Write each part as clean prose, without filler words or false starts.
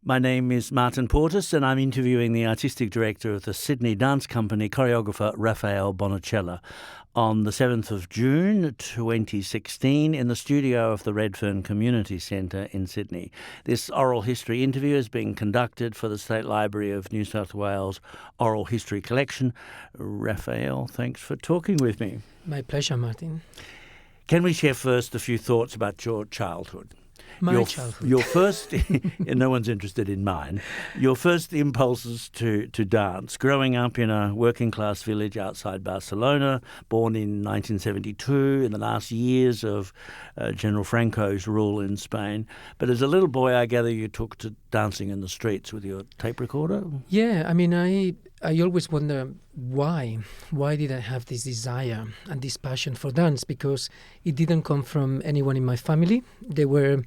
My name is Martin Portus, and I'm interviewing the artistic director of the Sydney dance company, choreographer Rafael Bonachela, on the 7th of June 2016 in the studio of the Redfern Community Centre in Sydney. This oral history interview is being conducted for the State Library of New South Wales Oral History Collection. Rafael, thanks for talking with me. My pleasure, Martin. Can we share first a few thoughts about your childhood? My childhood. Your first, no one's interested in mine, your first impulses to dance, growing up in a working class village outside Barcelona, born in 1972, in the last years of General Franco's rule in Spain. But as a little boy, I gather you took to dancing in the streets with your tape recorder? Yeah, I mean, I always wonder why. Why did I have this desire and this passion for dance? Because it didn't come from anyone in my family. They were,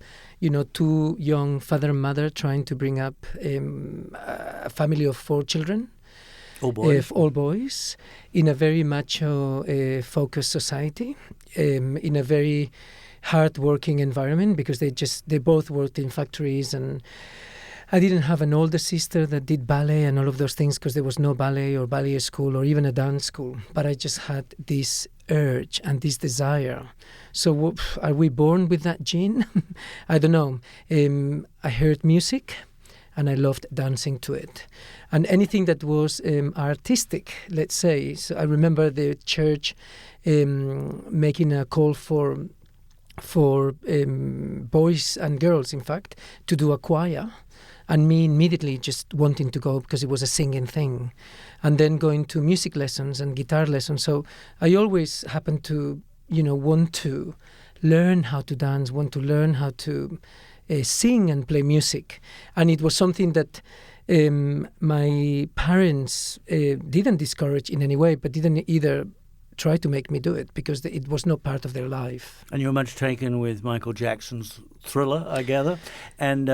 two young father and mother trying to bring up a family of 4 children. All boys? All boys, in a very macho-focused society, in a very hard-working environment, because they both worked in factories, and I didn't have an older sister that did ballet and all of those things because there was no ballet or ballet school or even a dance school. But I just had this urge and this desire. So are we born with that gene? I don't know. I heard music and I loved dancing to it. And anything that was artistic, let's say. So I remember the church making a call for boys and girls, in fact, to do a choir. And me immediately just wanting to go because it was a singing thing. And then going to music lessons and guitar lessons. So I always happened to, want to learn how to dance, want to learn how to sing and play music. And it was something that my parents didn't discourage in any way, but didn't either try to make me do it because it was not part of their life. And you were much taken with Michael Jackson's Thriller, I gather, and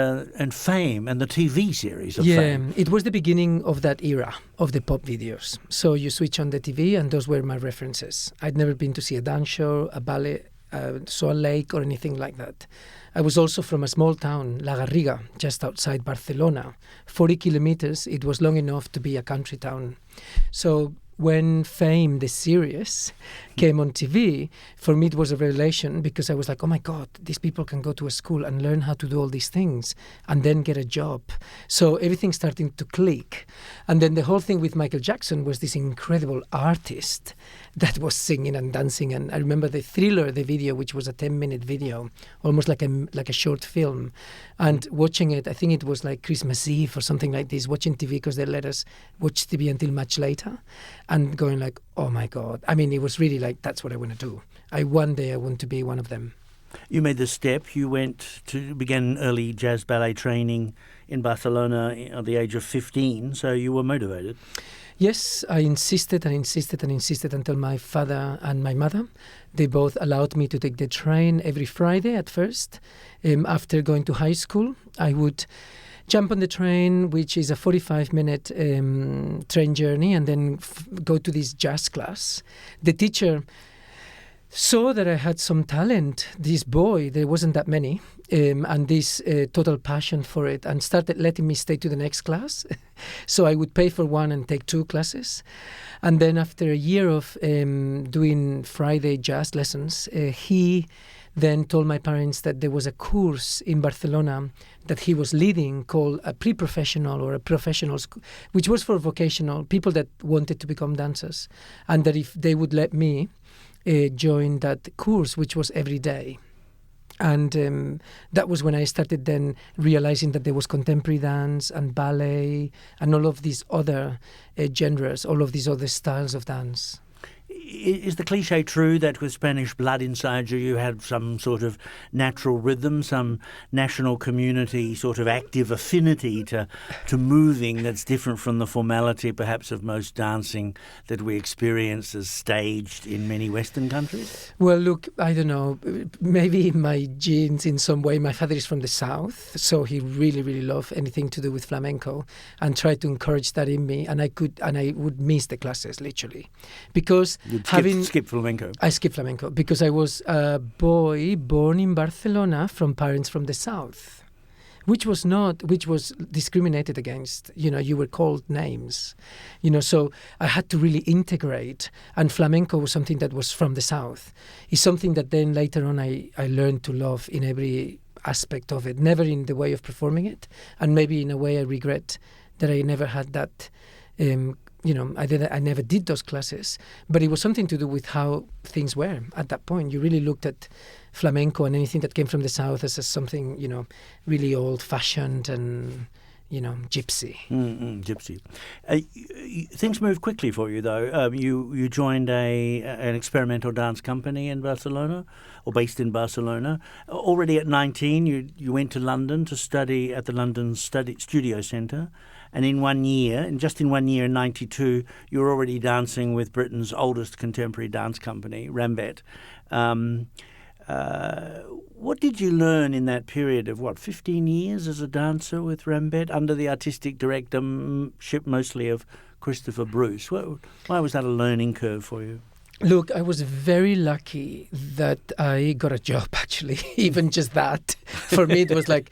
Fame and the TV series of Fame. Yeah, it was the beginning of that era of the pop videos. So you switch on the TV and those were my references. I'd never been to see a dance show, a ballet, Swan Lake or anything like that. I was also from a small town, La Garriga, just outside Barcelona. 40 kilometers, it was long enough to be a country town. So when Fame, the series, came on TV, for me it was a revelation because I was like, oh my God, these people can go to a school and learn how to do all these things and then get a job. So everything starting to click. And then the whole thing with Michael Jackson was this incredible artist that was singing and dancing. And I remember the Thriller, the video, which was a 10-minute video, almost like a short film. And watching it, I think it was like Christmas Eve or something like this, watching TV because they let us watch TV until much later. And going like, oh my God. I mean, it was really like, that's what I want to do. One day I want to be one of them. You made the step. You began early jazz ballet training in Barcelona at the age of 15, so you were motivated. Yes, I insisted and insisted and insisted until my father and my mother, they both allowed me to take the train every Friday at first. After going to high school, I would jump on the train, which is a 45-minute train journey, and then go to this jazz class. The teacher saw that I had some talent, this boy, there wasn't that many, and this total passion for it, and started letting me stay to the next class. So I would pay for one and take 2 classes. And then after a year of doing Friday jazz lessons, he then told my parents that there was a course in Barcelona that he was leading called a pre-professional or a professional school, which was for vocational people that wanted to become dancers, and that if they would let me join that course, which was every day. And that was when I started then realizing that there was contemporary dance and ballet and all of these other genres, all of these other styles of dance. Is the cliche true that with Spanish blood inside you, you had some sort of natural rhythm, some national community sort of active affinity to moving that's different from the formality perhaps of most dancing that we experience as staged in many Western countries? Well, look, I don't know, maybe my genes in some way. My father is from the south, so he really, really loved anything to do with flamenco and tried to encourage that in me, and I would miss the classes, literally, because skip flamenco. I skipped flamenco because I was a boy born in Barcelona from parents from the south. which was discriminated against. You were called names, so I had to really integrate. And flamenco was something that was from the South. It's something that then later on I learned to love in every aspect of it, never in the way of performing it, and maybe in a way I regret that I never had that. I never did those classes, but it was something to do with how things were at that point. You really looked at flamenco and anything that came from the South as something, really old-fashioned and, gypsy. Gypsy. Things moved quickly for you, though. You joined an experimental dance company in Barcelona, or based in Barcelona. Already at 19, you went to London to study at the London Studio Centre. And in 1 year, in 1 year in 92, you were already dancing with Britain's oldest contemporary dance company, Rambet. What did you learn in that period of, 15 years as a dancer with Rambet, under the artistic directorship mostly of Christopher Bruce? Why was that a learning curve for you? Look, I was very lucky that I got a job, actually, even just that. For me, it was like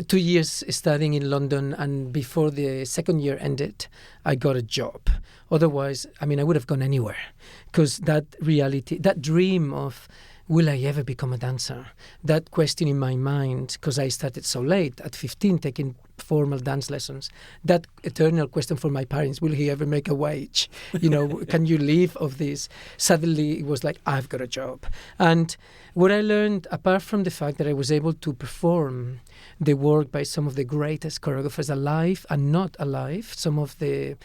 2 years studying in London, and before the second year ended, I got a job. Otherwise, I would have gone anywhere, because that reality, that dream of, will I ever become a dancer? That question in my mind, because I started so late, at 15, taking formal dance lessons. That eternal question for my parents, will he ever make a wage? Can you live of this? Suddenly, it was like, I've got a job. And what I learned, apart from the fact that I was able to perform the work by some of the greatest choreographers alive and not alive, some of the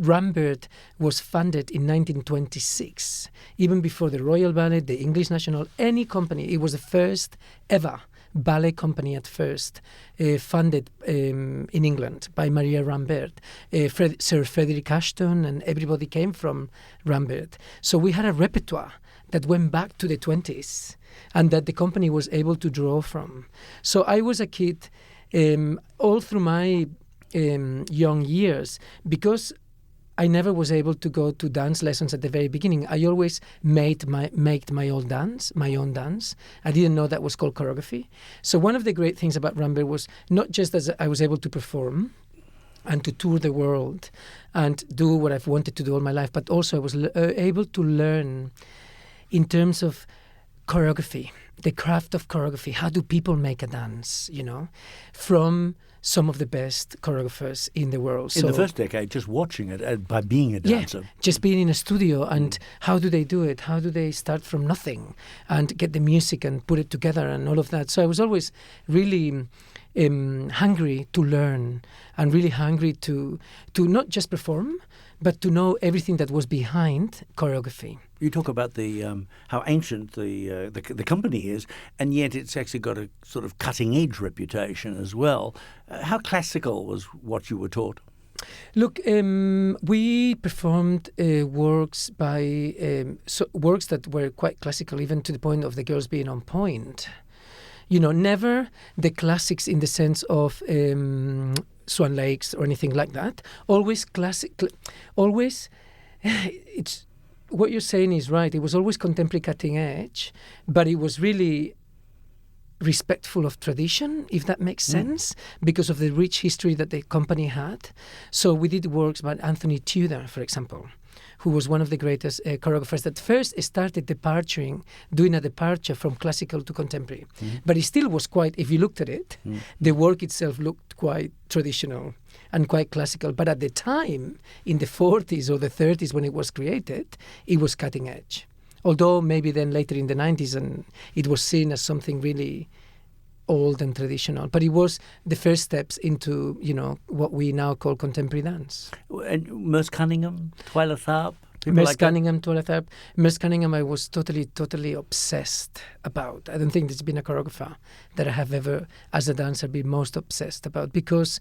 Rambert was funded in 1926, even before the Royal Ballet, the English National, any company. It was the first ever ballet company at first, funded in England by Maria Rambert. Sir Frederick Ashton and everybody came from Rambert. So we had a repertoire that went back to the 20s and that the company was able to draw from. So I was a kid all through my young years, because I never was able to go to dance lessons at the very beginning. I always made my own dance. I didn't know that was called choreography. So one of the great things about Rambert was not just that I was able to perform and to tour the world and do what I've wanted to do all my life, but also I was able to learn in terms of choreography, the craft of choreography. How do people make a dance, from some of the best choreographers in the world. In the first decade, just watching it by being a dancer. Yeah, just being in a studio, and how do they do it? How do they start from nothing and get the music and put it together and all of that? So I was always really hungry to learn and really hungry to not just perform, but to know everything that was behind choreography. You talk about the how ancient the company is, and yet it's actually got a sort of cutting-edge reputation as well. How classical was what you were taught? Look, we performed works works that were quite classical, even to the point of the girls being on point. Never the classics in the sense of Swan Lakes or anything like that. Always classic. Always, it's what you're saying is right. It was always contemporary, cutting edge, but it was really respectful of tradition, if that makes sense, because of the rich history that the company had. So we did works by Anthony Tudor, for example, who was one of the greatest choreographers that first started doing a departure from classical to contemporary. But it still was quite, if you looked at it, the work itself looked quite traditional and quite classical. But at the time, in the 40s or the 30s when it was created, it was cutting edge. Although maybe then later in the 90s, and it was seen as something really old and traditional. But it was the first steps into, what we now call contemporary dance. And Merce Cunningham, Twyla Tharp? Merce Cunningham, Twyla Tharp. Merce Cunningham I was totally obsessed about. I don't think there's been a choreographer that I have ever, as a dancer, been most obsessed about, because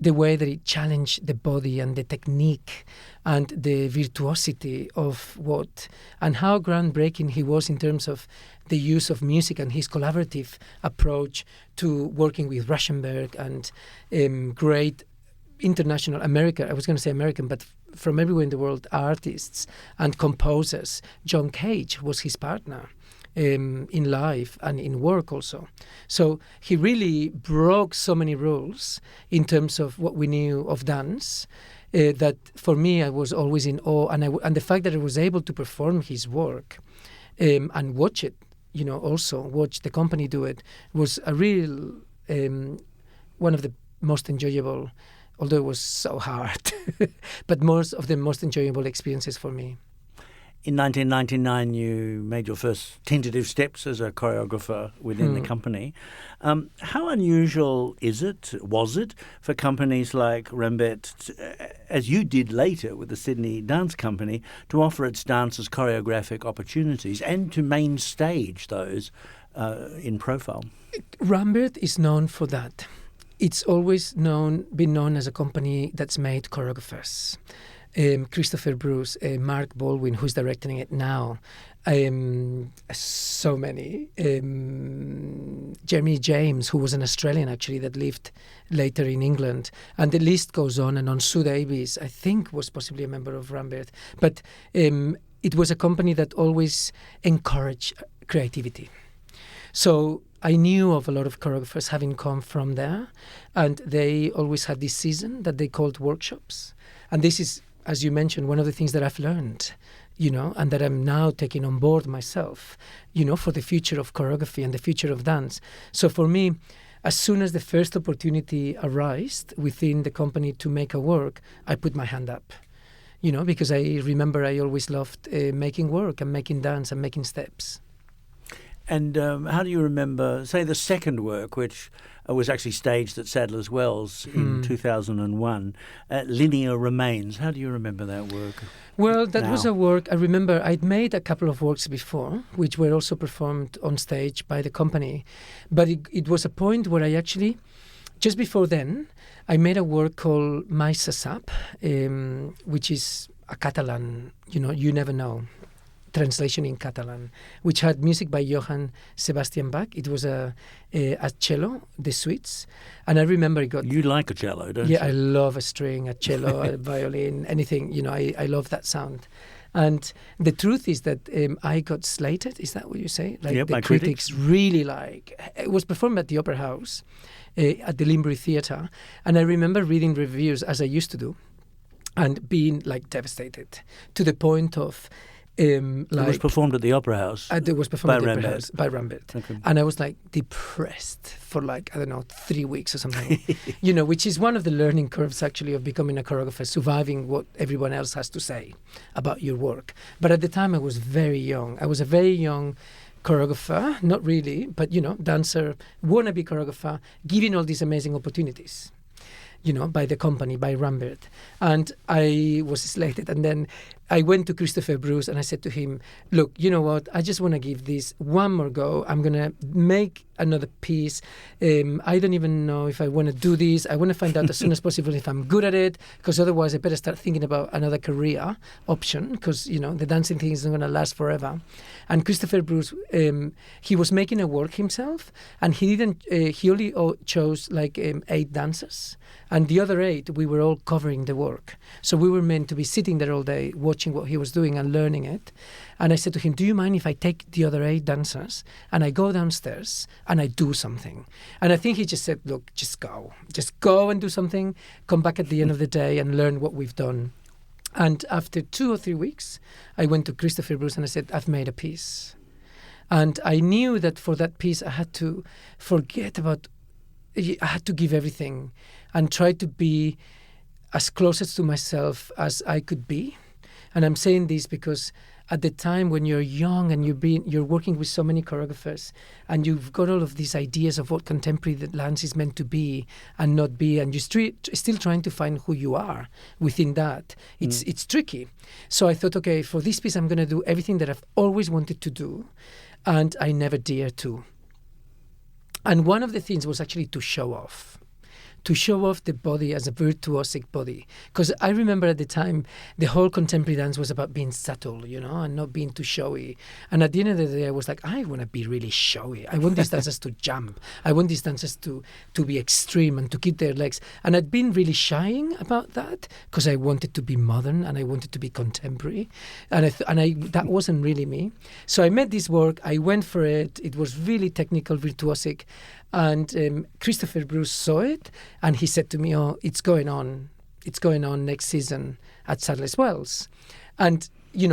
the way that it challenged the body and the technique and the virtuosity of and how groundbreaking he was in terms of the use of music and his collaborative approach to working with Rauschenberg and great international I was going to say American, but from everywhere in the world, artists and composers. John Cage was his partner. in life and in work also. So he really broke so many rules in terms of what we knew of dance. That for me, I was always in awe, and the fact that I was able to perform his work and watch it, also watch the company do it, was a real one of the most enjoyable, although it was so hard, but most of the most enjoyable experiences for me. In 1999, you made your first tentative steps as a choreographer within the company. How unusual was it for companies like Rambert, as you did later with the Sydney Dance Company, to offer its dancers choreographic opportunities and to main stage those in profile? Rambert is known for that. It's always been known as a company that's made choreographers. Christopher Bruce, Mark Baldwin, who's directing it now, so many. Jeremy James, who was an Australian actually that lived later in England, and the list goes on and on. Sue Davies, I think, was possibly a member of Rambert, but it was a company that always encouraged creativity. So I knew of a lot of choreographers having come from there, and they always had this season that they called workshops, and this is, as you mentioned, one of the things that I've learned, and that I'm now taking on board myself, for the future of choreography and the future of dance. So for me, as soon as the first opportunity arose within the company to make a work, I put my hand up, because I remember I always loved making work and making dance and making steps. And how do you remember, say, the second work, which was actually staged at Sadler's Wells in 2001, Linear Remains? How do you remember that work? Well, that was a work, I remember I'd made a couple of works before, which were also performed on stage by the company. But it was a point where I actually, just before then, I made a work called Mai se sap, which is a Catalan, you never know, translation in Catalan, which had music by Johann Sebastian Bach. It was a cello, the suites, and I remember it got... You like a cello, don't you? Yeah, I love a string, a cello, a violin, anything, I love that sound. And the truth is that I got slated, is that what you say? Like yep, the critics really like... It was performed at the Opera House, at the Limbury Theatre, and I remember reading reviews, as I used to do, and being devastated, to the point of... it was performed at the Opera House. It was performed at the Opera House by Rambert. Okay. And I was depressed for 3 weeks or something, which is one of the learning curves actually of becoming a choreographer, surviving what everyone else has to say about your work. But at the time I was very young. I was a very young choreographer, not really, but, dancer, wannabe choreographer, giving all these amazing opportunities. By the company, by Rambert. And I was slated. And then I went to Christopher Bruce and I said to him, look, you know what? I just want to give this one more go. I'm going to make another piece. I don't even know if I want to do this. I want to find out as soon as possible if I'm good at it, because otherwise I better start thinking about another career option, because, the dancing thing isn't going to last forever. And Christopher Bruce, he was making a work himself, and he only chose 8 dancers. And the other 8, we were all covering the work. So we were meant to be sitting there all day watching what he was doing and learning it. And I said to him, do you mind if I take the other 8 dancers and I go downstairs and I do something? And I think he just said, look, just go. Just go and do something, come back at the end of the day and learn what we've done. And after 2 or 3 weeks, I went to Christopher Bruce and I said, I've made a piece. And I knew that for that piece I had to I had to give everything and try to be as closest to myself as I could be. And I'm saying this because at the time when you're young and you're working with so many choreographers and you've got all of these ideas of what contemporary dance is meant to be and not be, and you're still trying to find who you are within that, it's tricky. So I thought, okay, for this piece I'm going to do everything that I've always wanted to do and I never dare to. And one of the things was actually to show off to show off the body as a virtuosic body. Because I remember at the time, the whole contemporary dance was about being subtle, and not being too showy. And at the end of the day, I was like, I want to be really showy. I want these dancers to jump. I want these dancers to be extreme and to keep their legs. And I'd been really shying about that because I wanted to be modern and I wanted to be contemporary. And that wasn't really me. So I made this work. I went for it. It was really technical, virtuosic. And Christopher Bruce saw it, and he said to me, "Oh, it's going on. It's going on next season at Sadler's Wells." And,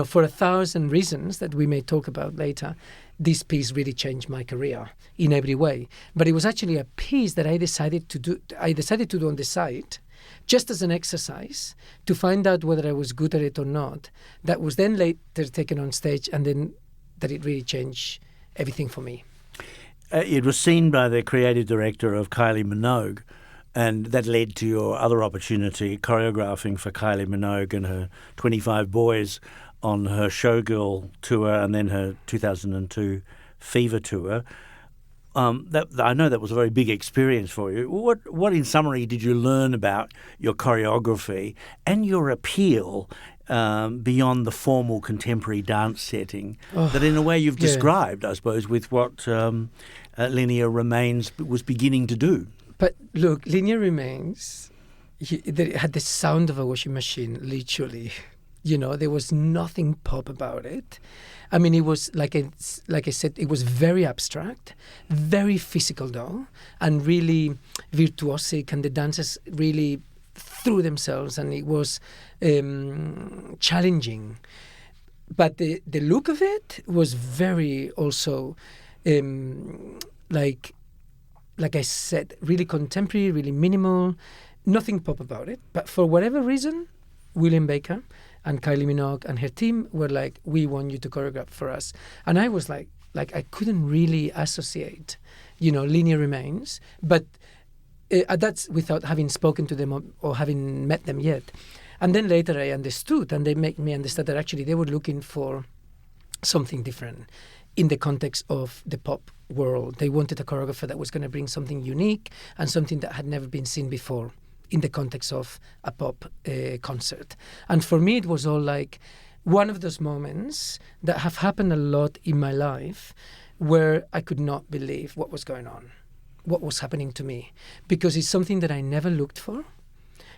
for 1,000 reasons that we may talk about later, this piece really changed my career in every way. But it was actually a piece that I decided to do on the side, just as an exercise, to find out whether I was good at it or not. That was then later taken on stage, and then that it really changed everything for me. It was seen by the creative director of Kylie Minogue, and that led to your other opportunity, choreographing for Kylie Minogue and her 25 boys on her Showgirl tour and then her 2002 Fever tour. I know that was a very big experience for you. What in summary did you learn about your choreography and your appeal beyond the formal contemporary dance setting that in a way you've described, I suppose, with what Linear Remains was beginning to do? But look, Linear Remains, it had the sound of a washing machine, literally. There was nothing pop about it. I mean, it was, like I said, it was very abstract, very physical though, and really virtuosic, and the dancers really threw themselves, and it was challenging. But the look of it was very also, like I said, really contemporary, really minimal, nothing pop about it. But for whatever reason, William Baker and Kylie Minogue and her team were like, we want you to choreograph for us. And I was like I couldn't really associate, Linear Remains, but that's without having spoken to them or having met them yet. And then later I understood, and they made me understand that actually they were looking for something different in the context of the pop world. They wanted a choreographer that was going to bring something unique and something that had never been seen before in the context of a pop concert. And for me, it was all like one of those moments that have happened a lot in my life where I could not believe what was going on, what was happening to me, because it's something that I never looked for.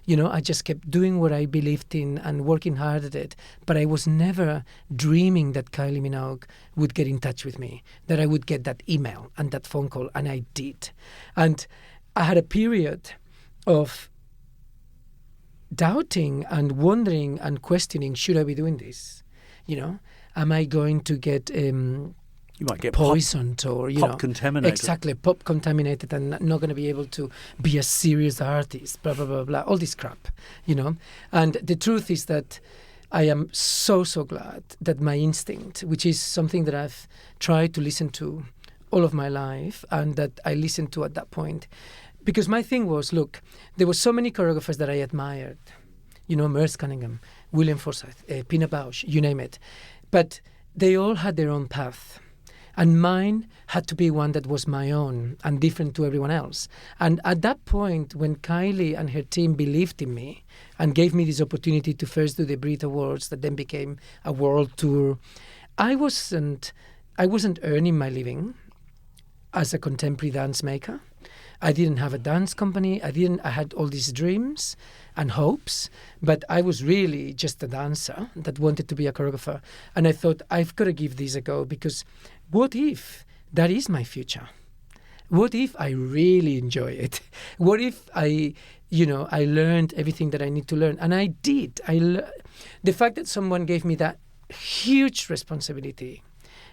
I just kept doing what I believed in and working hard at it, but I was never dreaming that Kylie Minogue would get in touch with me, that I would get that email and that phone call, and I did. And I had a period of doubting and wondering and questioning, should I be doing this? Am I going to get you might get poisoned or pop contaminated? Exactly, pop contaminated, and not going to be able to be a serious artist, blah blah blah blah, all this crap, And the truth is that I am so glad that my instinct, which is something that I've tried to listen to all of my life, and that I listened to at that point. Because my thing was, look, there were so many choreographers that I admired, Merce Cunningham, William Forsythe, Pina Bausch, you name it. But they all had their own path. And mine had to be one that was my own and different to everyone else. And at that point, when Kylie and her team believed in me and gave me this opportunity to first do the Brit Awards that then became a world tour, I wasn't earning my living as a contemporary dance maker. I didn't have a dance company. I had all these dreams and hopes, but I was really just a dancer that wanted to be a choreographer. And I thought, I've got to give this a go, because what if that is my future? What if I really enjoy it? What if I learned everything that I need to learn? And I did. The fact that someone gave me that huge responsibility,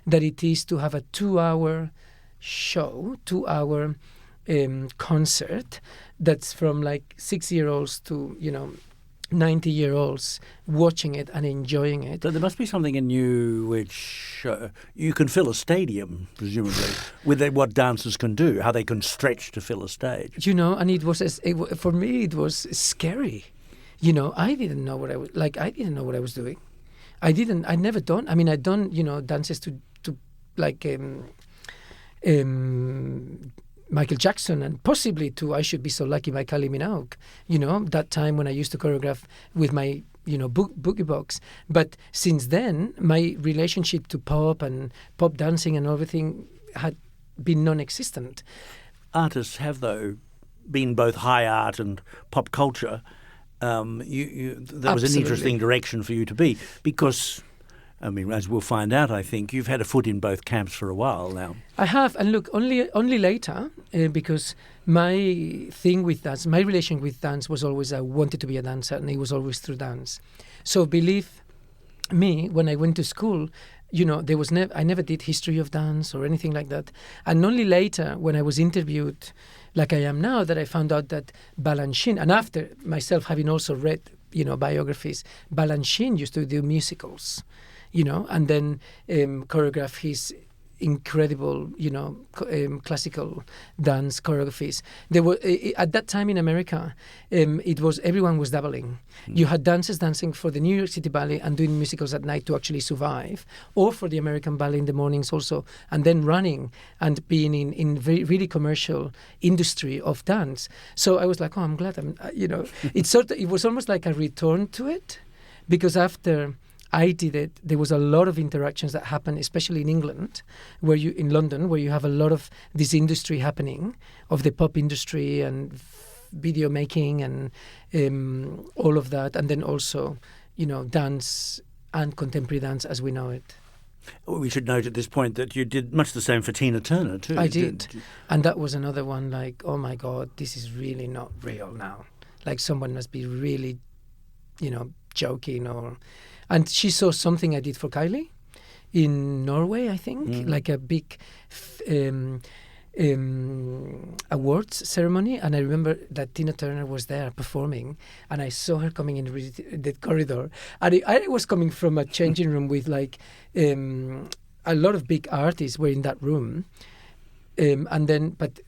that it is to have a 2-hour show, 2-hour concert that's from like 6-year-olds to 90-year-olds watching it and enjoying it. So there must be something in you which you can fill a stadium, presumably, with what dancers can do, how they can stretch to fill a stage. And it was for me it was scary. I didn't know what I was doing. I'd never done. I mean, I'd done dances to like Michael Jackson, and possibly to I Should Be So Lucky by Kylie Minogue, that time when I used to choreograph with my, boogie box. But since then, my relationship to pop and pop dancing and everything had been non-existent. Artists have, though, been both high art and pop culture. That was Absolutely. an interesting direction for you to be, because, as we'll find out, I think, you've had a foot in both camps for a while now. I have, and look, only later, because my thing with dance, my relation with dance was always I wanted to be a dancer, and it was always through dance. So believe me, when I went to school, there was I never did history of dance or anything like that. And only later, when I was interviewed, like I am now, that I found out that Balanchine, and after myself having also read, biographies, Balanchine used to do musicals, and then choreograph his incredible, classical dance choreographies. There were at that time in America, everyone was doubling. You had dancers dancing for the New York City Ballet and doing musicals at night to actually survive, or for the American Ballet in the mornings also, and then running and being in very really commercial industry of dance. So I was like, I'm glad it was almost like a return to it, because after I did it, there was a lot of interactions that happened, especially in England, in London, where you have a lot of this industry happening, of the pop industry and video making and all of that. And then also, dance and contemporary dance as we know it. We should note at this point that you did much the same for Tina Turner too. I did. And that was another one like, oh my God, this is really not real now. Like someone must be really, joking or... And she saw something I did for Kylie in Norway, I think, like a big awards ceremony. And I remember that Tina Turner was there performing, and I saw her coming in the corridor. And I was coming from a changing room with like a lot of big artists were in that room. But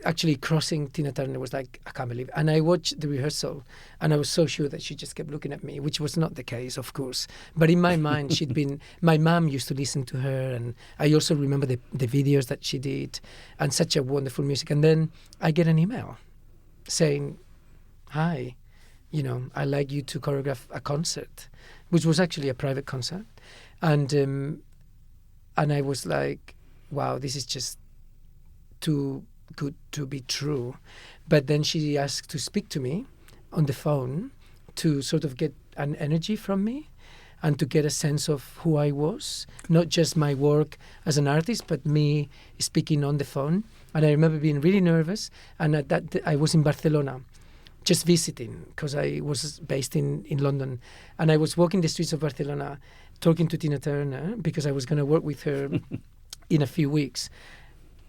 actually crossing Tina Turner was like, I can't believe it. And I watched the rehearsal, and I was so sure that she just kept looking at me, which was not the case, of course. But in my mind, my mom used to listen to her, and I also remember the videos that she did, and such a wonderful music. And then I get an email saying, hi, I'd like you to choreograph a concert, which was actually a private concert. And I was like, wow, this is just too good to be true. But then she asked to speak to me on the phone to sort of get an energy from me and to get a sense of who I was, not just my work as an artist, but me speaking on the phone. And I remember being really nervous, and at that I was in Barcelona just visiting, because I was based in London, and I was walking the streets of Barcelona talking to Tina Turner, because I was going to work with her in a few weeks,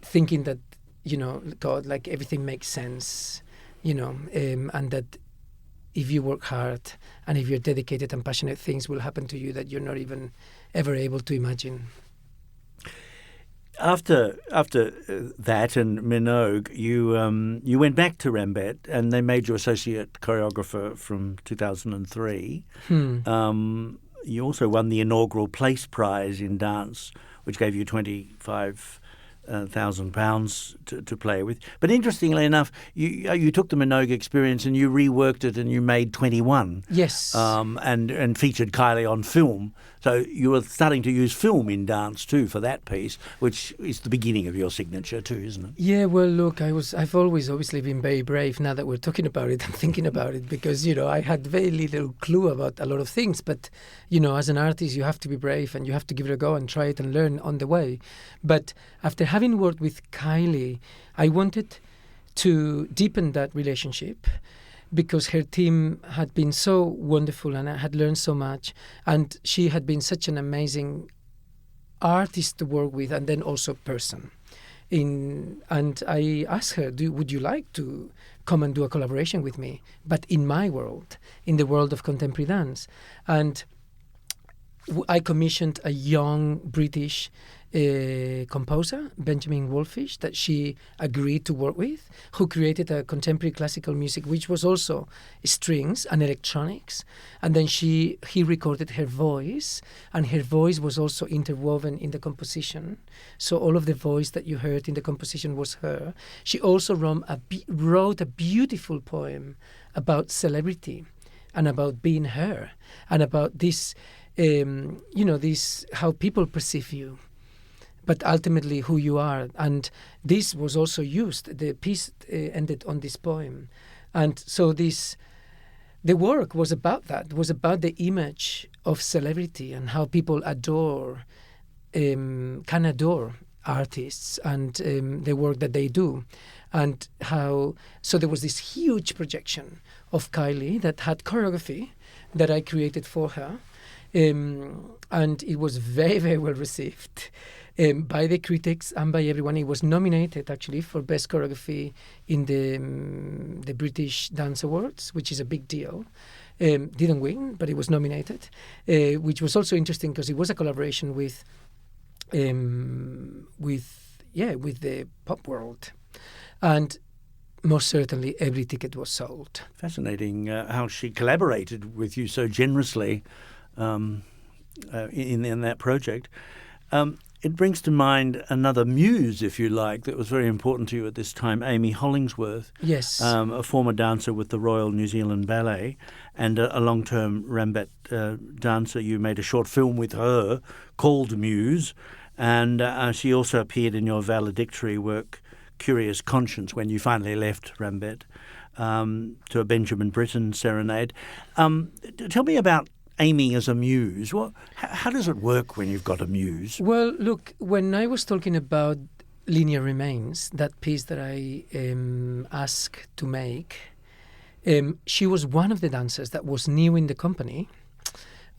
thinking that God, like everything makes sense, and that if you work hard and if you're dedicated and passionate, things will happen to you that you're not even ever able to imagine. After that and Minogue, you went back to Rambert, and they made you associate choreographer from 2003. You also won the inaugural Place Prize in dance, which gave you £25,000 to play with. But interestingly enough, you took the Minogue experience and you reworked it, and you made 21. Yes. And featured Kylie on film. So you were starting to use film in dance too for that piece, which is the beginning of your signature too, isn't it? Yeah, well, look, I've always obviously been very brave. Now that we're talking about it, I'm thinking about it, because, I had very little clue about a lot of things. But, as an artist, you have to be brave, and you have to give it a go and try it and learn on the way. But after having worked with Kylie, I wanted to deepen that relationship, because her team had been so wonderful, and I had learned so much, and she had been such an amazing artist to work with, and then also person. And I asked her, would you like to come and do a collaboration with me, but in my world, in the world of contemporary dance? And I commissioned a young British composer, Benjamin Wolfish, that she agreed to work with, who created a contemporary classical music, which was also strings and electronics. And then he recorded her voice, and her voice was also interwoven in the composition. So all of the voice that you heard in the composition was her. She also wrote a beautiful poem about celebrity and about being her, and about this, this how people perceive you, but ultimately who you are. And this was also used. The piece ended on this poem. And so the work was about that, was about the image of celebrity and how people can adore artists and the work that they do. And so there was this huge projection of Kylie that had choreography that I created for her. And it was very, very well received by the critics and by everyone. It was nominated actually for Best Choreography in the British Dance Awards, which is a big deal. Didn't win, but it was nominated, which was also interesting because it was a collaboration with the pop world. And most certainly every ticket was sold. Fascinating how she collaborated with you so generously in that project. It brings to mind another muse, if you like, that was very important to you at this time, Amy Hollingsworth. Yes. A former dancer with the Royal New Zealand Ballet and a long-term Rambat dancer. You made a short film with her called Muse, and she also appeared in your valedictory work, Curious Conscience, when you finally left Rambat, to a Benjamin Britten serenade. Tell me about Amy as a muse. How does it work when you've got a muse? Well, look, when I was talking about Linear Remains, that piece that I asked to make, she was one of the dancers that was new in the company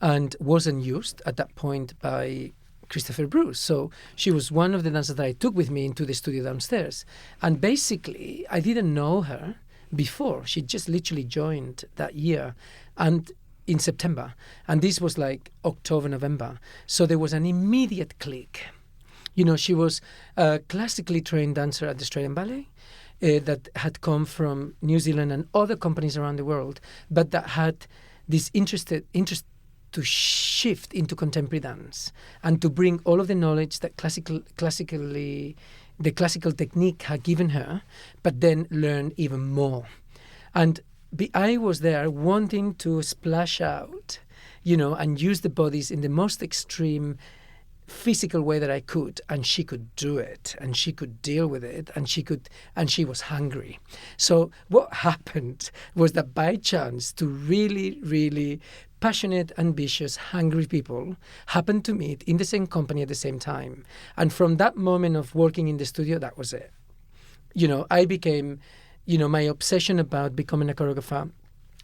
and wasn't used at that point by Christopher Bruce. So she was one of the dancers that I took with me into the studio downstairs. And basically, I didn't know her before. She just literally joined that year. And in September, and this was like October, November. So there was an immediate click. She was a classically trained dancer at the Australian Ballet that had come from New Zealand and other companies around the world, but that had this interest to shift into contemporary dance and to bring all of the knowledge that the classical technique had given her, but then learn even more. And I was there wanting to splash out, and use the bodies in the most extreme physical way that I could, and she could do it, and she could deal with it, and she was hungry. So what happened was that by chance, two really, really passionate, ambitious, hungry people happened to meet in the same company at the same time. And from that moment of working in the studio, that was it. I became... my obsession about becoming a choreographer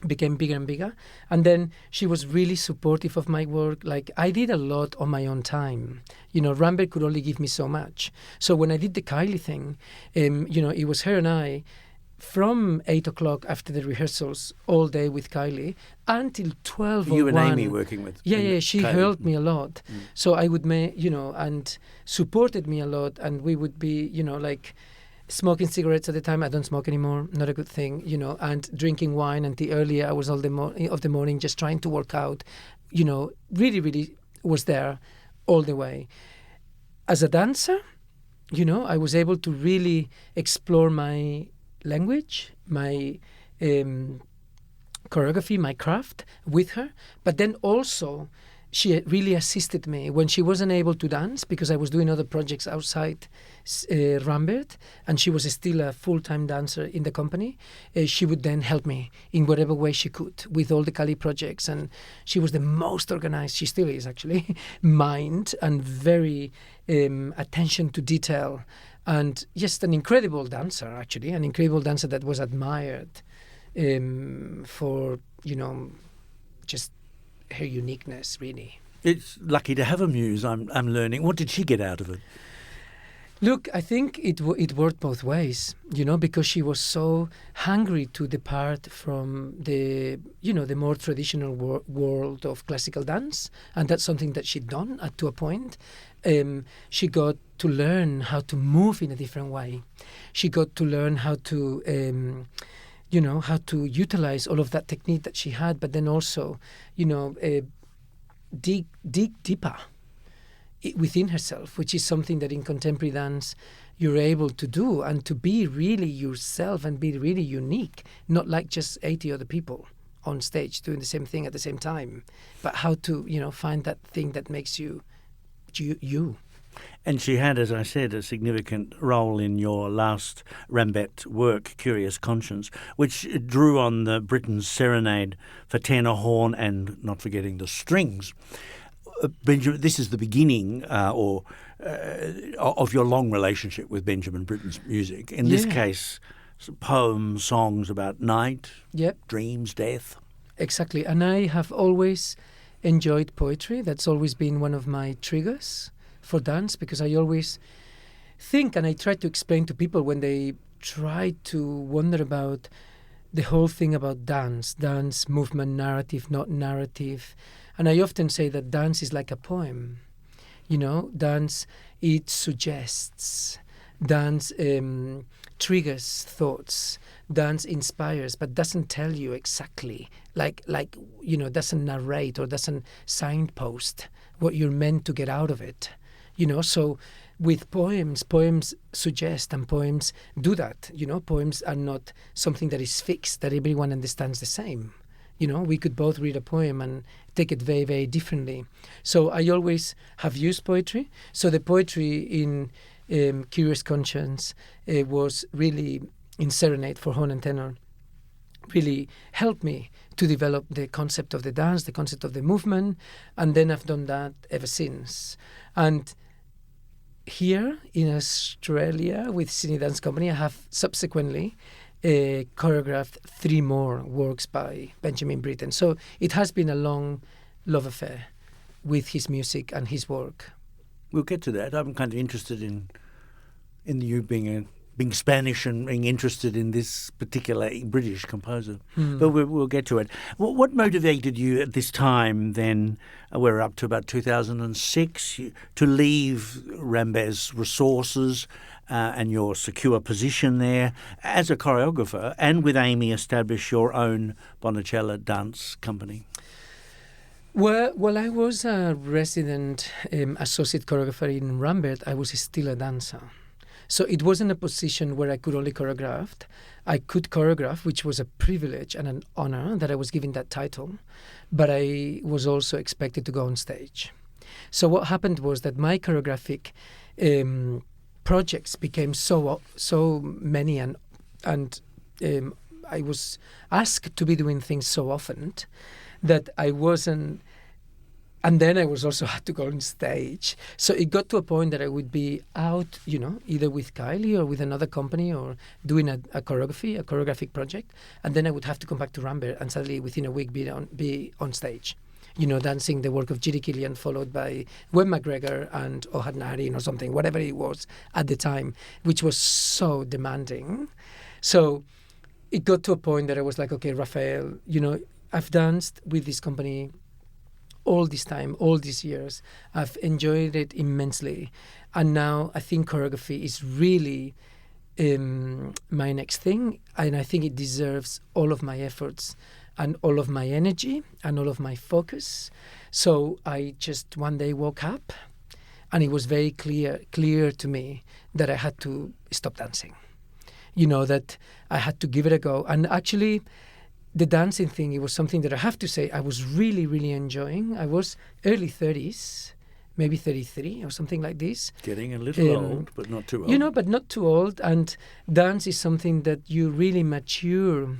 became bigger and bigger. And then she was really supportive of my work. Like, I did a lot on my own time. Rambert could only give me so much. So when I did the Kylie thing, it was her and I from 8 o'clock after the rehearsals all day with Kylie until 12 or 1. You and Amy working with Yeah, she Kylie. helped me a lot. So I would and supported me a lot. And we would be, smoking cigarettes at the time. I don't smoke anymore. Not a good thing, and drinking wine until early hours of the morning, just trying to work out, really, really was there all the way. As a dancer, I was able to really explore my language, my choreography, my craft with her, but then also she really assisted me when she wasn't able to dance because I was doing other projects outside Rambert, and she was still a full-time dancer in the company. She would then help me in whatever way she could with all the Kylie projects, and she was the most organized, she still is actually, mind and very attention to detail, and just an incredible dancer, actually, an incredible dancer that was admired for, just her uniqueness, really. It's lucky to have a muse, I'm learning. What did she get out of it? Look, I think it worked both ways, because she was so hungry to depart from the more traditional world of classical dance, and that's something that she'd done to a point. She got to learn how to move in a different way. She got to learn how to, how to utilize all of that technique that she had, but then also, dig deeper within herself, which is something that in contemporary dance you're able to do, and to be really yourself and be really unique, not like just 80 other people on stage doing the same thing at the same time, but how to, find that thing that makes you. And she had, as I said, a significant role in your last Rambert work, Curious Conscience, which drew on the Britain's serenade for tenor, horn, and not forgetting the strings. Benjamin, this is the beginning of your long relationship with Benjamin Britten's music. In this case, poems, songs about night, dreams, death. Exactly. And I have always enjoyed poetry. That's always been one of my triggers for dance, because I always think, and I try to explain to people when they try to wonder about the whole thing about dance, movement, narrative, not narrative. And I often say that dance is like a poem. Dance, it suggests. Dance triggers thoughts. Dance inspires, but doesn't tell you exactly, doesn't narrate or doesn't signpost what you're meant to get out of it. So with poems suggest, and poems do that. Poems are not something that is fixed, that everyone understands the same. We could both read a poem and take it very, very differently. So I always have used poetry. So the poetry in Curious Conscience was really, in Serenade for horn and tenor, really helped me to develop the concept of the dance, the concept of the movement, and then I've done that ever since. And here in Australia with Sydney Dance Company, I have subsequently choreographed 3 more works by Benjamin Britten. So it has been a long love affair with his music and his work. We'll get to that. I'm kind of interested in you being Spanish and being interested in this particular British composer. But we'll get to it. What motivated you at this time then, we're up to about 2006, to leave Rambert's resources and your secure position there as a choreographer, and with Amy establish your own Bonachela dance company? Well, I was a resident associate choreographer in Rambert. I was still a dancer. So it wasn't a position where I could only choreograph. I could choreograph, which was a privilege and an honor that I was given that title, but I was also expected to go on stage. So what happened was that my choreographic projects became so many, and I was asked to be doing things so often that I wasn't. And then I was also had to go on stage. So it got to a point that I would be out, either with Kylie or with another company, or doing a choreographic project. And then I would have to come back to Rambert and suddenly within a week be on stage, dancing the work of Giri Killian, followed by Webb McGregor and Ohad Naharin or something, whatever it was at the time, which was so demanding. So it got to a point that I was like, okay, Rafael, I've danced with this company all this time, all these years. I've enjoyed it immensely. And now I think choreography is really my next thing. And I think it deserves all of my efforts and all of my energy and all of my focus. So I just one day woke up and it was very clear to me that I had to stop dancing. That I had to give it a go. And actually, the dancing thing, it was something that I have to say I was really, really enjoying. I was early 30s, maybe 33 or something like this. Getting a little old, but not too old. But not too old. And dance is something that you really mature,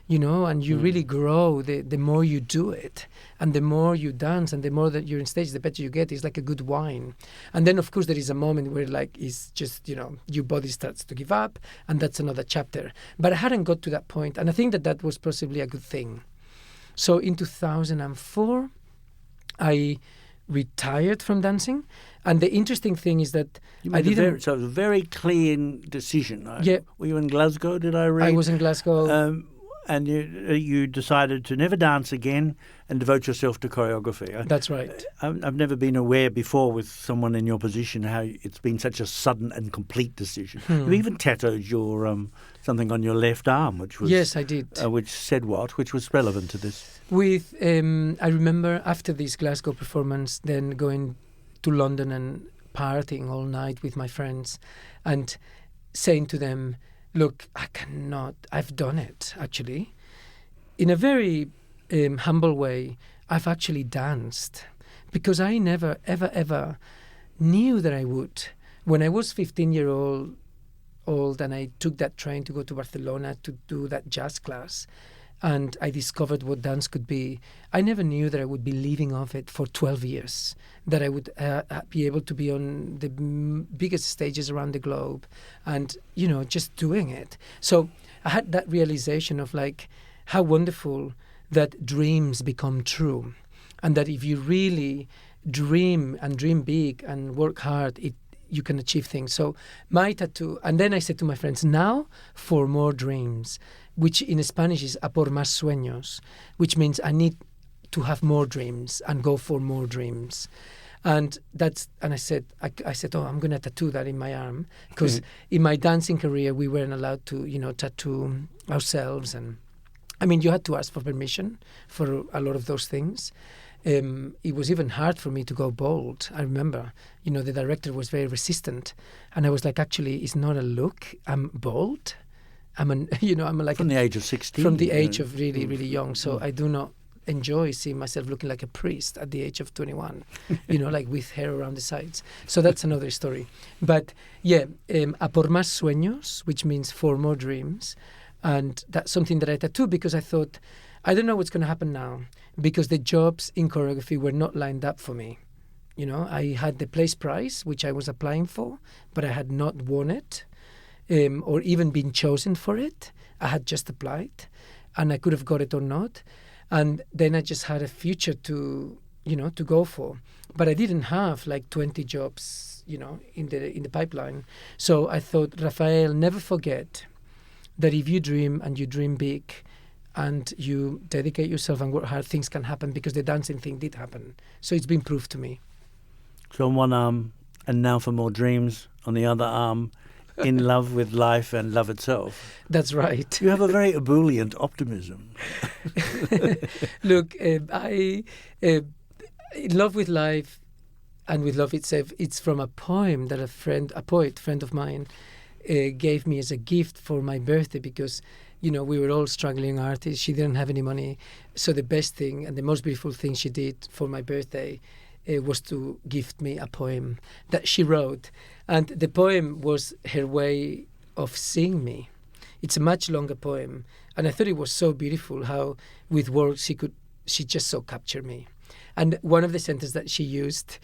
and you really grow the more you do it. And the more you dance and the more that you're on stage, the better you get. It's like a good wine. And then, of course, there is a moment where, it's just, your body starts to give up, and that's another chapter. But I hadn't got to that point, and I think that was possibly a good thing. So in 2004, I retired from dancing. And the interesting thing is that I didn't... So it was a very clear decision. Were you in Glasgow, did I read? I was in Glasgow. and you decided to never dance again and devote yourself to choreography. That's right. I've never been aware before with someone in your position how it's been such a sudden and complete decision. You even tattooed your something on your left arm, which was Yes, I did. Which said what? Which was relevant to this? With I remember after this Glasgow performance, then going to London and partying all night with my friends, and saying to them, "Look, I cannot. I've done it actually, in a very humble way. I've actually danced because I never ever knew that I would. When I was 15-year-old and I took that train to go to Barcelona to do that jazz class, and I discovered what dance could be, I never knew that I would be living off it for 12 years, that I would be able to be on the biggest stages around the globe and, just doing it. So I had that realization of like how wonderful that dreams become true, and that if you really dream and dream big and work hard, you can achieve things. So my tattoo, and then I said to my friends, now for more dreams, which in Spanish is a por más sueños, which means I need to have more dreams and go for more dreams. And I said, oh, I'm going to tattoo that in my arm, because in my dancing career, we weren't allowed to, tattoo ourselves. And I mean, you had to ask for permission for a lot of those things. It was even hard for me to go bold. I remember, the director was very resistant, and I was like, actually, it's not a look. I'm bold. I'm like from the age of 16. From the age of really, really young. So I do not enjoy seeing myself looking like a priest at the age of 21. Like with hair around the sides. So that's another story. But yeah, a por más sueños, which means for more dreams, and that's something that I tattooed because I thought, I don't know what's going to happen now, because the jobs in choreography were not lined up for me. I had the place prize, which I was applying for, but I had not won it, or even been chosen for it. I had just applied, and I could have got it or not. And then I just had a future to go for. But I didn't have like 20 jobs, in the pipeline. So I thought, Rafael, never forget that if you dream and you dream big, and you dedicate yourself and work hard, things can happen, because the dancing thing did happen. So it's been proved to me. So on one arm, and now for more dreams on the other arm, in love with life and love itself. That's right. You have a very ebullient optimism. Look, I in love with life and with love itself, it's from a poem that a poet friend of mine, gave me as a gift for my birthday, because we were all struggling artists. She didn't have any money. So the best thing and the most beautiful thing she did for my birthday was to gift me a poem that she wrote. And the poem was her way of seeing me. It's a much longer poem. And I thought it was so beautiful how with words she just so captured me. And one of the sentences that she used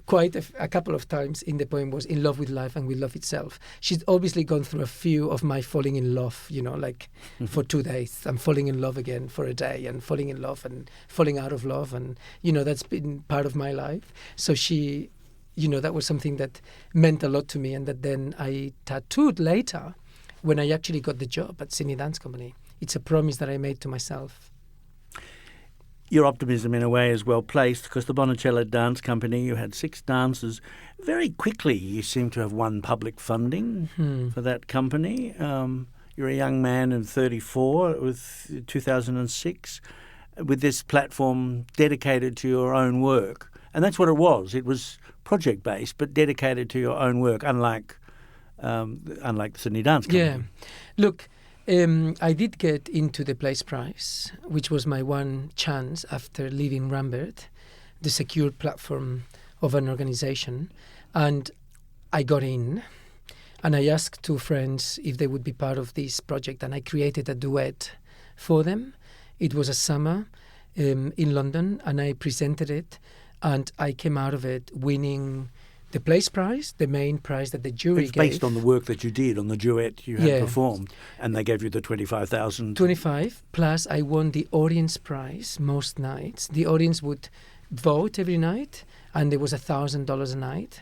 quite a couple of times in the poem was in love with life and with love itself. She's obviously gone through a few of my falling in love, like for 2 days. I'm falling in love again for a day, and falling in love and falling out of love. And, that's been part of my life. So she, that was something that meant a lot to me, and that then I tattooed later when I actually got the job at Sydney Dance Company. It's a promise that I made to myself. Your optimism, in a way, is well placed, because the Bonachela Dance Company, you had 6 dancers. Very quickly, you seem to have won public funding for that company. You're a young man of 34 with 2006, with this platform dedicated to your own work. And that's what it was. It was project-based, but dedicated to your own work, unlike the Sydney Dance Company. Yeah. Look, I did get into the Place Prize, which was my one chance after leaving Rambert, the secure platform of an organization. And I got in, and I asked 2 friends if they would be part of this project, and I created a duet for them. It was a summer in London, and I presented it, and I came out of it winning the Place Prize, the main prize that the jury it's gave. It's based on the work that you did, on the duet you had performed, and they gave you the 25,000. 25, plus I won the audience prize most nights. The audience would vote every night, and there was $1,000 a night.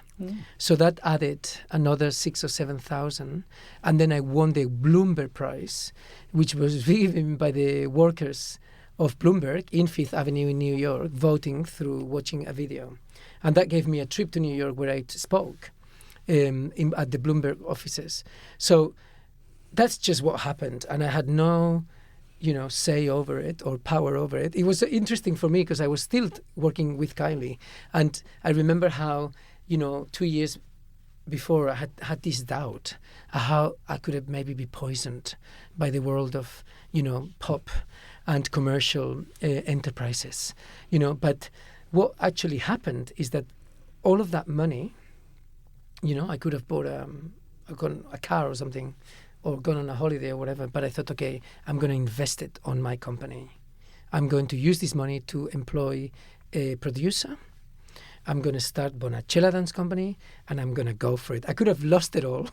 So that added another 6,000 or 7,000. And then I won the Bloomberg Prize, which was given by the workers of Bloomberg in Fifth Avenue in New York, voting through watching a video. And that gave me a trip to New York where I spoke at the Bloomberg offices. So that's just what happened. And I had no, say over it or power over it. It was interesting for me because I was still working with Kylie. And I remember how, 2 years before I had this doubt how I could have maybe be poisoned by the world of, pop and commercial enterprises, But what actually happened is that all of that money, I could have bought a car or something or gone on a holiday or whatever, but I thought, okay, I'm going to invest it on my company. I'm going to use this money to employ a producer. I'm going to start Bonachela Dance Company, and I'm going to go for it. I could have lost it all,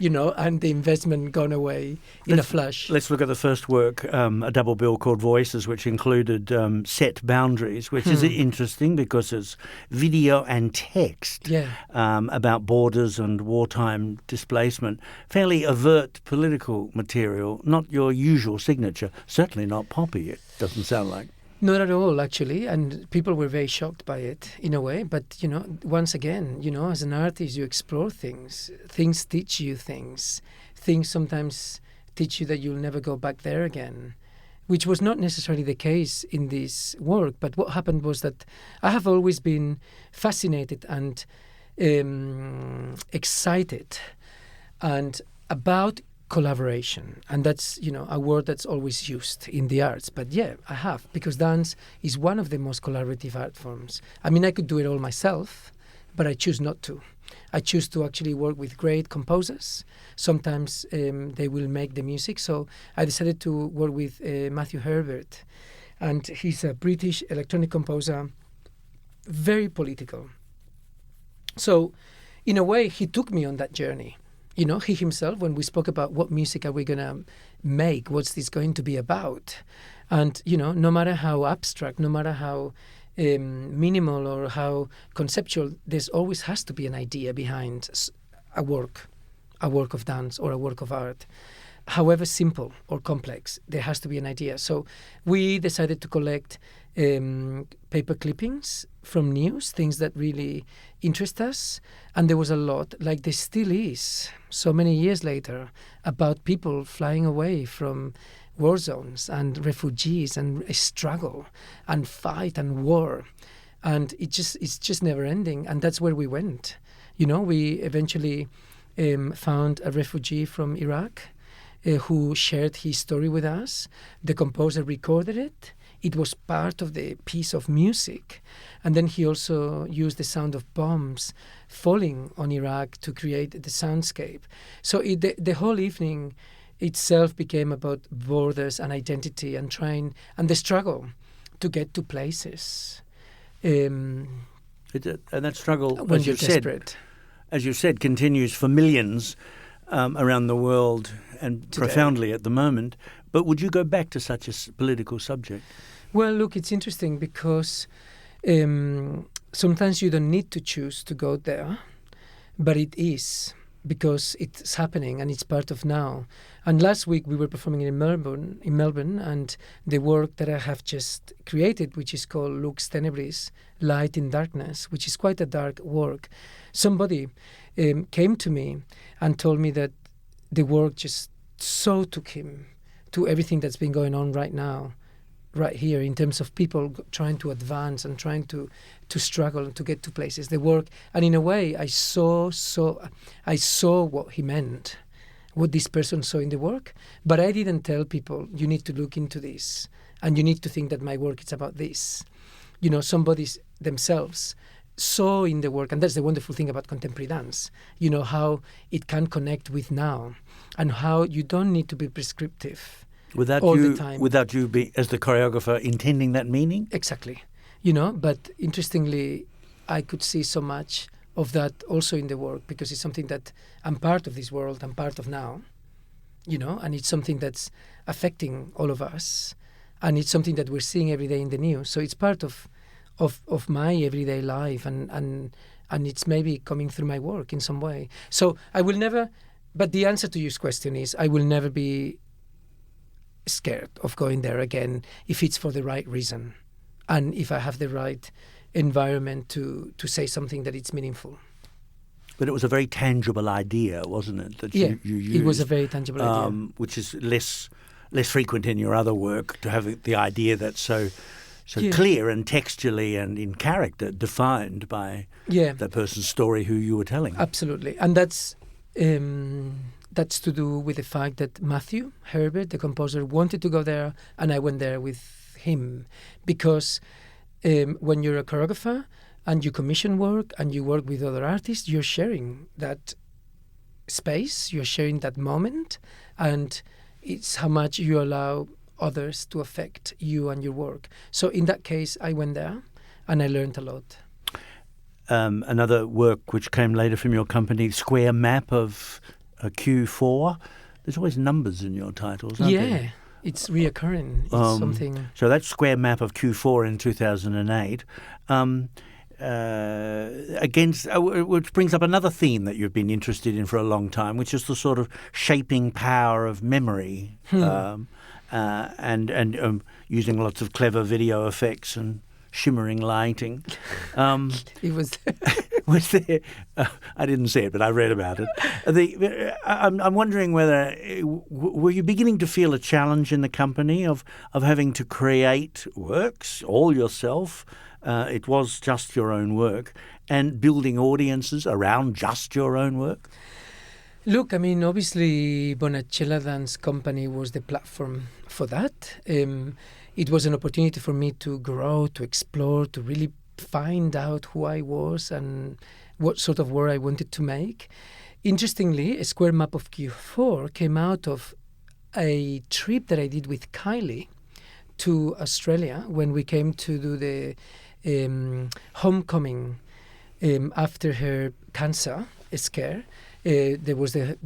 and the investment gone away in a flash. Let's look at the first work, a double bill called Voices, which included Set Boundaries, which is interesting because it's video and text about borders and wartime displacement. Fairly overt political material, not your usual signature, certainly not poppy, it doesn't sound like. Not at all, actually, and people were very shocked by it in a way. But, once again, as an artist, you explore things. Things teach you things. Things sometimes teach you that you'll never go back there again, which was not necessarily the case in this work. But what happened was that I have always been fascinated and excited and about collaboration, and that's a word that's always used in the arts, but I have, because dance is one of the most collaborative art forms. I mean, I could do it all myself, but I choose not to. I choose to actually work with great composers. Sometimes they will make the music, so I decided to work with Matthew Herbert, and he's a British electronic composer, very political. So in a way, he took me on that journey. He himself, when we spoke about what music are we going to make, what's this going to be about? And, no matter how abstract, no matter how minimal or how conceptual, there's always has to be an idea behind a work of dance or a work of art. However simple or complex, there has to be an idea. So we decided to collect paper clippings from news, things that really interest us. And there was a lot, like there still is, so many years later, about people flying away from war zones and refugees and a struggle and fight and war. And it's just never ending. And that's where we went. We eventually found a refugee from Iraq who shared his story with us. The composer recorded it. It was part of the piece of music. And then he also used the sound of bombs falling on Iraq to create the soundscape. So the whole evening itself became about borders and identity and the struggle to get to places. And that struggle, when you're desperate. As you said, continues for millions around the world and today. Profoundly at the moment. But would you go back to such a political subject? Well, look, it's interesting because sometimes you don't need to choose to go there, but it is because it's happening and it's part of now. And last week we were performing in Melbourne, and the work that I have just created, which is called Lux Tenebris, Light in Darkness, which is quite a dark work. Somebody came to me and told me that the work just so took him to everything that's been going on right now, right here, in terms of people trying to advance and trying to struggle and to get to places. The work, and in a way, I saw what he meant, what this person saw in the work, but I didn't tell people, you need to look into this, and you need to think that my work is about this. Somebody themselves saw in the work, and that's the wonderful thing about contemporary dance, how it can connect with now, and how you don't need to be prescriptive all the time. Without you, as the choreographer, intending that meaning? Exactly. But interestingly, I could see so much of that also in the work, because it's something that I'm part of this world, I'm part of now, and it's something that's affecting all of us, and it's something that we're seeing every day in the news. So it's part of my everyday life, and and it's maybe coming through my work in some way. So I will never. But the answer to your question is, I will never be scared of going there again if it's for the right reason, and if I have the right environment to say something that it's meaningful. But it was a very tangible idea, wasn't it? That Yeah, you used, it was a very tangible idea. Which is less frequent in your other work, to have the idea that's so clear and textually and in character defined by the person's story who you were telling. Absolutely, and that's to do with the fact that Matthew Herbert, the composer, wanted to go there, and I went there with him, because when you're a choreographer and you commission work and you work with other artists, you're sharing that space, you're sharing that moment, and it's how much you allow others to affect you and your work. So in that case, I went there and I learned a lot. Another work which came later from your company, Square Map of Q4. There's always numbers in your titles, aren't there? It's reoccurring. It's something. So that's Square Map of Q4 in 2008. Which brings up another theme that you've been interested in for a long time, which is the sort of shaping power of memory, and using lots of clever video effects and shimmering lighting. It was. Was there? I didn't see it, but I read about it. I'm wondering whether were you beginning to feel a challenge in the company of having to create works all yourself? It was just your own work, and building audiences around just your own work? Look, I mean, obviously, Bonachela Dance Company was the platform for that. It was an opportunity for me to grow, to explore, to really find out who I was and what sort of work I wanted to make. Interestingly, a Square Map of Q4 came out of a trip that I did with Kylie to Australia when we came to do the homecoming after her cancer scare. There was the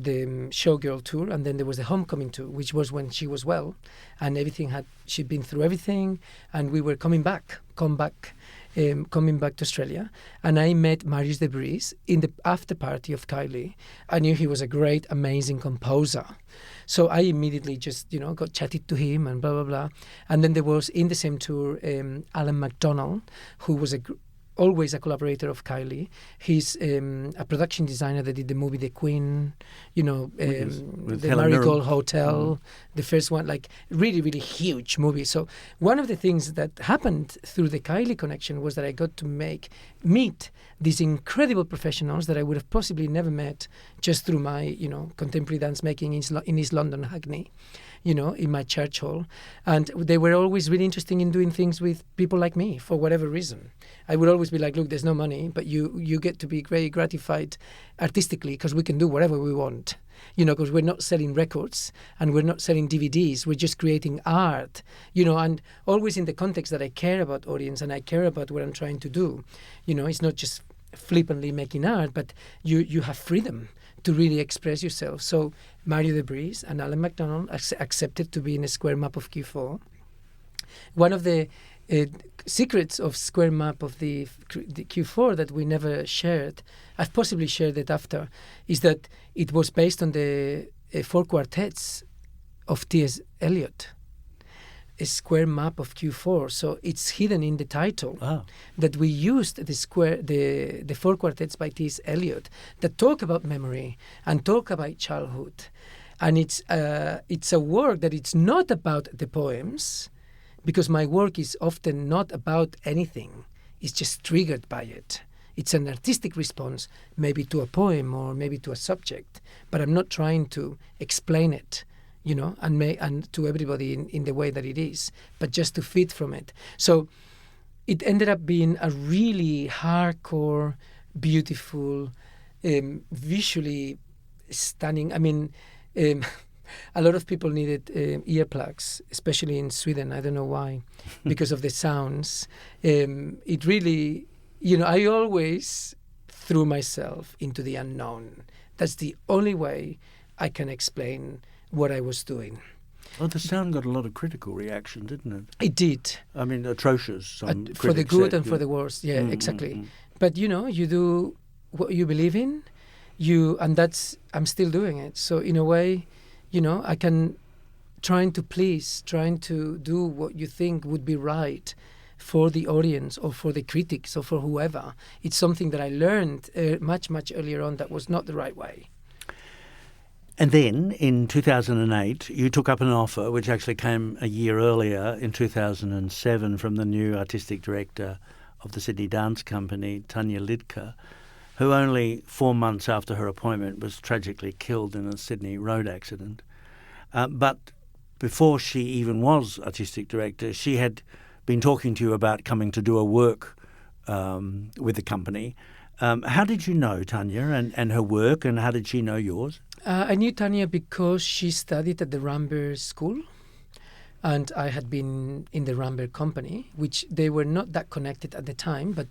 showgirl tour, and then there was the homecoming tour, which was when she was well, and she'd been through everything, and we were coming back to Australia, and I met Marius de Vries in the after party of Kylie. I knew he was a great, amazing composer, so I immediately just got chatted to him and blah blah blah. And then there was in the same tour Alan MacDonald, who was always a collaborator of Kylie. He's a production designer that did the movie The Queen, with the Helen Marigold Mirren. Hotel, the first one, like really, really huge movie. So one of the things that happened through the Kylie connection was that I got to meet these incredible professionals that I would have possibly never met just through my, contemporary dance making in East London, Hackney, in my church hall. And they were always really interested in doing things with people like me for whatever reason. I would always be like, look, there's no money, but you get to be very gratified artistically because we can do whatever we want, because we're not selling records and we're not selling DVDs. We're just creating art, and always in the context that I care about audience and I care about what I'm trying to do. It's not just flippantly making art, but you have freedom to really express yourself. So Mario de Vries and Alan MacDonald accepted to be in a Square Map of Q4. One of the secrets of Square Map of the Q4 that we never shared, I've possibly shared it after, is that it was based on the 4 quartets of T.S. Eliot. A Square Map of Q4, so it's hidden in the title. That we used the 4 quartets by T.S. Eliot that talk about memory and talk about childhood, and it's a work that it's not about the poems, because my work is often not about anything. It's just triggered by it. It's an artistic response, maybe to a poem or maybe to a subject, but I'm not trying to explain it, and to everybody in the way that it is, but just to feed from it. So it ended up being a really hardcore, beautiful, visually stunning. I mean, a lot of people needed earplugs, especially in Sweden. I don't know why, because of the sounds. It really, I always threw myself into the unknown. That's the only way I can explain what I was doing. Well, the sound got a lot of critical reaction, didn't it? It did. I mean, atrocious. Some For the critics good said, and for the worst. Yeah, exactly. mm. But, you do what you believe in, and I'm still doing it. So in a way, I can trying to do what you think would be right for the audience or for the critics or for whoever. It's something that I learned much, much earlier on that was not the right way. And then in 2008, you took up an offer, which actually came a year earlier in 2007 from the new artistic director of the Sydney Dance Company, Tanya Lidke, who only 4 months after her appointment was tragically killed in a Sydney road accident. But before she even was artistic director, she had been talking to you about coming to do a work with the company. How did you know Tanya and her work, and how did she know yours? I knew Tanya because she studied at the Rambert School, and I had been in the Rambert company, which they were not that connected at the time, but,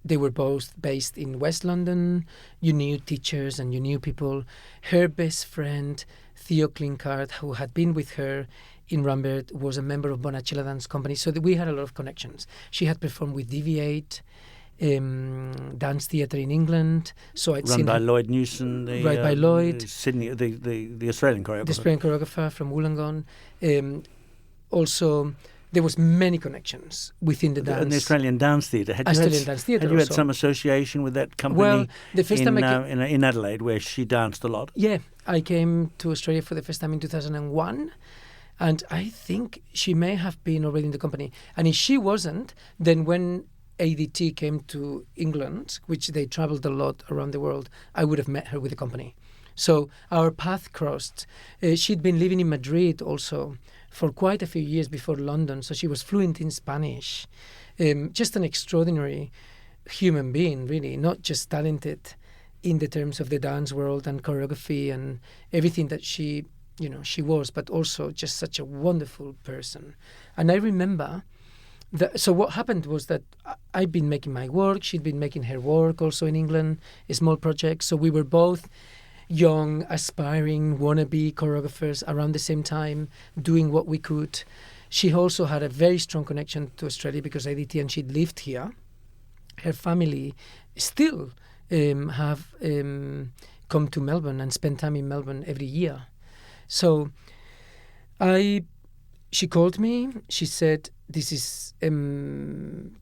they were both based in West London. You knew teachers and you knew people. Her best friend, Theo Klinkart, who had been with her in Rambert, was a member of Bonachela Dance Company, so that we had a lot of connections. She had performed with Deviate, dance theatre in England. So I'd Run by Lloyd Newson, by Lloyd, Sydney, the Australian choreographer. the Australian choreographer from Wollongong. Also, there was many connections within the dance. And the Australian Dance Theatre. Had you had some association with that company? Well, the first time in Adelaide, where she danced a lot. Yeah, I came to Australia for the first time in 2001, and I think she may have been already in the company. And if she wasn't, then when ADT came to England, which they travelled a lot around the world, I would have met her with the company. So our path crossed. She'd been living in Madrid also for quite a few years before London, so she was fluent in Spanish. Just an extraordinary human being, really, not just talented in the terms of the dance world and choreography and everything that she was, but also just such a wonderful person. And I remember so what happened was that I'd been making my work, she'd been making her work also in England, a small project. So we were both young, aspiring, wannabe choreographers around the same time, doing what we could. She also had a very strong connection to Australia because ADT and she'd lived here. Her family still have come to Melbourne and spend time in Melbourne every year. So she called me. She said, "This is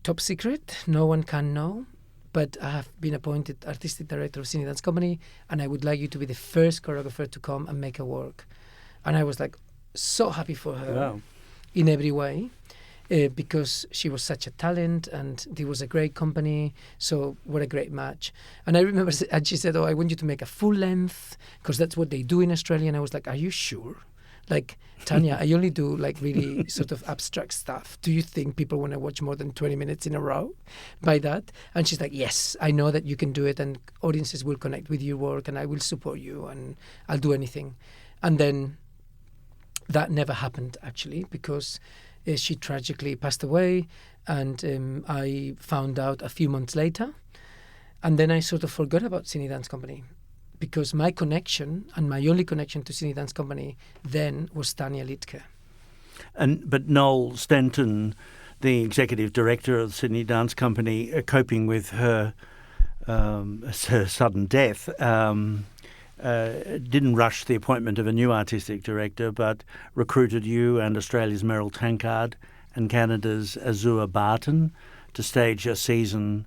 top secret. No one can know. But I have been appointed artistic director of Sydney Dance Company, and I would like you to be the first choreographer to come and make a work." And I was like so happy for her in every way because she was such a talent and it was a great company. So what a great match. And I remember, and she said, "Oh, I want you to make a full length because that's what they do in Australia." And I was like, "Are you sure? Like, Tanya, I only do like really sort of abstract stuff. Do you think people want to watch more than 20 minutes in a row by that?" And she's like, "Yes, I know that you can do it and audiences will connect with your work and I will support you and I'll do anything." And then that never happened actually because she tragically passed away and I found out a few months later. And then I sort of forgot about Sydney Dance Company, because my connection and my only connection to Sydney Dance Company then was Tanya Lidke. But Noel Stanton, the executive director of the Sydney Dance Company, coping with her sudden death, didn't rush the appointment of a new artistic director, but recruited you and Australia's Meryl Tankard and Canada's Azura Barton to stage a season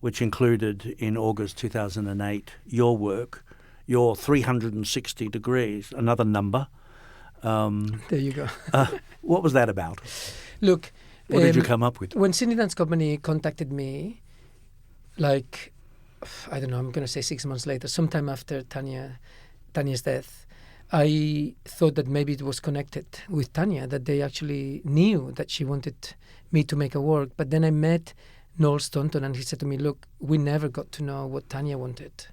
which included, in August 2008, your work, your 360 degrees, another number. There you go. What was that about? Look, what did you come up with? When Sydney Dance Company contacted me, like, I don't know, I'm going to say 6 months later, sometime after Tanya's death, I thought that maybe it was connected with Tanya, that they actually knew that she wanted me to make a work. But then I met Noel Stanton and he said to me, "Look, we never got to know what Tanya wanted."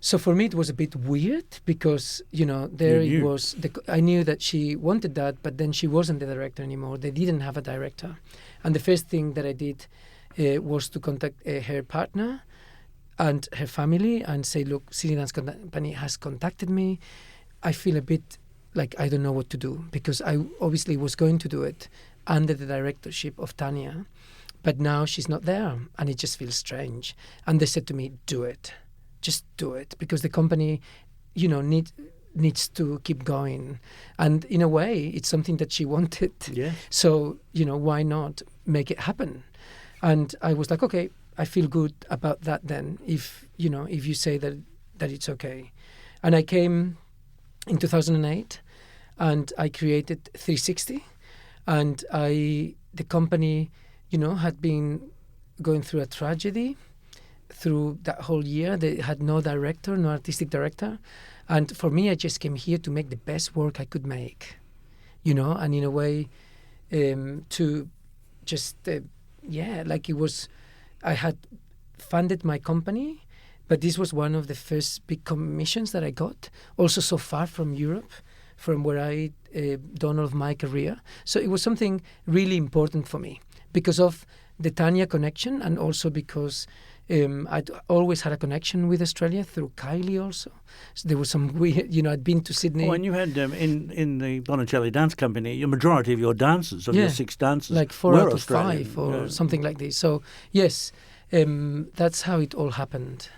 So for me, it was a bit weird because, it was. I knew that she wanted that, but then she wasn't the director anymore. They didn't have a director. And the first thing that I did was to contact her partner and her family and say, "Look, Sydney Dance Company has contacted me. I feel a bit like, I don't know what to do, because I obviously was going to do it under the directorship of Tanya, but now she's not there, and it just feels strange. And they said to me, do it. Just do it, because the company, needs to keep going. And in a way, it's something that she wanted. Yeah. So, why not make it happen? And I was like, okay, I feel good about that then, if you say that it's okay. And I came in 2008, and I created 360, and the company, had been going through a tragedy through that whole year. They had no director, no artistic director. And for me, I just came here to make the best work I could make, and in a way to just, like it was, I had funded my company, but this was one of the first big commissions that I got, also so far from Europe, from where I done all of my career. So it was something really important for me because of the Tanya connection, and also because I'd always had a connection with Australia through Kylie also. So there was some weird, I'd been to Sydney. Oh, and you had, in the Bonachela Dance Company, a majority of your dancers, of your 6 dancers, like 4 were out of Australian. 5 or something like this. So, yes, that's how it all happened.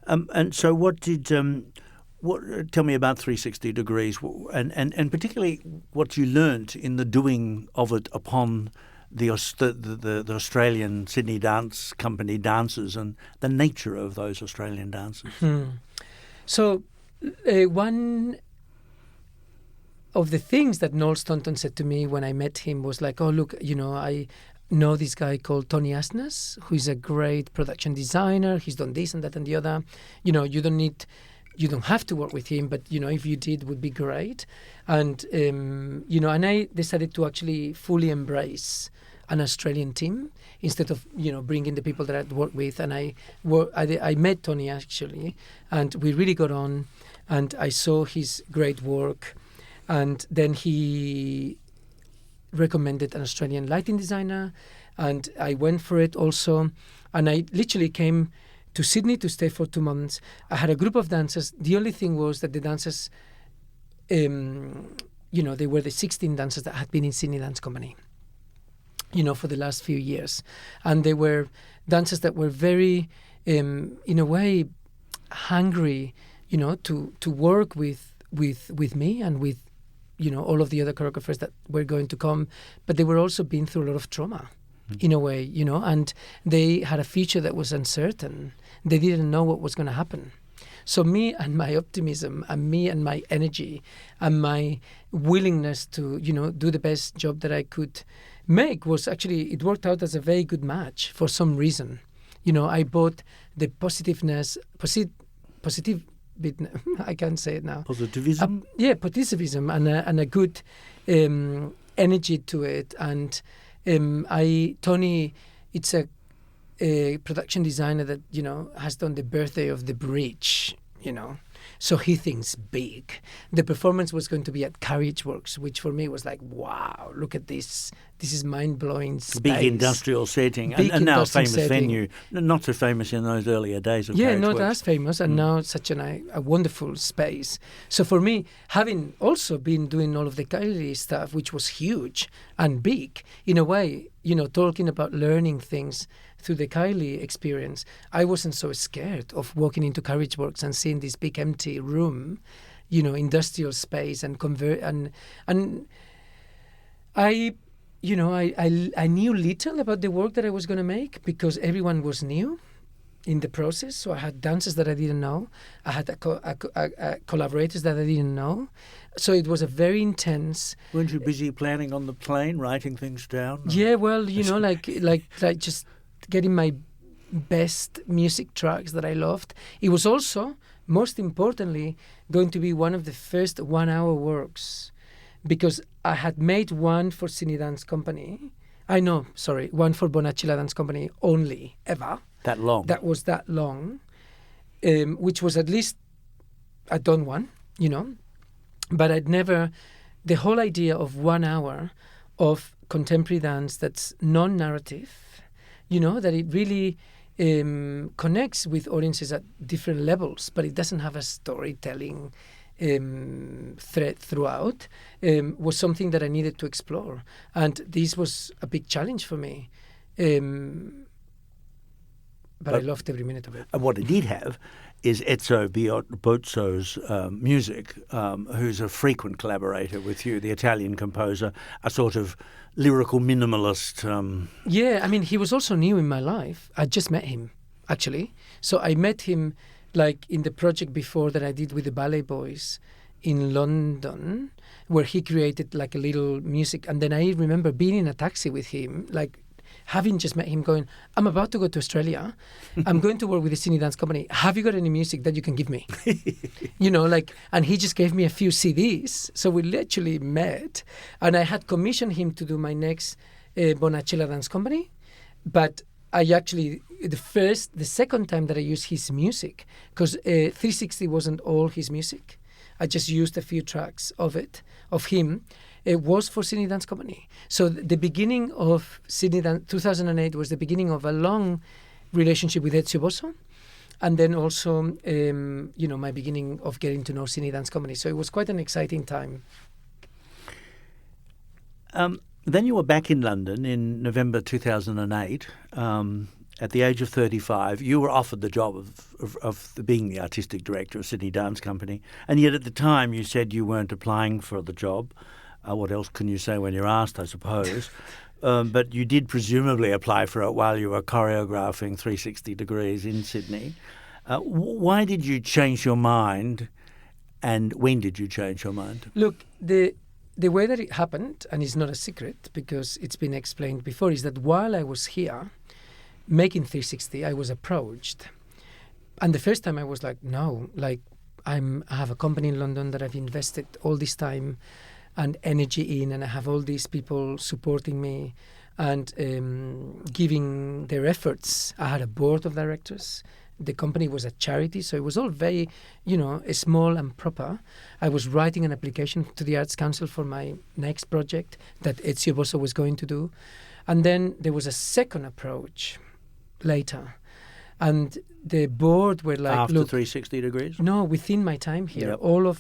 And so what did... tell me about 360 Degrees, and particularly what you learnt in the doing of it upon the Australian Sydney Dance Company dancers and the nature of those Australian dancers. So one of the things that Noel Staunton said to me when I met him was like, oh, look, I know this guy called Tony Asnas, who is a great production designer. He's done this and that and the other. You don't have to work with him, but, if you did, would be great. And, and I decided to actually fully embrace an Australian team instead of, bringing the people that I'd worked with. And I met Tony, actually, and we really got on, and I saw his great work. And then he recommended an Australian lighting designer, and I went for it also. And I literally came to Sydney to stay for 2 months. I had a group of dancers. The only thing was that the dancers, they were the 16 dancers that had been in Sydney Dance Company, for the last few years. And they were dancers that were very, in a way, hungry, to work with me and with, all of the other choreographers that were going to come. But they were also been through a lot of trauma, in a way, and they had a future that was uncertain. They didn't know what was going to happen. So me and my optimism, and me and my energy, and my willingness to, do the best job that I could make was actually, it worked out as a very good match for some reason. I bought the positiveness, I can't say it now. Positivism? Positivism and a good energy to it. And Tony, it's a production designer that, has done the birthday of the bridge, So he thinks big. The performance was going to be at Carriage Works, which for me was like, wow, look at this. This is mind-blowing space. Big industrial setting. And now a famous venue. Not so famous in those earlier days of Carriage Works. Not as famous, and now such a wonderful space. So for me, having also been doing all of the Kylie stuff, which was huge and big, in a way, talking about learning things through the Kylie experience, I wasn't so scared of walking into Carriage Works and seeing this big empty room, industrial space, and I knew little about the work that I was going to make because everyone was new in the process. So I had dancers that I didn't know. I had collaborators that I didn't know. So it was a very intense. Weren't you busy planning on the plane, writing things down? Yeah, well, like just getting my best music tracks that I loved. It was also, most importantly, going to be one of the first 1-hour works, because I had made one for Sydney Dance Company. One for Bonachela Dance Company only, ever. That long? That was that long, which was at least, I'd done one, but I'd never, the whole idea of 1 hour of contemporary dance that's non-narrative, that it really connects with audiences at different levels, but it doesn't have a storytelling thread throughout, was something that I needed to explore. And this was a big challenge for me. But I loved every minute of it. And what it did have is Ezio Bozzo's music, who's a frequent collaborator with you, the Italian composer, a sort of lyrical minimalist. Yeah, I mean, he was also new in my life. I just met him, actually. So I met him like in the project before that I did with the Ballet Boys in London, where he created like a little music. And then I remember being in a taxi with him, like having just met him, going, I'm about to go to Australia. I'm going to work with the Sydney Dance Company. Have you got any music that you can give me? And he just gave me a few CDs. So we literally met. And I had commissioned him to do my next Bonachela Dance Company. But I actually, the second time that I used his music, because 360 wasn't all his music. I just used a few tracks of him. It was for Sydney Dance Company. So the beginning of Sydney Dance, 2008 was the beginning of a long relationship with Ezio Bozzo. And then also, my beginning of getting to know Sydney Dance Company. So it was quite an exciting time. Then you were back in London in November 2008. At the age of 35, you were offered the job of being the artistic director of Sydney Dance Company. And yet at the time you said you weren't applying for the job. What else can you say when you're asked, I suppose? But you did presumably apply for it while you were choreographing 360 Degrees in Sydney. Why did you change your mind, and when did you change your mind? Look, the way that it happened, and it's not a secret because it's been explained before, is that while I was here making 360, I was approached. And the first time I was like, no, like I have a company in London that I've invested all this time and energy in, and I have all these people supporting me and giving their efforts. I had a board of directors. The company was a charity, so it was all very, small and proper. I was writing an application to the Arts Council for my next project that Ezio Bozzo was going to do. And then there was a second approach later. And the board were like, after look, 360 Degrees? No, within my time here. Yep.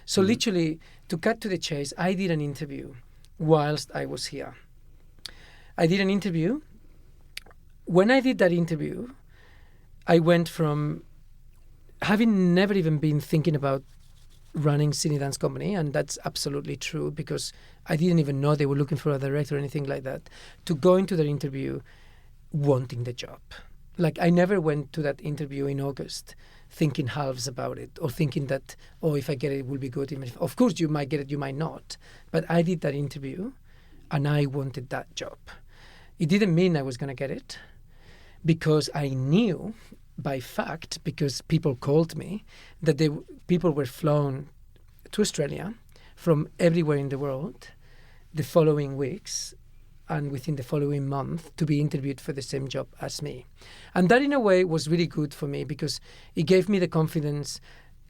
So literally, to cut to the chase, I did an interview whilst I was here. I did an interview. When I did that interview, I went from having never even been thinking about running Sydney Dance Company, and that's absolutely true because I didn't even know they were looking for a director or anything like that, to going to their interview wanting the job. Like I never went to that interview in August thinking halves about it or thinking that, if I get it, it will be good. Of course, you might get it, you might not. But I did that interview and I wanted that job. It didn't mean I was going to get it because I knew by fact, because people called me, that people were flown to Australia from everywhere in the world the following weeks and within the following month to be interviewed for the same job as me. And that in a way was really good for me because it gave me the confidence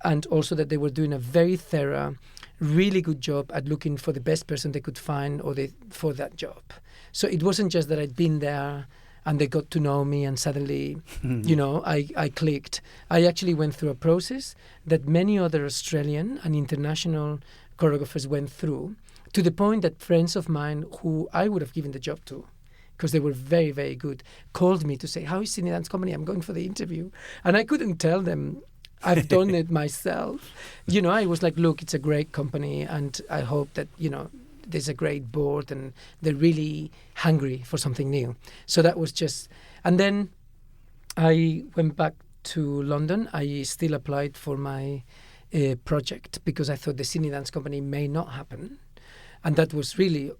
and also that they were doing a very thorough, really good job at looking for the best person they could find for that job. So it wasn't just that I'd been there and they got to know me and suddenly, I clicked. I actually went through a process that many other Australian and international choreographers went through, to the point that friends of mine who I would have given the job to, because they were very, very good, called me to say, how is Sydney Dance Company? I'm going for the interview. And I couldn't tell them I've done it myself. I was like, look, it's a great company and I hope that, there's a great board and they're really hungry for something new. So that was just... And then I went back to London. I still applied for my project because I thought the Sydney Dance Company may not happen. And that was really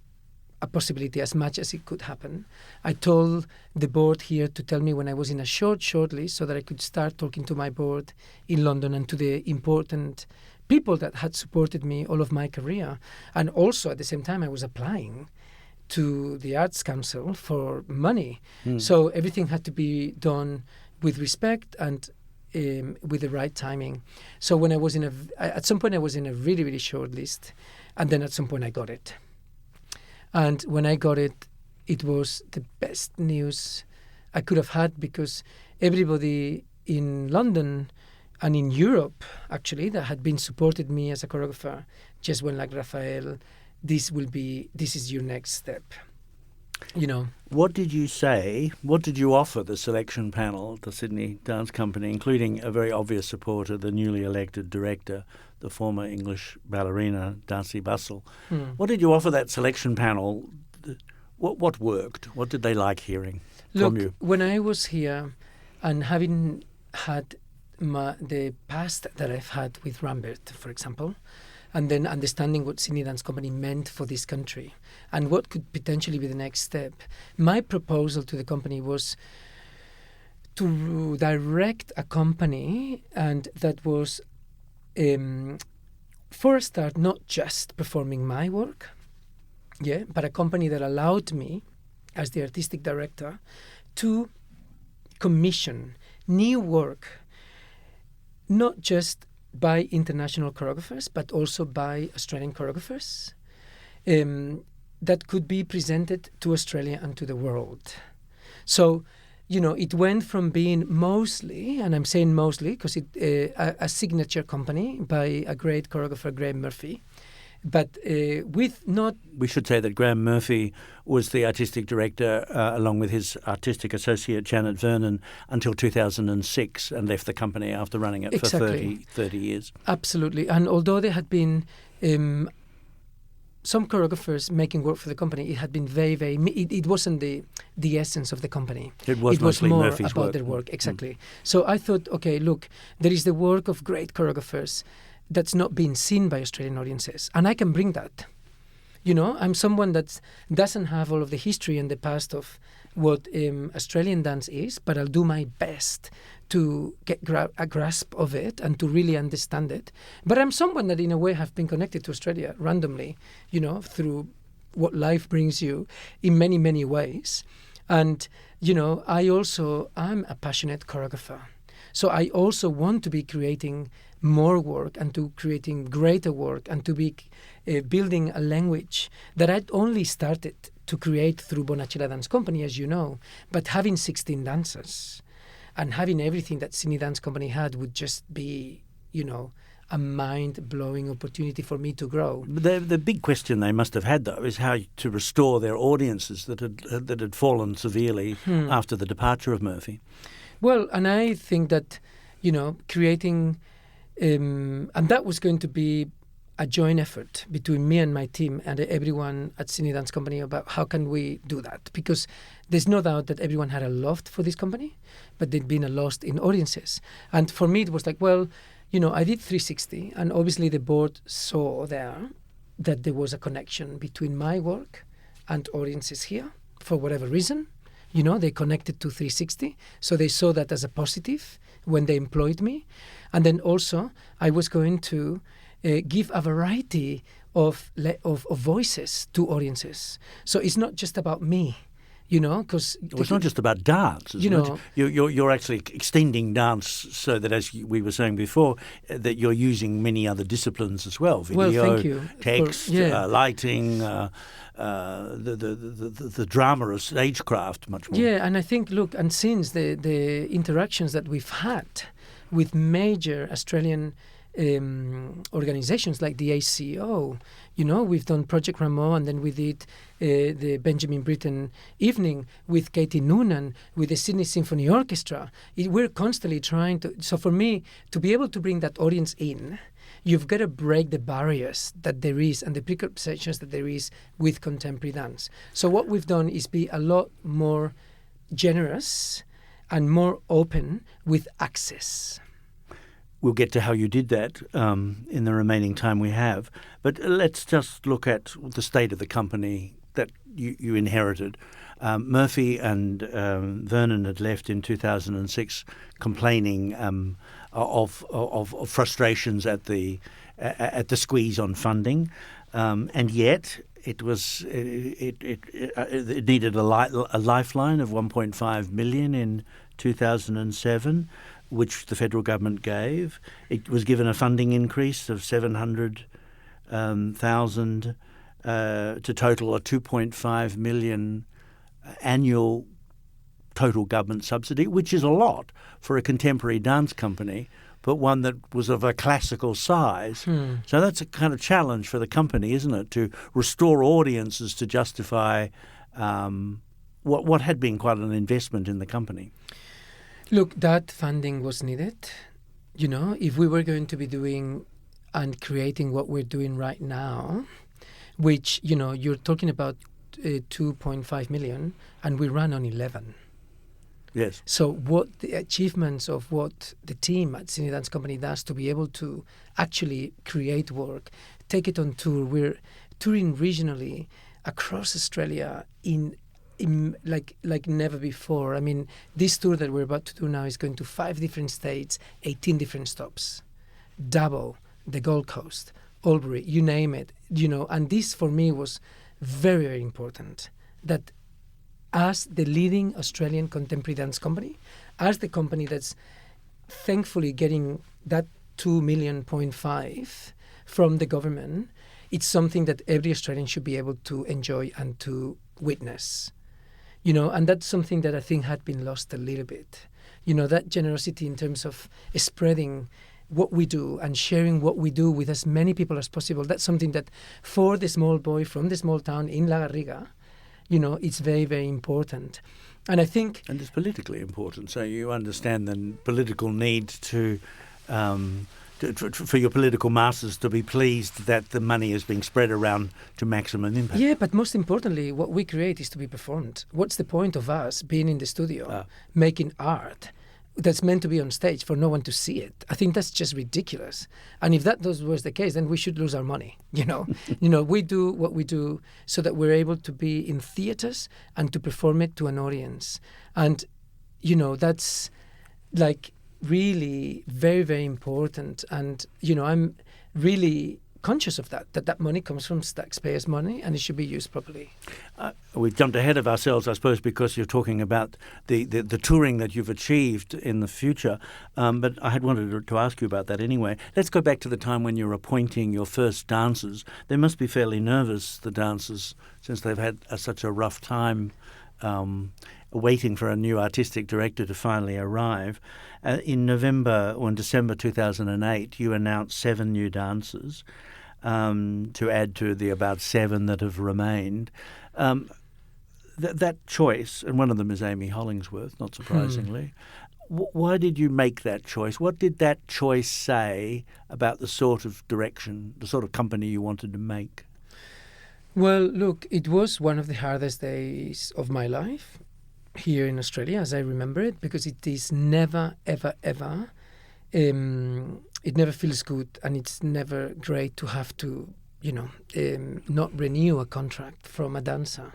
a possibility as much as it could happen. I told the board here to tell me when I was in a short list so that I could start talking to my board in London and to the important people that had supported me all of my career. And also at the same time, I was applying to the Arts Council for money. So everything had to be done with respect and with the right timing. So when I was at some point I was in a really, really short list. And then at some point I got it. And when I got it, it was the best news I could have had because everybody in London And in Europe, actually, that had been supported me as a choreographer, just went like, Rafael, this is your next step. What did you say? What did you offer the selection panel at the Sydney Dance Company, including a very obvious supporter, the newly elected director, the former English ballerina, Darcy Bussell? What did you offer that selection panel? What worked? What did they like hearing from you? When I was here and having had the past that I've had with Rambert, for example, and then understanding what Sydney Dance Company meant for this country and what could potentially be the next step, my proposal to the company was to direct a company, and that was, for a start, not just performing my work, but a company that allowed me, as the artistic director, to commission new work, not just by international choreographers, but also by Australian choreographers, that could be presented to Australia and to the world. So, it went from being mostly, and I'm saying mostly because a signature company by a great choreographer, Graham Murphy, but with not... We should say that Graham Murphy was the artistic director along with his artistic associate Janet Vernon until 2006 and left the company after running it for 30 years. Absolutely. And although there had been some choreographers making work for the company, it had been very, very... It wasn't the essence of the company. It was mostly more Murphy's about work. their work, exactly. So I thought, okay, look, there is the work of great choreographers that's not being seen by Australian audiences. And I can bring that. I'm someone that doesn't have all of the history and the past of what Australian dance is, but I'll do my best to get a grasp of it and to really understand it. But I'm someone that in a way have been connected to Australia randomly, through what life brings you in many, many ways. And, I also am a passionate choreographer. So I also want to be creating more work and to creating greater work and to be building a language that I'd only started to create through Bonachela Dance Company, as you know. But having 16 dancers and having everything that Sydney Dance Company had would just be, a mind-blowing opportunity for me to grow. The big question they must have had, though, is how to restore their audiences that had fallen severely after the departure of Murphy. Well, and I think that, creating... and that was going to be a joint effort between me and my team and everyone at Sydney Dance Company about how can we do that. Because there's no doubt that everyone had a love for this company, but there'd been a loss in audiences. And for me, it was like, well, I did 360, and obviously the board saw there that there was a connection between my work and audiences here for whatever reason. They connected to 360, so they saw that as a positive when they employed me. And then also, I was going to give a variety of voices to audiences. So it's not just about me, because... Well, it's not just about dance, isn't it? You're actually extending dance so that, as we were saying before, that you're using many other disciplines as well. Video, thank you. text, lighting, the drama of stagecraft, much more. Yeah, and I think, look, and since the interactions that we've had with major Australian organizations like the ACO, we've done Project Rameau, and then we did the Benjamin Britten Evening with Katie Noonan, with the Sydney Symphony Orchestra. We're constantly trying to... So for me, to be able to bring that audience in, you've got to break the barriers that there is and the preconceptions that there is with contemporary dance. So what we've done is be a lot more generous and more open with access. We'll get to how you did that in the remaining time we have. But let's just look at the state of the company that you inherited. Murphy and Vernon had left in 2006 complaining of frustrations at the squeeze on funding. And yet it needed a lifeline of 1.5 million in 2007, which the federal government gave. It was given a funding increase of 700,000 to total a 2.5 million annual total government subsidy, which is a lot for a contemporary dance company but one that was of a classical size. So that's a kind of challenge for the company, isn't it, to restore audiences to justify what had been quite an investment in the company. Look, that funding was needed. You know, if we were going to be doing and creating what we're doing right now, which, you know, you're talking about 2.5 million, and we run on 11. Yes. So what the achievements of what the team at Sydney Dance Company does to be able to actually create work, take it on tour. We're touring regionally across Australia in like never before. I mean, this tour that we're about to do now is going to 5 different states, 18 different stops, double the Gold Coast, Albury, you name it, you know. And this for me was very, very important, that as the leading Australian contemporary dance company, as the company that's thankfully getting that 2.5 million from the government, it's something that every Australian should be able to enjoy and to witness. You know, and that's something that I think had been lost a little bit. You know, that generosity in terms of spreading what we do and sharing what we do with as many people as possible. That's something that for the small boy from the small town in La Garriga, you know, it's very, very important. And I think... And it's politically important, so you understand the political need to for your political masters to be pleased that the money is being spread around to maximum impact. Yeah, but most importantly, what we create is to be performed. What's the point of us being in the studio, making art that's meant to be on stage for no one to see it? I think that's just ridiculous. And if that was the case, then we should lose our money, you know. You know, we do what we do so that we're able to be in theatres and to perform it to an audience. And, you know, that's like really very, very important. And, you know, I'm really conscious of that money comes from taxpayers' money and it should be used properly. We've jumped ahead of ourselves, I suppose, because you're talking about the touring that you've achieved in the future. But I had wanted to ask you about that anyway. Let's go back to the time when you're appointing your first dancers. They must be fairly nervous, the dancers, since they've had such a rough time waiting for a new artistic director to finally arrive. In November or in December 2008, you announced 7 new dancers to add to the about 7 that have remained. That choice, and one of them is Amy Hollingsworth, not surprisingly. Why did you make that choice? What did that choice say about the sort of direction, the sort of company you wanted to make? Well, look, it was one of the hardest days of my life here in Australia, as I remember it, because it is never, ever, ever, it never feels good, and it's never great to have to, you know, not renew a contract from a dancer.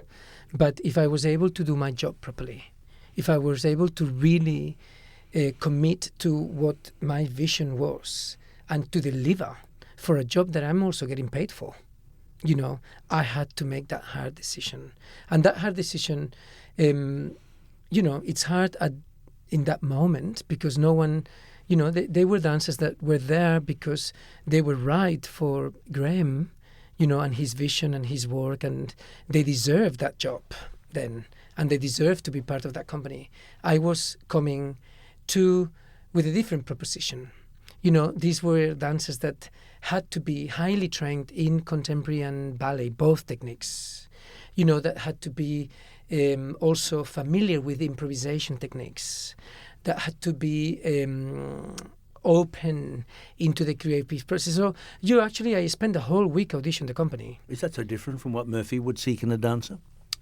But if I was able to do my job properly, if I was able to really commit to what my vision was and to deliver for a job that I'm also getting paid for, you know, I had to make that hard decision. And that hard decision, you know, it's hard in that moment because no one, you know, they were dancers that were there because they were right for Graham, you know, and his vision and his work, and they deserved that job then, and they deserved to be part of that company. I was coming with a different proposition. You know, these were dancers that had to be highly trained in contemporary and ballet, both techniques. You know, that had to be also familiar with improvisation techniques, that had to be open into the creative process. So I spent a whole week auditioning the company. Is that so different from what Murphy would seek in a dancer?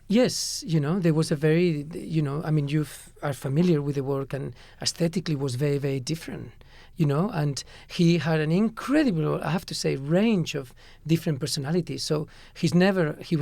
Yes, you know, there was a very, you know, I mean, you are familiar with the work, and aesthetically was very, very different, you know, and he had an incredible, I have to say, range of different personalities. So he was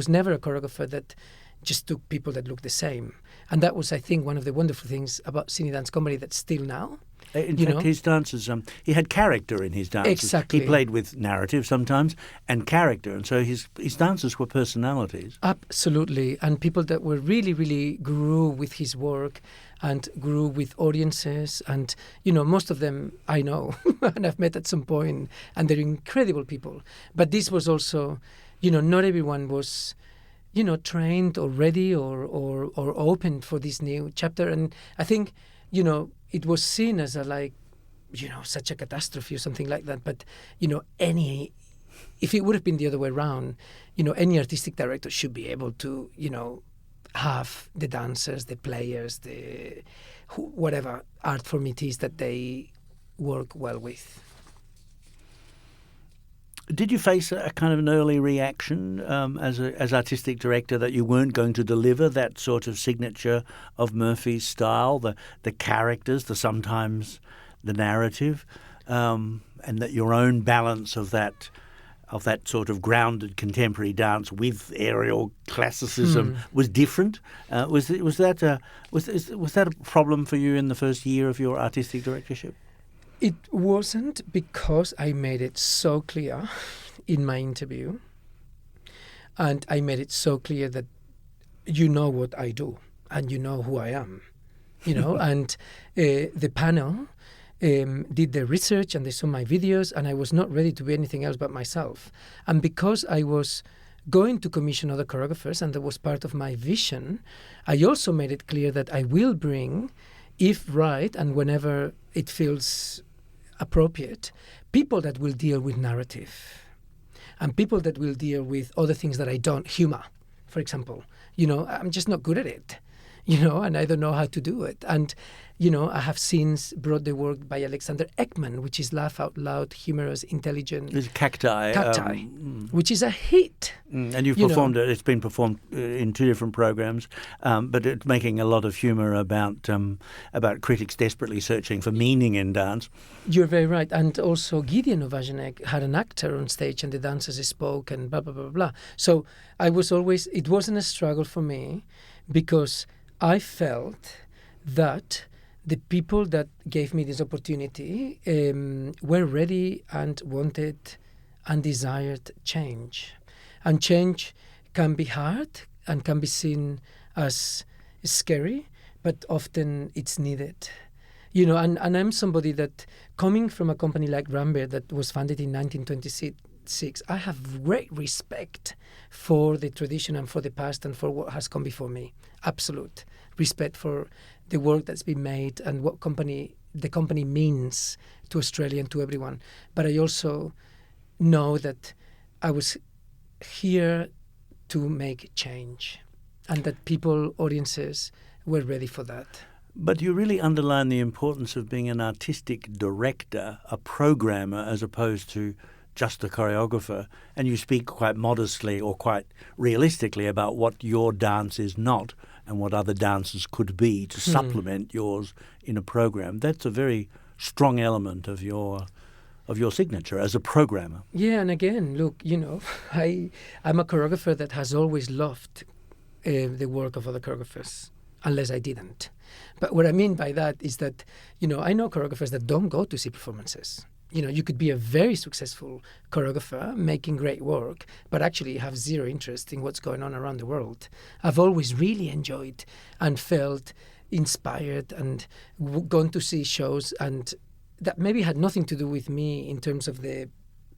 never a choreographer that just took people that look the same. And that was, I think, one of the wonderful things about Sydney Dance Company that's still now. In fact, his dances, he had character in his dances. Exactly. He played with narrative sometimes and character, and so his dances were personalities. Absolutely, and people that were really, really grew with his work and grew with audiences, and, you know, most of them I know and I've met at some point, and they're incredible people. But this was also, you know, not everyone was, you know, trained or ready or open for this new chapter, and I think, you know, it was seen as a such a catastrophe or something like that. But, if it would have been the other way around, any artistic director should be able to, have the dancers, the players, whatever art form it is that they work well with. Did you face a kind of an early reaction as artistic director that you weren't going to deliver that sort of signature of Murphy's style, the characters, sometimes the narrative, and that your own balance of that sort of grounded contemporary dance with aerial classicism was different? Was that a problem for you in the first year of your artistic directorship? It wasn't, because I made it so clear in my interview, and I made it so clear that you know what I do and you know who I am, and the panel did the research and they saw my videos, and I was not ready to be anything else but myself. And because I was going to commission other choreographers and that was part of my vision, I also made it clear that I will bring, if right and whenever it feels appropriate, people that will deal with narrative and people that will deal with other things that I don't, humor, for example. I'm just not good at it, and I don't know how to do it. And, I have since brought the work by Alexander Ekman, which is laugh out loud, humorous, intelligent. It's Cacti. Which is a hit. And you've performed it. It's been performed in 2 different programs, but it's making a lot of humour about critics desperately searching for meaning in dance. You're very right. And also Gideon Novagenek had an actor on stage and the dancers spoke and blah, blah, blah, blah. So it wasn't a struggle for me, because I felt that the people that gave me this opportunity were ready and wanted and desired change. And change can be hard and can be seen as scary, but often it's needed. And I'm somebody that, coming from a company like Rambert that was founded in 1926, I have great respect for the tradition and for the past and for what has come before me. Absolute respect for the work that's been made and what the company means to Australia and to everyone. But I also know that I was here to make change and that audiences were ready for that. But you really underline the importance of being an artistic director, a programmer, as opposed to just a choreographer, and you speak quite modestly or quite realistically about what your dance is not and what other dances could be to supplement yours in a program. That's a very strong element of your signature as a programmer. Yeah, and again, look, I'm a choreographer that has always loved the work of other choreographers, unless I didn't. But what I mean by that is that, I know choreographers that don't go to see performances. You could be a very successful choreographer making great work, but actually have zero interest in what's going on around the world. I've always really enjoyed and felt inspired and gone to see shows, and that maybe had nothing to do with me in terms of the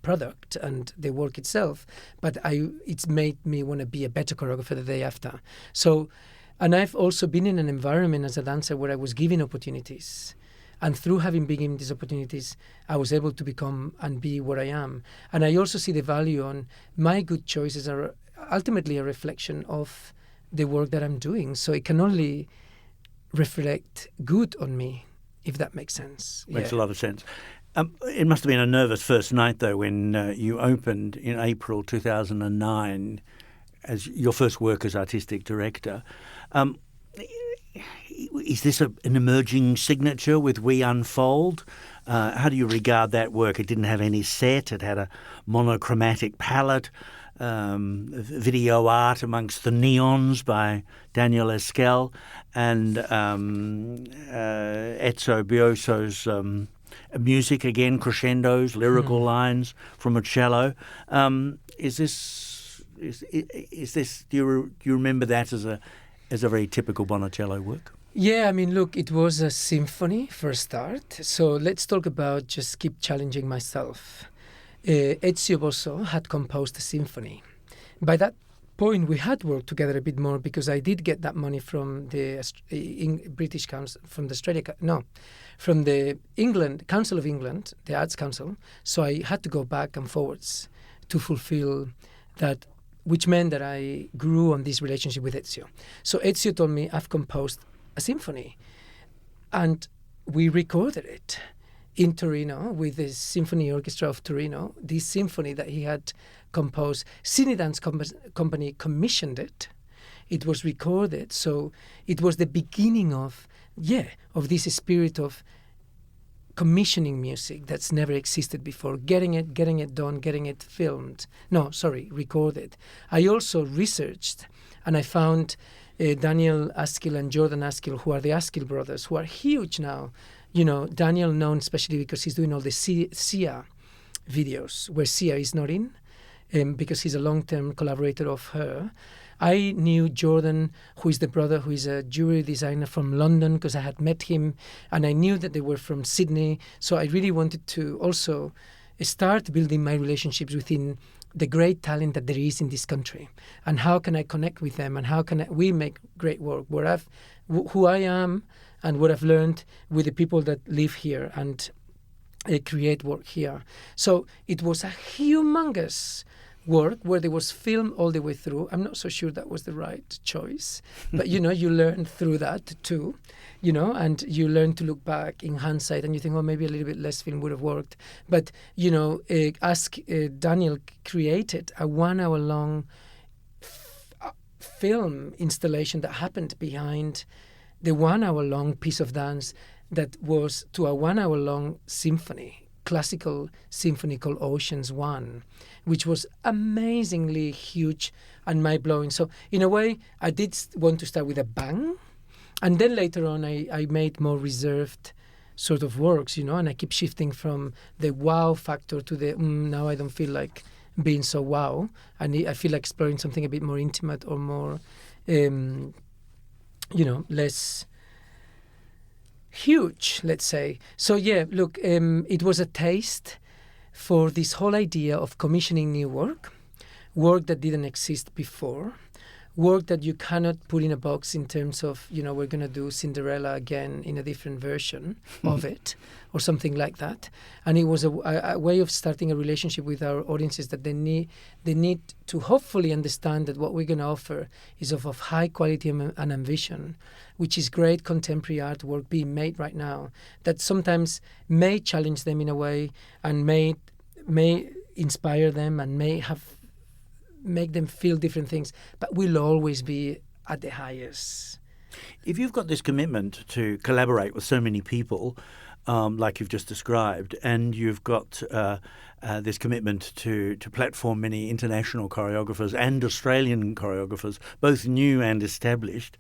product and the work itself, but it's made me want to be a better choreographer the day after. So, and I've also been in an environment as a dancer where I was given opportunities. And through having been given these opportunities, I was able to become and be what I am. And I also see the value on my good choices are ultimately a reflection of the work that I'm doing. So it can only reflect good on me, if that makes sense. Makes a lot of sense. It must have been a nervous first night, though, when you opened in April 2009 as your first work as artistic director. Is this an emerging signature with We Unfold? How do you regard that work? It didn't have any set. It had a monochromatic palette, video art amongst the neons by Daniel Esquel, and Ezzo Bioso's music, again, crescendos, lyrical lines from a cello. Is this? Do you remember that as a very typical Bonachela work? Yeah, I mean, look, it was a symphony for a start. So let's talk about just keep challenging myself. Ezio Bosso had composed a symphony. By that point we had worked together a bit more, because I did get that money from the British Council, from the England Council of England, the Arts Council. So I had to go back and forwards to fulfill that, which meant that I grew on this relationship with Ezio. So Ezio told me, I've composed a symphony, and we recorded it in Torino with the Symphony Orchestra of Torino. This symphony that he had composed, Sydney Dance Company commissioned it. It was recorded, so it was the beginning of this spirit of commissioning music that's never existed before, getting it done, getting it recorded. I also researched, and I found Daniel Askill and Jordan Askill, who are the Askill brothers, who are huge now. You know, Daniel known especially because he's doing all the Sia videos, where Sia is not in, because he's a long-term collaborator of her. I knew Jordan, who is the brother, who is a jewelry designer from London, because I had met him, and I knew that they were from Sydney. So I really wanted to also start building my relationships within the great talent that there is in this country, and how can I connect with them, and how can we make great work, who I am, and what I've learned with the people that live here and create work here. So it was a humongous work where there was film all the way through. I'm not so sure that was the right choice, but you learn through that too, and you learn to look back in hindsight, and you think, maybe a little bit less film would have worked. But Daniel created a 1 hour long film installation that happened behind the 1 hour long piece of dance that was to a 1 hour long symphony, classical symphony called Oceans One, which was amazingly huge and mind-blowing. So in a way, I did want to start with a bang, and then later on I made more reserved sort of works, and I keep shifting from the wow factor to the now I don't feel like being so wow. I feel like exploring something a bit more intimate or more less huge, let's say. So look, it was a taste for this whole idea of commissioning new work that didn't exist before, work that you cannot put in a box in terms of, we're going to do Cinderella again in a different version of it or something like that. And it was a way of starting a relationship with our audiences, that they need to hopefully understand that what we're going to offer is of high quality and ambition, which is great contemporary artwork being made right now, that sometimes may challenge them in a way and may inspire them and may make them feel different things, but will always be at the highest. If you've got this commitment to collaborate with so many people, like you've just described, and you've got this commitment to platform many international choreographers and Australian choreographers, both new and established,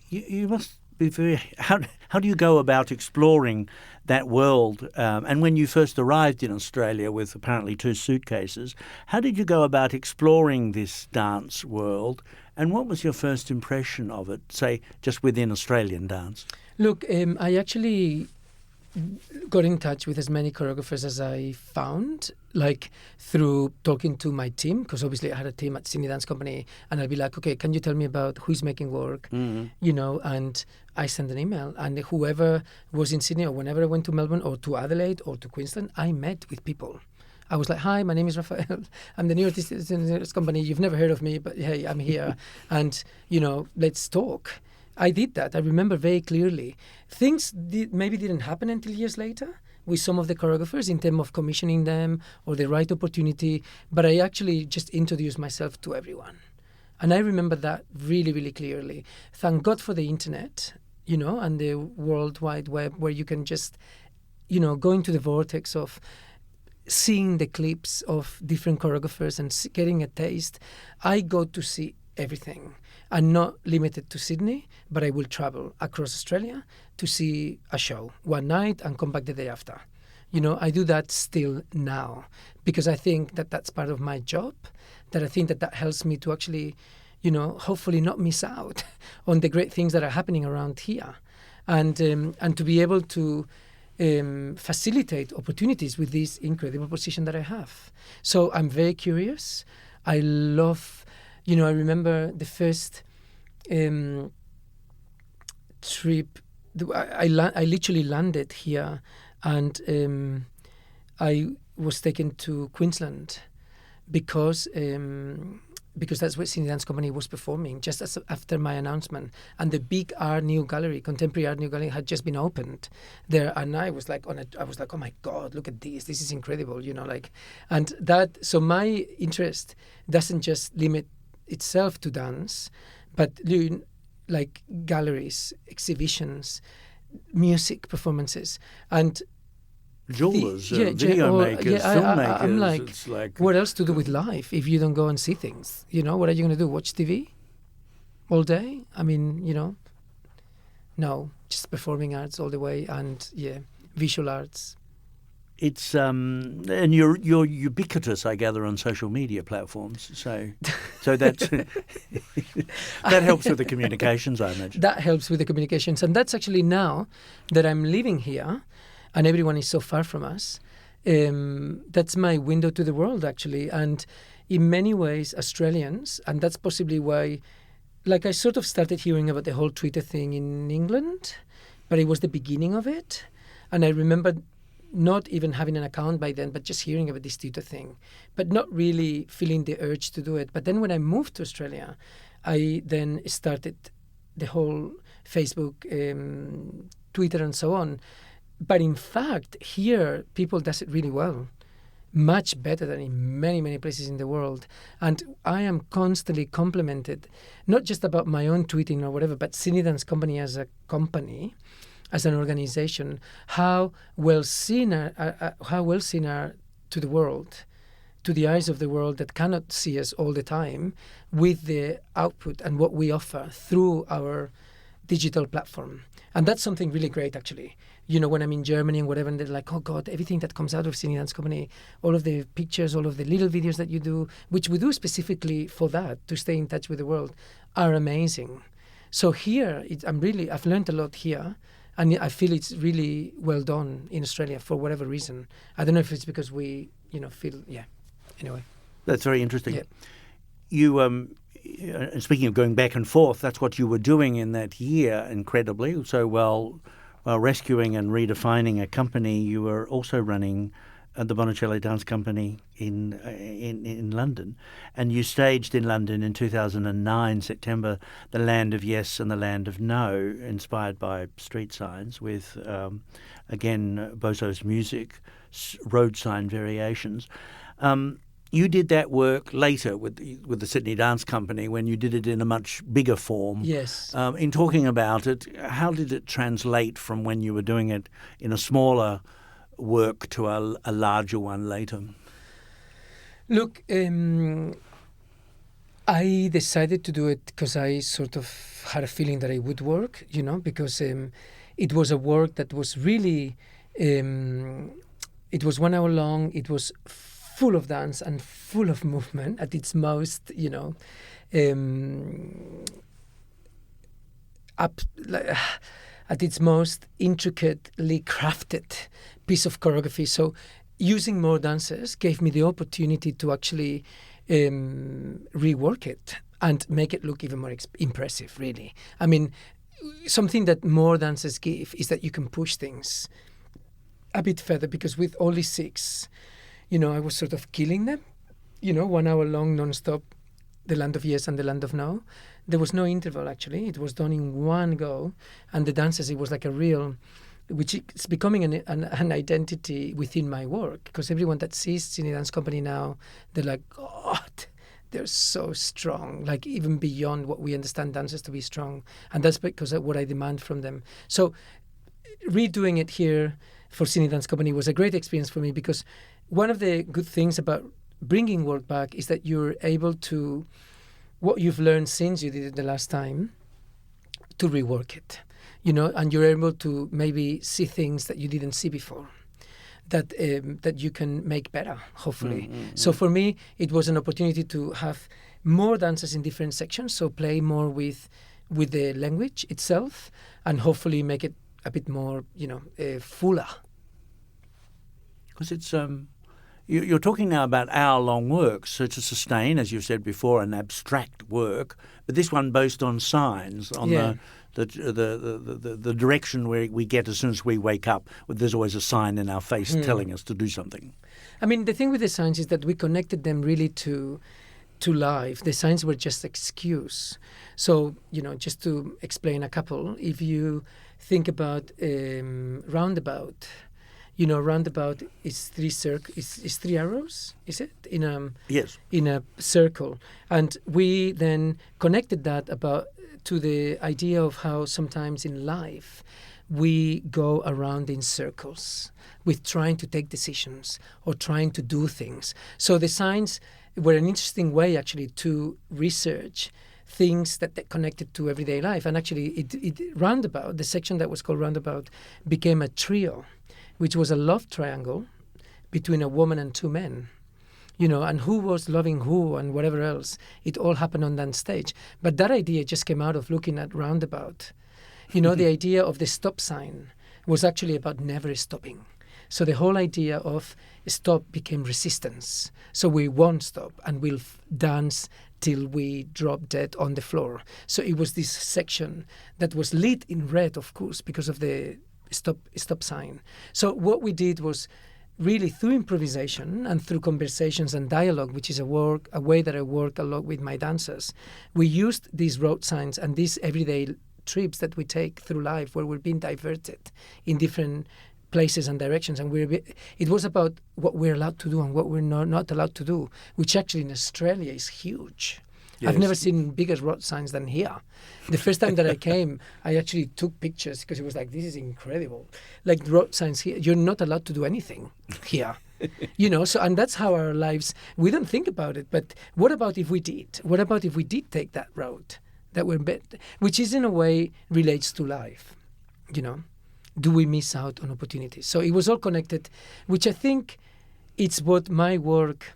you must be very... How do you go about exploring that world? And when you first arrived in Australia with apparently 2 suitcases, how did you go about exploring this dance world? And what was your first impression of it, say, just within Australian dance? Look, I actually got in touch with as many choreographers as I found, like through talking to my team, because obviously I had a team at Sydney Dance Company, and I'd be like, okay, can you tell me about who's making work, and I sent an email, and whoever was in Sydney, or whenever I went to Melbourne or to Adelaide or to Queensland, I met with people. I was like, hi, my name is Rafael. I'm the new artist in this company. You've never heard of me, but hey, I'm here. And, let's talk. I did that. I remember very clearly. Things maybe didn't happen until years later with some of the choreographers in terms of commissioning them or the right opportunity, but I actually just introduced myself to everyone. And I remember that really, really clearly. Thank God for the internet, and the World Wide Web, where you can just, go into the vortex of seeing the clips of different choreographers and getting a taste. I go to see everything. I'm not limited to Sydney, but I will travel across Australia to see a show one night and come back the day after. I do that still now because I think that that's part of my job, that I think that helps me to actually, hopefully not miss out on the great things that are happening around here, and to be able to facilitate opportunities with this incredible position that I have. So I'm very curious. I love I remember the first trip. I literally landed here, and I was taken to Queensland because that's where Sydney Dance Company was performing just after my announcement, and the big contemporary art new gallery had just been opened there, and I was like, oh my God, look at this is incredible, and that. So my interest doesn't just limit itself to dance, but like galleries, exhibitions, music performances, and jewelers, video makers, filmmakers. I'm like, it's like, what else to do with life if you don't go and see things? What are you going to do? Watch TV all day? I mean, no, just performing arts all the way, and visual arts. It's and you're ubiquitous, I gather, on social media platforms. So that's that helps with the communications, I imagine. That helps with the communications, and that's actually now that I'm living here, and everyone is so far from us. That's my window to the world, actually, and in many ways, Australians, and that's possibly why. Like I sort of started hearing about the whole Twitter thing in England, but it was the beginning of it, and I remember not even having an account by then, but just hearing about this Twitter thing, but not really feeling the urge to do it. But then when I moved to Australia, I then started the whole Facebook, Twitter and so on. But in fact, here, people does it really well, much better than in many, many places in the world. And I am constantly complimented, not just about my own tweeting or whatever, but Sydney Dance Company as a company, as an organization, how well seen are to the world, to the eyes of the world that cannot see us all the time, with the output and what we offer through our digital platform. And that's something really great, actually. When I'm in Germany and whatever, and they're like, oh God, everything that comes out of Sydney Dance Company, all of the pictures, all of the little videos that you do, which we do specifically for that, to stay in touch with the world, are amazing. So here, I've learned a lot here. And I feel it's really well done in Australia for whatever reason. I don't know if it's because we, feel, anyway. That's very interesting. Yeah. You, speaking of going back and forth, that's what you were doing in that year, incredibly. So while rescuing and redefining a company, you were also running the Bonachela Dance Company in London, and you staged in London in 2009 September The Land of Yes and the Land of No, inspired by street signs with again Bozo's music, road sign variations. You did that work later with the Sydney Dance Company when you did it in a much bigger form. Yes. In talking about it, how did it translate from when you were doing it in a smaller work to a larger one later? Look, I decided to do it because I sort of had a feeling that it would work, because it was a work that was really, it was 1 hour long, it was full of dance and full of movement at its most, at its most intricately crafted piece of choreography. So using more dancers gave me the opportunity to actually rework it and make it look even more impressive, really. I mean, something that more dancers give is that you can push things a bit further, because with only 6, I was sort of killing them, 1 hour long non-stop, The Land of Yes and the Land of No. There was no interval, actually. It was done in one go. And the dancers, it was like a real, which is becoming an identity within my work, because everyone that sees Sydney Dance Company now, they're like, God, they're so strong, like even beyond what we understand dancers to be strong. And that's because of what I demand from them. So redoing it here for Sydney Dance Company was a great experience for me, because one of the good things about bringing work back is that you're able to, what you've learned since you did it the last time, to rework it, and you're able to maybe see things that you didn't see before, that you can make better, hopefully. So for me, it was an opportunity to have more dancers in different sections, so play more with the language itself, and hopefully make it a bit more, fuller. Because You're talking now about hour-long works, so to sustain, as you've said before, an abstract work, but this one based on signs, on the direction where we get as soon as we wake up. There's always a sign in our face telling us to do something. I mean, the thing with the signs is that we connected them really to life. The signs were just excuse. So, just to explain a couple, if you think about roundabout, roundabout is is 3 arrows, is it? Yes. In a circle. And we then connected that to the idea of how sometimes in life we go around in circles with trying to take decisions or trying to do things. So the signs were an interesting way actually to research things that connected to everyday life. And actually roundabout, the section that was called roundabout, became a trio, which was a love triangle between a woman and 2 men. And who was loving who and whatever else. It all happened on that stage. But that idea just came out of looking at roundabout. The idea of the stop sign was actually about never stopping. So the whole idea of stop became resistance. So we won't stop and we'll dance till we drop dead on the floor. So it was this section that was lit in red, of course, because of the stop sign. So what we did was really through improvisation and through conversations and dialogue, which is a way that I work a lot with my dancers, we used these road signs and these everyday trips that we take through life where we're being diverted in different places and directions, and it was about what we're allowed to do and what we're not allowed to do, which actually in Australia is huge. Yes. I've never seen bigger road signs than here. The first time that I came, I actually took pictures because it was like, this is incredible. Like road signs here, you're not allowed to do anything here. So, and that's how our lives, we don't think about it, but what about if we did? What about if we did take that road that which is in a way relates to life, Do we miss out on opportunities? So it was all connected, which I think it's what my work,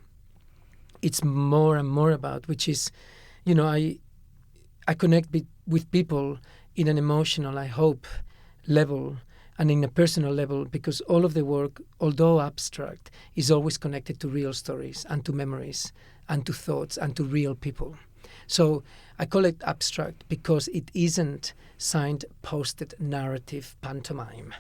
it's more and more about, which is, I connect with people in an emotional, I hope, level and in a personal level, because all of the work, although abstract, is always connected to real stories and to memories and to thoughts and to real people. So I call it abstract because it isn't signed, posted, narrative pantomime.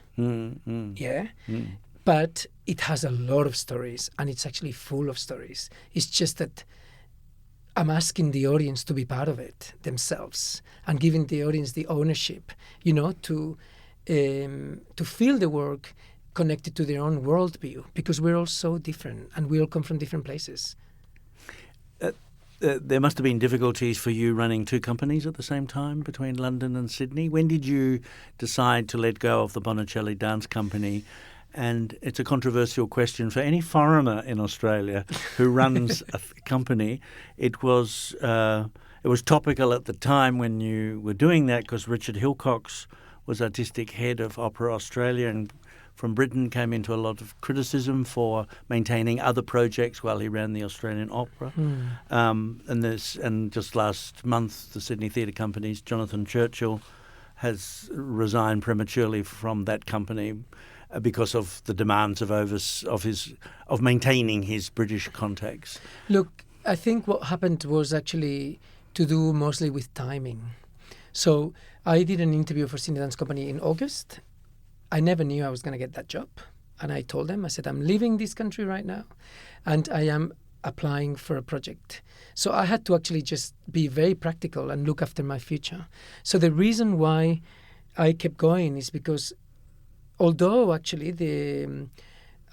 But it has a lot of stories and it's actually full of stories. It's just that I'm asking the audience to be part of it themselves and giving the audience the ownership, to feel the work connected to their own worldview, because we're all so different and we all come from different places. There must have been difficulties for you running 2 companies at the same time between London and Sydney. When did you decide to let go of the Bonachela Dance Company? And it's a controversial question for any foreigner in Australia who runs a company. It was topical at the time when you were doing that because Richard Hilcox was artistic head of Opera Australia and from Britain came into a lot of criticism for maintaining other projects while he ran the Australian Opera. And just last month, the Sydney Theatre Company's Jonathan Churchill has resigned prematurely from that company because of the demands of maintaining his British contacts. Look, I think what happened was actually to do mostly with timing. So I did an interview for Sydney Dance Company in August. I never knew I was going to get that job. And I told them, I said, I'm leaving this country right now and I am applying for a project. So I had to actually just be very practical and look after my future. So the reason why I kept going is because although actually the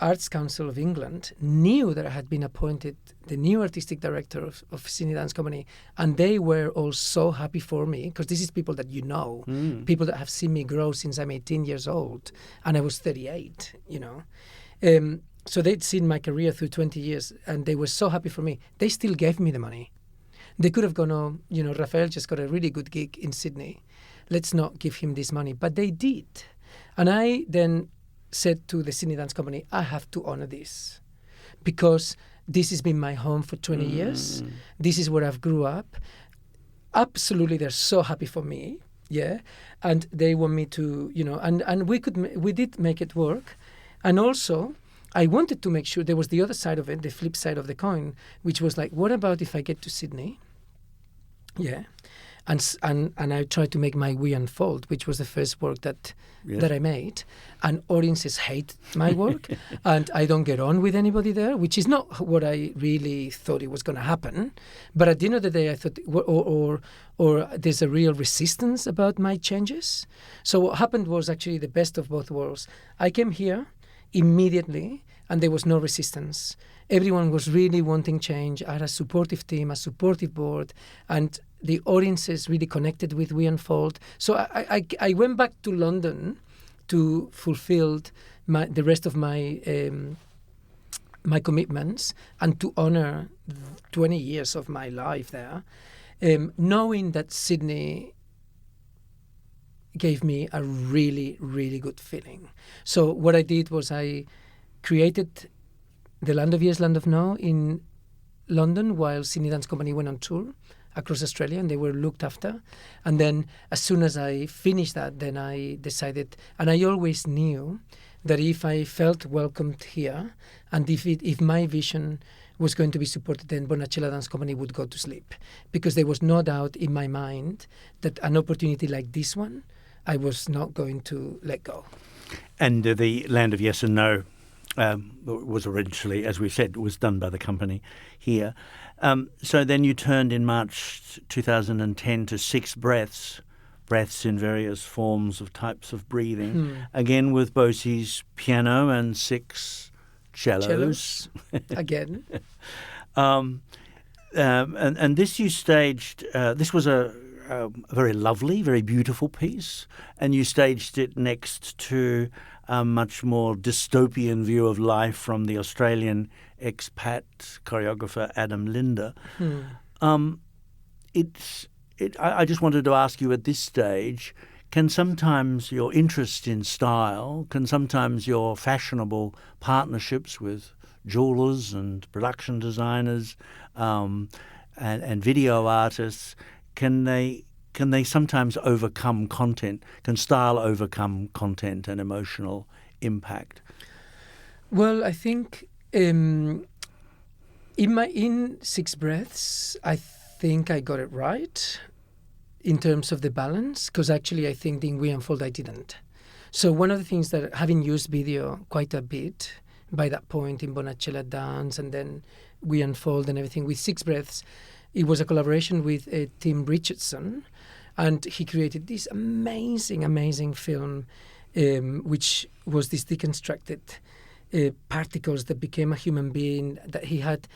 Arts Council of England knew that I had been appointed the new artistic director of Sydney Dance Company, and they were all so happy for me, because this is people that people that have seen me grow since I'm 18 years old, and I was 38, So they'd seen my career through 20 years, and they were so happy for me. They still gave me the money. They could have gone, Rafael just got a really good gig in Sydney. Let's not give him this money. But they did. And I then said to the Sydney Dance Company, I have to honor this because this has been my home for 20 years. This is where I've grew up. Absolutely, they're so happy for me, and they want me to, and we did make it work. And also, I wanted to make sure there was the other side of it, the flip side of the coin, which was like, what about if I get to Sydney? Yeah. And I tried to make my We Unfold, which was the first work that I made. And audiences hate my work, and I don't get on with anybody there, which is not what I really thought it was going to happen. But at the end of the day, I thought, or there's a real resistance about my changes. So what happened was actually the best of both worlds. I came here immediately, and there was no resistance. Everyone was really wanting change. I had a supportive team, a supportive board, and the audiences really connected with We Unfold. So I went back to London to fulfill the rest of my my commitments and to honor 20 years of my life there, knowing that Sydney gave me a really, really good feeling. So what I did was I created the Land of Yes, Land of No in London while Sydney Dance Company went on tour across Australia, and they were looked after. And then as soon as I finished that, then I decided, and I always knew that if I felt welcomed here and if my vision was going to be supported, then Bonachela Dance Company would go to sleep, because there was no doubt in my mind that an opportunity like this one, I was not going to let go. And the Land of Yes and No was originally, as we said, was done by the company here. So then you turned in March 2010 to 6 breaths in various forms of types of breathing, again with Bosie's piano and 6 cellos. Again. And this you staged, this was a very lovely, very beautiful piece, and you staged it next to a much more dystopian view of life from the Australian expat choreographer Adam Linder. I just wanted to ask you at this stage, can sometimes your interest in style, can sometimes your fashionable partnerships with jewelers and production designers and video artists, can they sometimes overcome content? Can style overcome content and emotional impact? Well, I think in 6 breaths, I think I got it right in terms of the balance, because actually I think in We Unfold I didn't. So one of the things that, having used video quite a bit by that point in Bonachela Dance and then We Unfold and everything, with 6 breaths, it was a collaboration with Tim Richardson, and he created this amazing, amazing film, which was this deconstructed particles that became a human being, that he had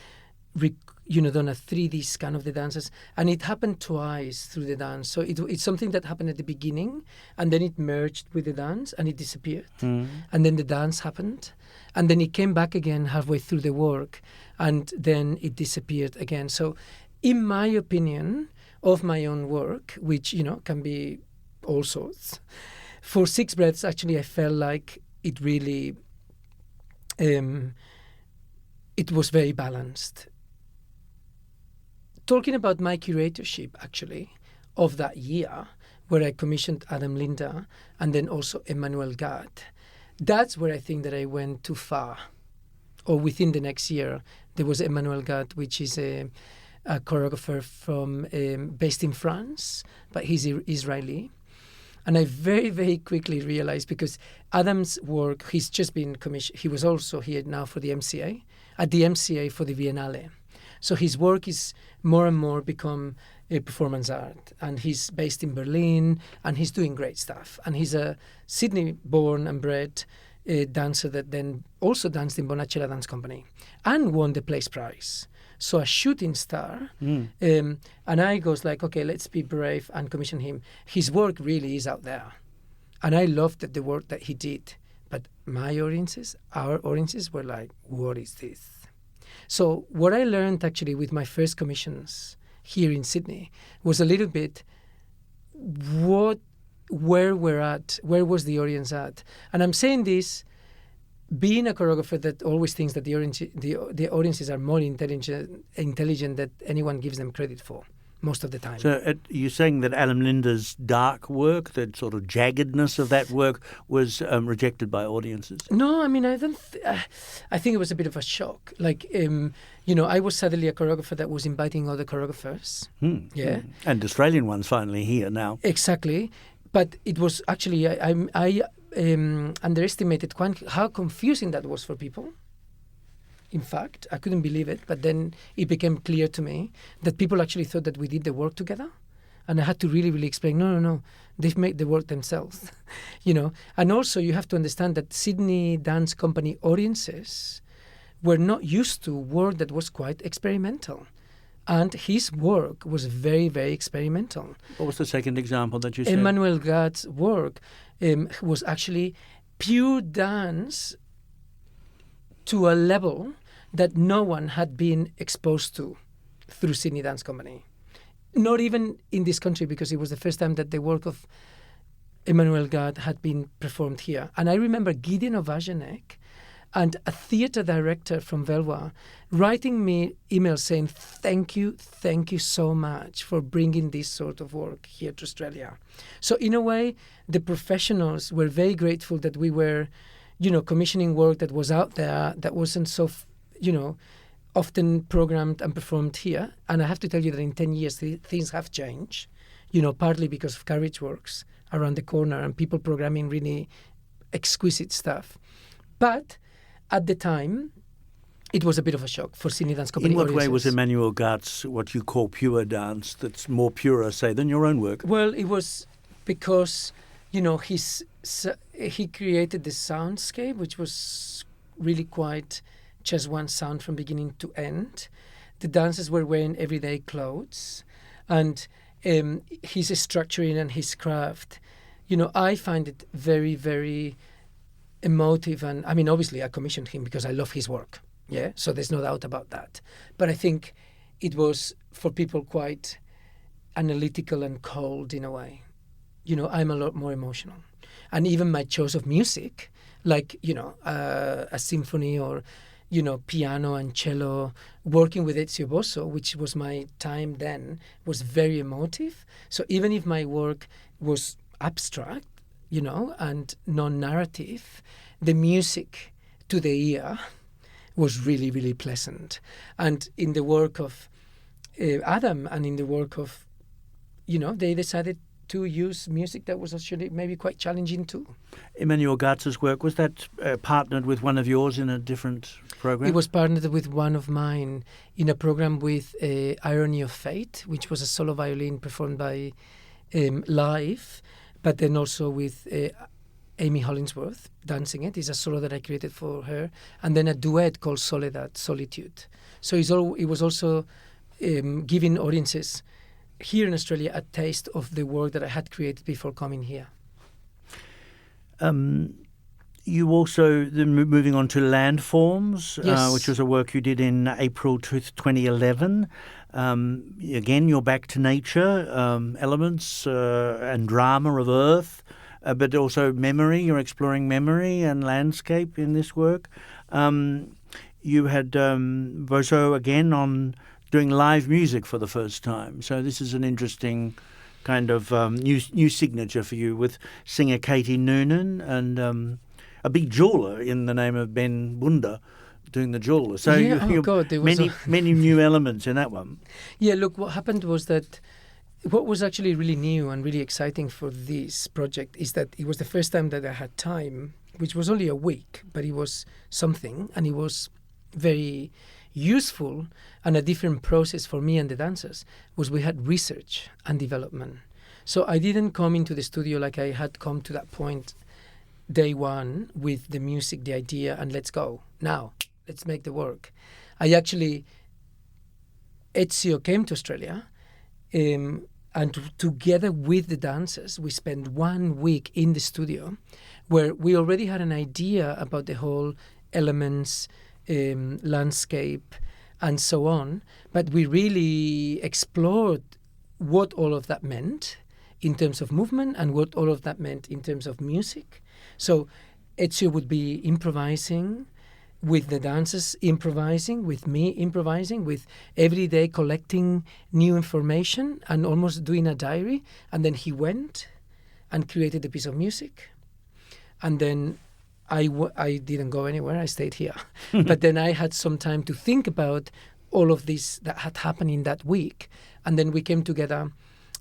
done a 3D scan of the dances, and it happened twice through the dance. So it's something that happened at the beginning, and then it merged with the dance, and it disappeared. And then the dance happened, and then it came back again halfway through the work, and then it disappeared again. So in my opinion of my own work, which, can be all sorts, for 6 breaths, actually, I felt like it really, it was very balanced. Talking about my curatorship, actually, of that year, where I commissioned Adam Linder and then also Emmanuel Gad, that's where I think that I went too far. Or within the next year, there was Emmanuel Gad, which is a choreographer from based in France, but he's Israeli. And I very, very quickly realized, because Adam's work, he's just been commissioned. He was also here now for the MCA, at the MCA for the Biennale. So his work is more and more become a performance art. And he's based in Berlin, and he's doing great stuff. And he's a Sydney-born and bred dancer that then also danced in Bonachela Dance Company and won the Place Prize. So a shooting star. And I goes like, okay, let's be brave and commission him. His work really is out there. And I loved the work that he did. But my audiences, our audiences were like, what is this? So what I learned actually with my first commissions here in Sydney was a little bit where was the audience at? And I'm saying this being a choreographer that always thinks that the audiences are more intelligent than anyone gives them credit for. most of the time. So you're saying that Adam Linder's dark work, that sort of jaggedness of that work, was rejected by audiences? No, I mean, I don't. I think it was a bit of a shock. Like, I was suddenly a choreographer that was inviting other choreographers. Yeah, and Australian ones finally here now. Exactly, but it was actually I underestimated how confusing that was for people. In fact, I couldn't believe it, but then it became clear to me that people actually thought that we did the work together. And I had to really, really explain, no, they've made the work themselves, And also you have to understand that Sydney Dance Company audiences were not used to work that was quite experimental. And his work was very, very experimental. What was the second example that you said? Emmanuel Gad's work was actually pure dance to a level that no one had been exposed to through Sydney Dance Company. Not even in this country, because it was the first time that the work of Emmanuel Gad had been performed here. And I remember Gideon Ovajanek and a theatre director from Velwa writing me emails saying, thank you so much for bringing this sort of work here to Australia. So in a way, the professionals were very grateful that we were, commissioning work that was out there, that wasn't so, often programmed and performed here. And I have to tell you that in 10 years, things have changed, partly because of Carriage Works around the corner and people programming really exquisite stuff. But at the time, it was a bit of a shock for Sydney Dance Company. In what audiences. way was Emmanuel Gad's what you call pure dance that's more purer, say, than your own work? Well, it was because, he created the soundscape, which was really quite just one sound from beginning to end. The dancers were wearing everyday clothes, and his structuring and his craft, I find it very, very emotive. And I mean, obviously I commissioned him because I love his work. Yeah. So there's no doubt about that. But I think it was for people quite analytical and cold in a way. I'm a lot more emotional. And even my choice of music, like, a symphony or, piano and cello, working with Ezio Bosso, which was my time then, was very emotive. So even if my work was abstract, and non-narrative, the music to the ear was really, really pleasant. And in the work of Adam and in the work of, they decided to use music that was actually maybe quite challenging too. Emmanuel Gatz's work, was that partnered with one of yours in a different program? It was partnered with one of mine in a program with Irony of Fate, which was a solo violin performed by live, but then also with Amy Hollingsworth dancing it. It's a solo that I created for her. And then a duet called Soledad, Solitude. So it was also giving audiences here in Australia a taste of the work that I had created before coming here. You also, moving on to Landforms, Yes. which was a work you did in April 2011. Again, you're back to nature, elements and drama of earth, but also memory. You're exploring memory and landscape in this work. You had Bosso again on doing live music for the first time. So this is an interesting kind of new signature for you, with singer Katie Noonan and a big jeweler in the name of Ben Bunda doing the jeweler. So there was many new elements in that one. Yeah, look, what happened was that what was actually really new and really exciting for this project is that it was the first time that I had time, which was only a week, but it was something, and it was very useful. And a different process for me and the dancers was we had research and development. So I didn't come into the studio like I had come to that point day one with the music, the idea, and let's go. Now, let's make the work. Ezio came to Australia, and together with the dancers, we spent 1 week in the studio where we already had an idea about the whole elements, landscape, and so on. But we really explored what all of that meant in terms of movement and what all of that meant in terms of music. So Ezio would be improvising with the dancers improvising, with me improvising, with every day collecting new information and almost doing a diary. And then he went and created a piece of music. And then I didn't go anywhere. I stayed here. But then I had some time to think about all of this that had happened in that week. And then we came together,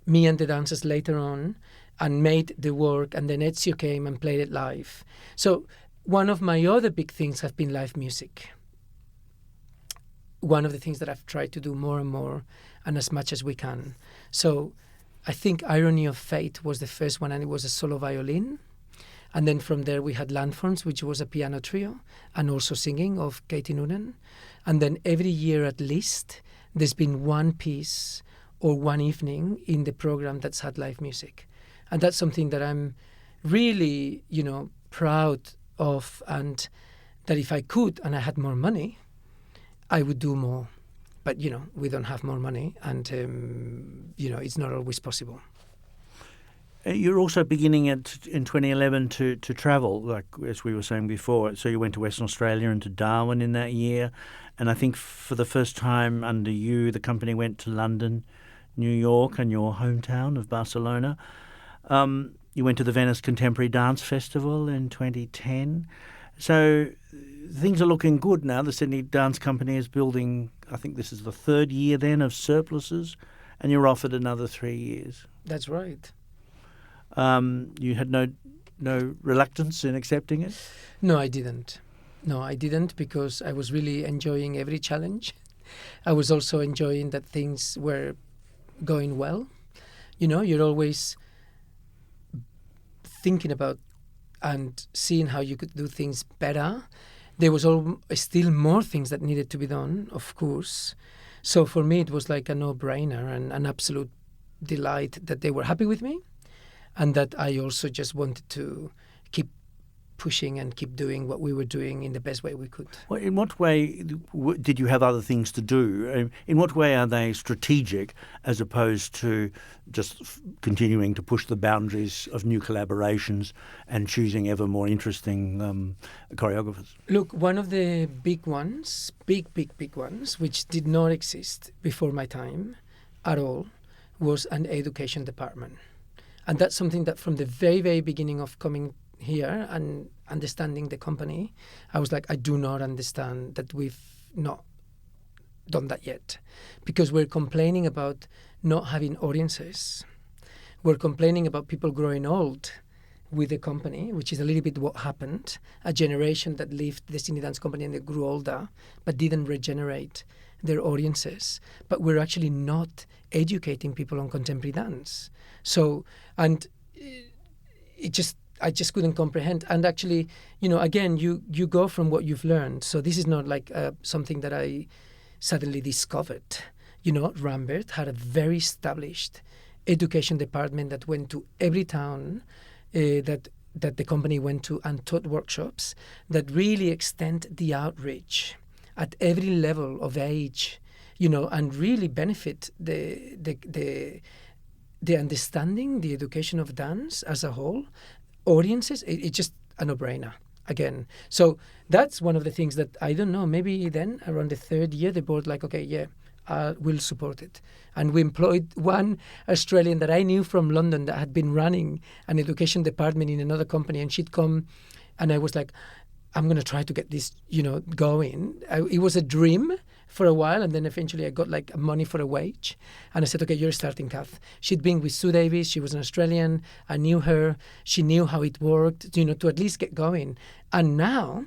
me and the dancers later on, and made the work. And then Ezio came and played it live. So one of my other big things has been live music. One of the things that I've tried to do more and more and as much as we can. So I think Irony of Fate was the first one, and it was a solo violin. And then from there we had Landforms, which was a piano trio, and also singing of Katie Noonan. And then every year at least, there's been one piece or one evening in the program that's had live music. And that's something that I'm really, proud of, and that if I could and I had more money, I would do more. But, we don't have more money, and, it's not always possible. You're also beginning in 2011 to travel, like as we were saying before. So you went to Western Australia and to Darwin in that year. And I think for the first time under you, the company went to London, New York, and your hometown of Barcelona. You went to the Venice Contemporary Dance Festival in 2010. So things are looking good now. The Sydney Dance Company is building, I think this is the third year then, of surpluses, and you're offered another 3 years. That's right. You had no reluctance in accepting it? No, I didn't. Because I was really enjoying every challenge. I was also enjoying that things were going well. You're always thinking about and seeing how you could do things better. There was still more things that needed to be done, of course. So for me, it was like a no-brainer and an absolute delight that they were happy with me, and that I also just wanted to keep pushing and keep doing what we were doing in the best way we could. Well, in what way did you have other things to do? In what way are they strategic as opposed to just continuing to push the boundaries of new collaborations and choosing ever more interesting choreographers? Look, one of the big ones, big ones, which did not exist before my time at all, was an education department. And that's something that from the very, very beginning of coming here and understanding the company, I was like, I do not understand that we've not done that yet. Because we're complaining about not having audiences. We're complaining about people growing old with the company, which is a little bit what happened. A generation that left the Sydney Dance Company and they grew older, but didn't regenerate their audiences. But we're actually not educating people on contemporary dance. So, and I just couldn't comprehend. And actually, again, you go from what you've learned. So this is not like something that I suddenly discovered. Rambert had a very established education department that went to every town that the company went to and taught workshops that really extend the outreach at every level of age, and really benefit the understanding, the education of dance as a whole. Audiences, it's just a no-brainer again. So that's one of the things that, I don't know, maybe then around the third year, the board like, okay, yeah, we'll support it. And we employed one Australian that I knew from London that had been running an education department in another company, and she'd come, and I was like, I'm going to try to get this, going. It was a dream for a while, and then eventually I got like money for a wage. And I said, okay, you're starting, Kath. She'd been with Sue Davis. She was an Australian. I knew her. She knew how it worked, to at least get going. And now,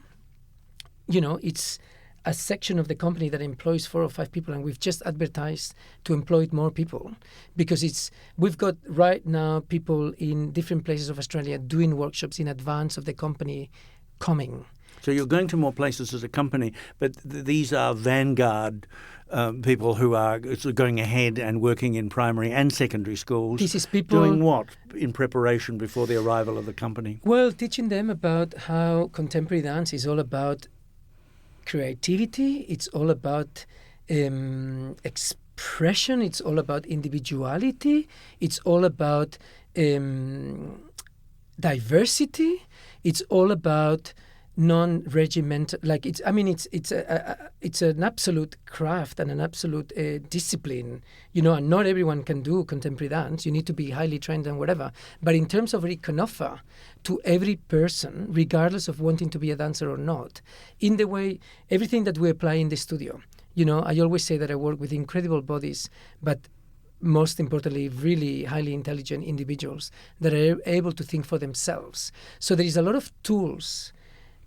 it's a section of the company that employs 4 or 5 people, and we've just advertised to employ more people because we've got right now people in different places of Australia doing workshops in advance of the company coming. So you're going to more places as a company, but these are vanguard people who are sort of going ahead and working in primary and secondary schools. This is people doing what in preparation before the arrival of the company? Well, teaching them about how contemporary dance is all about creativity. It's all about expression. It's all about individuality. It's all about diversity. It's all about non-regimental. Like it's an absolute craft and an absolute discipline, and not everyone can do contemporary dance. You need to be highly trained and whatever. But in terms of what it can offer to every person, regardless of wanting to be a dancer or not, in the way everything that we apply in the studio. I always say that I work with incredible bodies, but most importantly, really highly intelligent individuals that are able to think for themselves. So there is a lot of tools,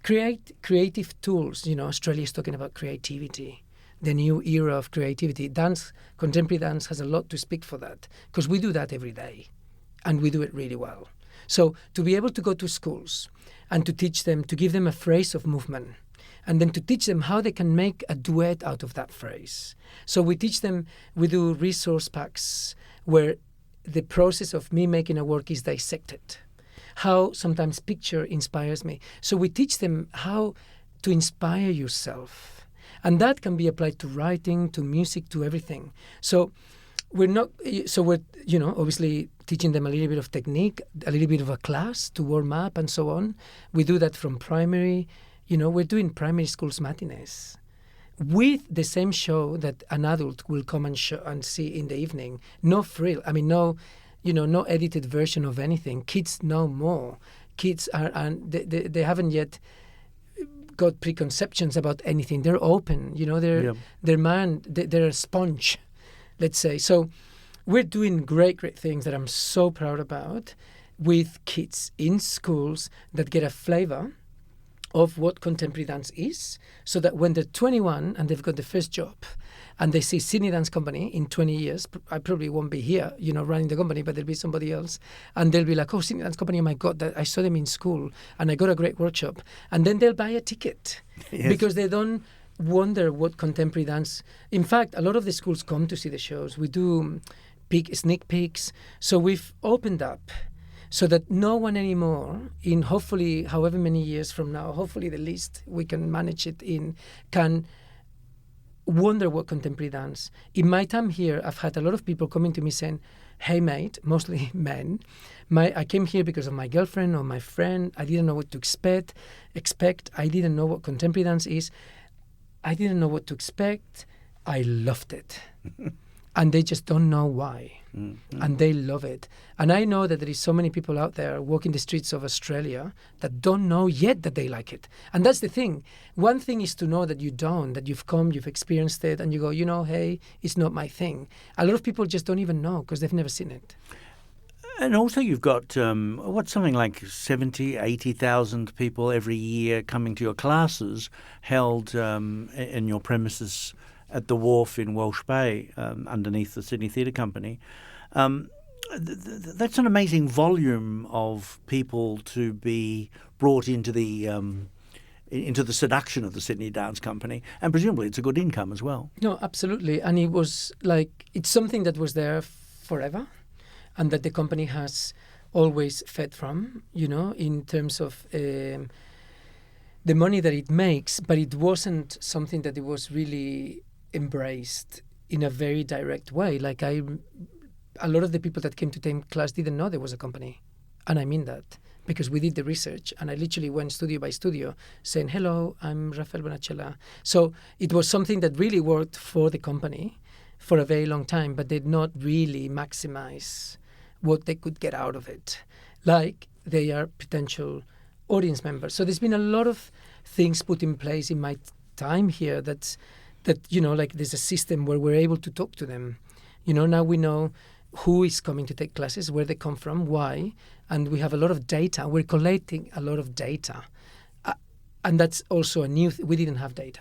creative tools. Australia is talking about creativity, the new era of creativity. Contemporary dance has a lot to speak for that, because we do that every day, and we do it really well. So to be able to go to schools and to teach them, to give them a phrase of movement, and then to teach them how they can make a duet out of that phrase. So we teach them, we do resource packs where the process of me making a work is dissected. How sometimes picture inspires me. So we teach them how to inspire yourself. And that can be applied to writing, to music, to everything. So we're obviously teaching them a little bit of technique, a little bit of a class to warm up and so on. We do that from primary. We're doing primary schools matinees with the same show that an adult will come and see in the evening. No frill. No edited version of anything. Kids know more. Kids they haven't yet got preconceptions about anything. They're open. Their mind. They're a sponge, let's say. So we're doing great things that I'm so proud about with kids in schools that get a flavor of what contemporary dance is, so that when they're 21 and they've got the first job and they see Sydney Dance Company in 20 years, I probably won't be here, running the company, but there'll be somebody else, and they'll be like, oh, Sydney Dance Company, oh my God, I saw them in school and I got a great workshop. And then they'll buy a ticket because they don't wonder what contemporary dance... In fact, a lot of the schools come to see the shows. We do sneak peeks. So we've opened up so that no one anymore, in hopefully however many years from now, hopefully the least we can manage it in, can wonder what contemporary dance. In my time here, I've had a lot of people coming to me saying, hey mate, mostly men, I came here because of my girlfriend or my friend. I didn't know what to expect. I didn't know what contemporary dance is. I didn't know what to expect. I loved it. And they just don't know why. Mm-hmm. And they love it. And I know that there is so many people out there walking the streets of Australia that don't know yet that they like it. And that's the thing. One thing is to know that you don't, that you've come, you've experienced it, and you go, hey, it's not my thing. A lot of people just don't even know because they've never seen it. And also you've got, something like 70,000, 80,000 people every year coming to your classes held in your premises at the wharf in Walsh Bay, underneath the Sydney Theatre Company. That's an amazing volume of people to be brought into the seduction of the Sydney Dance Company, and presumably it's a good income as well. No, absolutely. And it was it's something that was there forever, and that the company has always fed from, in terms of the money that it makes, but it wasn't something that it was really embraced in a very direct way. A lot of the people that came to take class didn't know there was a company. And I mean that, because we did the research, and I literally went studio by studio saying, hello, I'm Rafael Bonachela. So it was something that really worked for the company for a very long time, but did not really maximize what they could get out of it, like they are potential audience members. So there's been a lot of things put in place in my time here that there's a system where we're able to talk to them. Now we know who is coming to take classes, where they come from, why, and we have a lot of data. We're collating a lot of data. And that's also a new we didn't have data.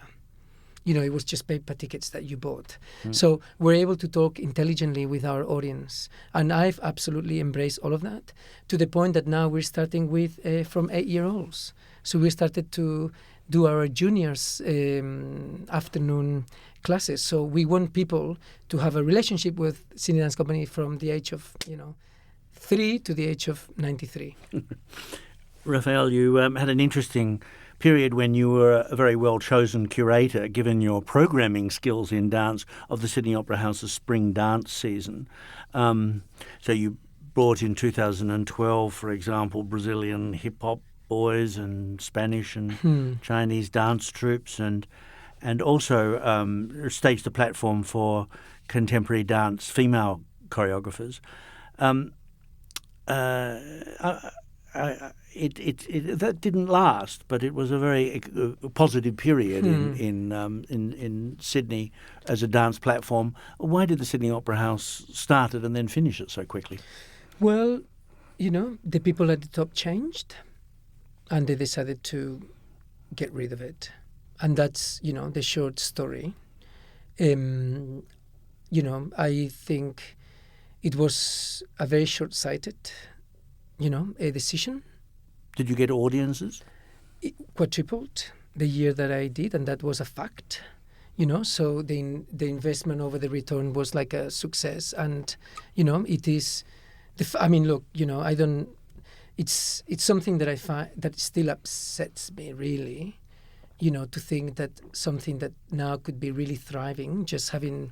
It was just paper tickets that you bought. Mm. So we're able to talk intelligently with our audience. And I've absolutely embraced all of that, to the point that now we're starting with from 8-year-olds. So we started to do our juniors afternoon classes. So we want people to have a relationship with Sydney Dance Company from the age of 3 to the age of 93. Rafael, you had an interesting period when you were a very well-chosen curator, given your programming skills in dance, of the Sydney Opera House's spring dance season. So you brought in 2012, for example, Brazilian hip-hop boys and Spanish and Chinese dance troupes, and also staged the platform for contemporary dance female choreographers. That didn't last, but it was a very positive period in Sydney as a dance platform. Why did the Sydney Opera House start it and then finish it so quickly? Well, the people at the top changed, and they decided to get rid of it. And that's, the short story. I think it was a very short-sighted, a decision. Did you get audiences? It quadrupled the year that I did, and that was a fact. So the investment over the return was like a success, and it is. Look, I don't. It's something that I find that still upsets me really. To think that something that now could be really thriving, just having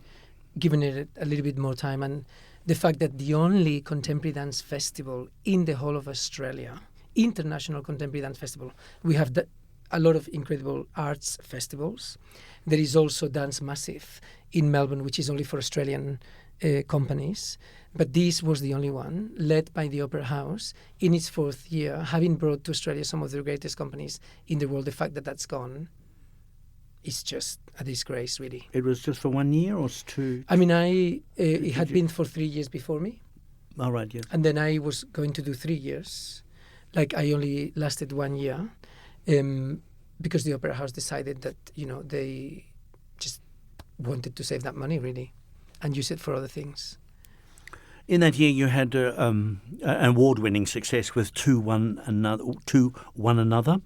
given it a little bit more time, and the fact that the only contemporary dance festival in the whole of Australia, international contemporary dance festival, we have a lot of incredible arts festivals. There is also Dance Massive in Melbourne, which is only for Australian companies. But this was the only one, led by the Opera House in its fourth year, having brought to Australia some of the greatest companies in the world. The fact that that's gone is just a disgrace, really. It was just for 1 year or 2? It had been for 3 years before me. Oh, right, yes. And then I was going to do 3 years. I only lasted 1 year because the Opera House decided that, they just wanted to save that money, really, and use it for other things. In that year, you had an award-winning success with To One Another,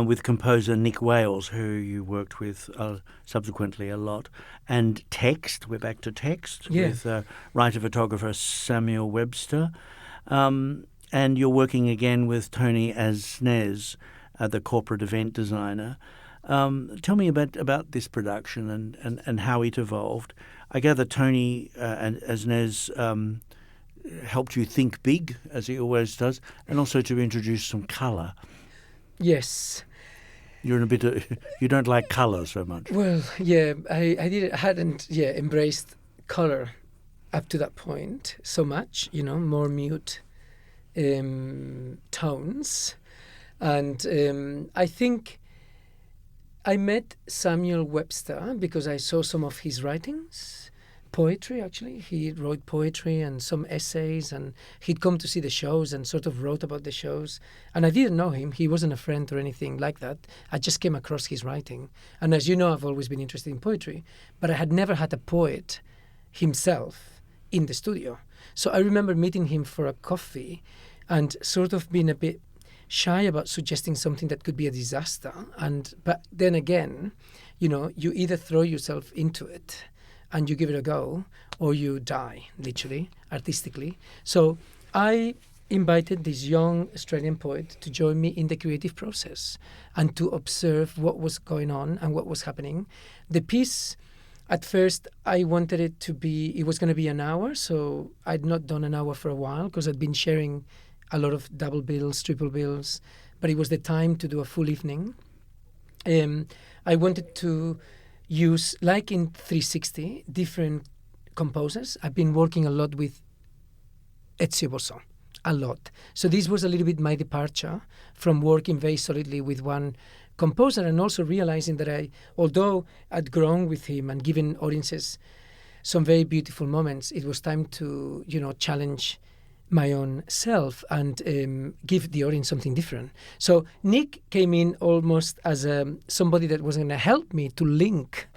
with composer Nick Wales, who you worked with subsequently a lot, and Text. We're back to Text with writer-photographer Samuel Webster, and you're working again with Tony Asnez, the corporate event designer. Tell me about this production and how it evolved. I gather Tony Asnez helped you think big, as he always does, and also to introduce some colour. Yes. You're in a bit of, you don't like colour so much. Well, I hadn't embraced colour up to that point so much, more mute tones. And I think I met Samuel Webster because I saw some of his writings, poetry actually. He wrote poetry and some essays, and he'd come to see the shows and sort of wrote about the shows. And I didn't know him. He wasn't a friend or anything like that. I just came across his writing. And as you know, I've always been interested in poetry, but I had never had a poet himself in the studio. So I remember meeting him for a coffee and sort of being a bit shy about suggesting something that could be a disaster. But then again, you either throw yourself into it and you give it a go, or you die, literally, artistically. So I invited this young Australian poet to join me in the creative process and to observe what was going on and what was happening. The piece, at first, I wanted it was going to be an hour, so I'd not done an hour for a while because I'd been sharing a lot of double bills, triple bills, but it was the time to do a full evening. I wanted to use, like in 360, different composers. I've been working a lot with Ezio Bosson, a lot. So this was a little bit my departure from working very solidly with one composer, and also realizing that although I'd grown with him and given audiences some very beautiful moments, it was time to, challenge my own self and give the audience something different. So Nick came in almost as somebody that was going to help me to link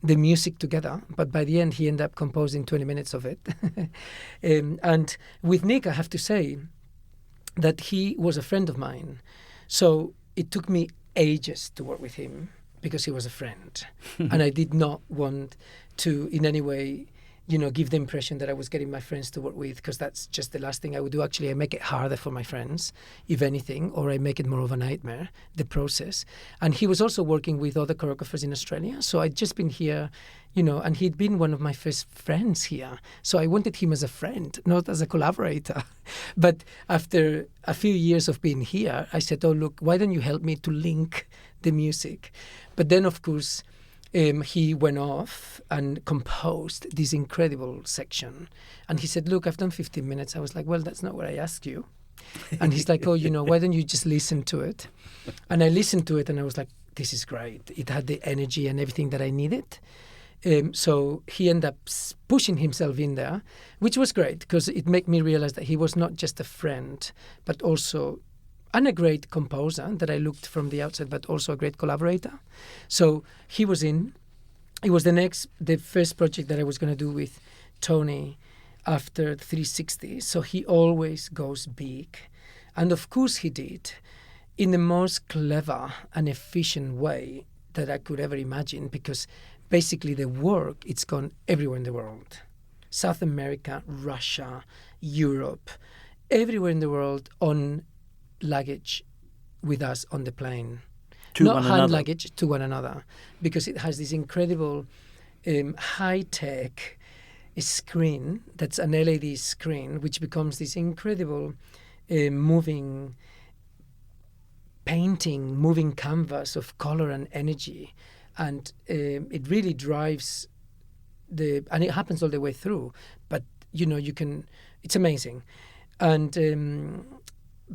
the music together, but by the end he ended up composing 20 minutes of it. And with Nick, I have to say that he was a friend of mine. So it took me ages to work with him because he was a friend. And I did not want to in any way give the impression that I was getting my friends to work with, because that's just the last thing I would do. Actually, I make it harder for my friends, if anything, or I make it more of a nightmare, the process. And he was also working with other choreographers in Australia. So I'd just been here, and he'd been one of my first friends here. So I wanted him as a friend, not as a collaborator. But after a few years of being here, I said, oh, look, why don't you help me to link the music? But then, of course, he went off and composed this incredible section. And he said, look, I've done 15 minutes. I was like, well, that's not what I asked you. And he's like, oh, why don't you just listen to it? And I listened to it and I was like, this is great. It had the energy and everything that I needed. So he ended up pushing himself in there, which was great because it made me realize that he was not just a friend, but also and a great composer that I looked from the outside, but also a great collaborator. So he was in. It was the first project that I was going to do with Tony after 360. So he always goes big. And of course he did, in the most clever and efficient way that I could ever imagine, because basically the work, it's gone everywhere in the world. South America, Russia, Europe, everywhere in the world on luggage with us on the plane. Not hand luggage, to one another, because it has this incredible high-tech screen that's an LED screen, which becomes this incredible moving canvas of color and energy. And it really drives and it happens all the way through. But, it's amazing. And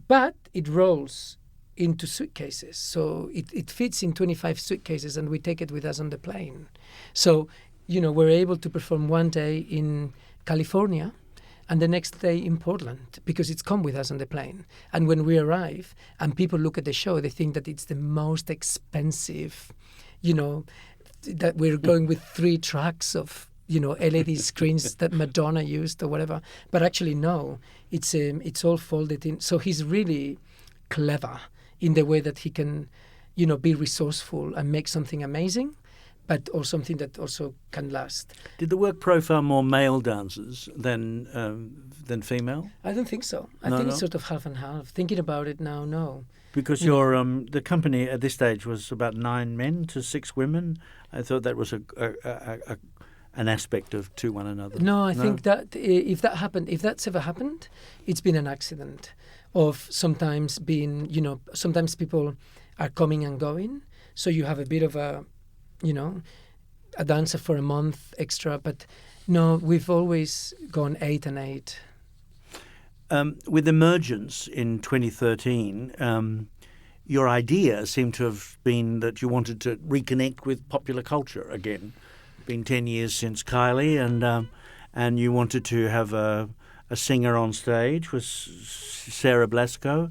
but it rolls into suitcases. So it fits in 25 suitcases and we take it with us on the plane. So, we're able to perform one day in California and the next day in Portland because it's come with us on the plane. And when we arrive and people look at the show, they think that it's the most expensive, that we're going with 3 tracks of LED screens that Madonna used or whatever. But actually, no, it's all folded in. So he's really clever in the way that he can, be resourceful and make something amazing, but or something that also can last. Did the work profile more male dancers than female? I don't think so. I think it's sort of half and half. Thinking about it now, no. Because your the company at this stage was about 9 men to 6 women. I thought that was an aspect of to one another. No, I think that if that's ever happened, it's been an accident of sometimes being, sometimes people are coming and going. So you have a bit of a dancer for a month extra. But no, we've always gone 8 and 8. With Emergence in 2013, your idea seemed to have been that you wanted to reconnect with popular culture again. Been 10 years since Kylie, and you wanted to have a singer on stage with Sarah Blasco,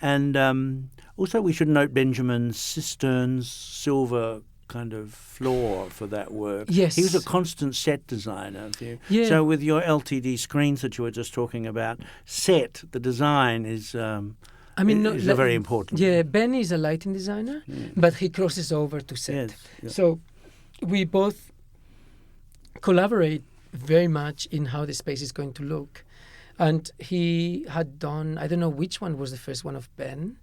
and also we should note Benjamin Cistern's silver kind of floor for that work. Yes, he was a constant set designer. Yeah. So with your LTD screens that you were just talking about, the design is. Very important. Yeah, Ben is a lighting designer, but he crosses over to set. Yes, yeah. So we both collaborate very much in how the space is going to look. And he had done, I don't know which one was the first one of Ben.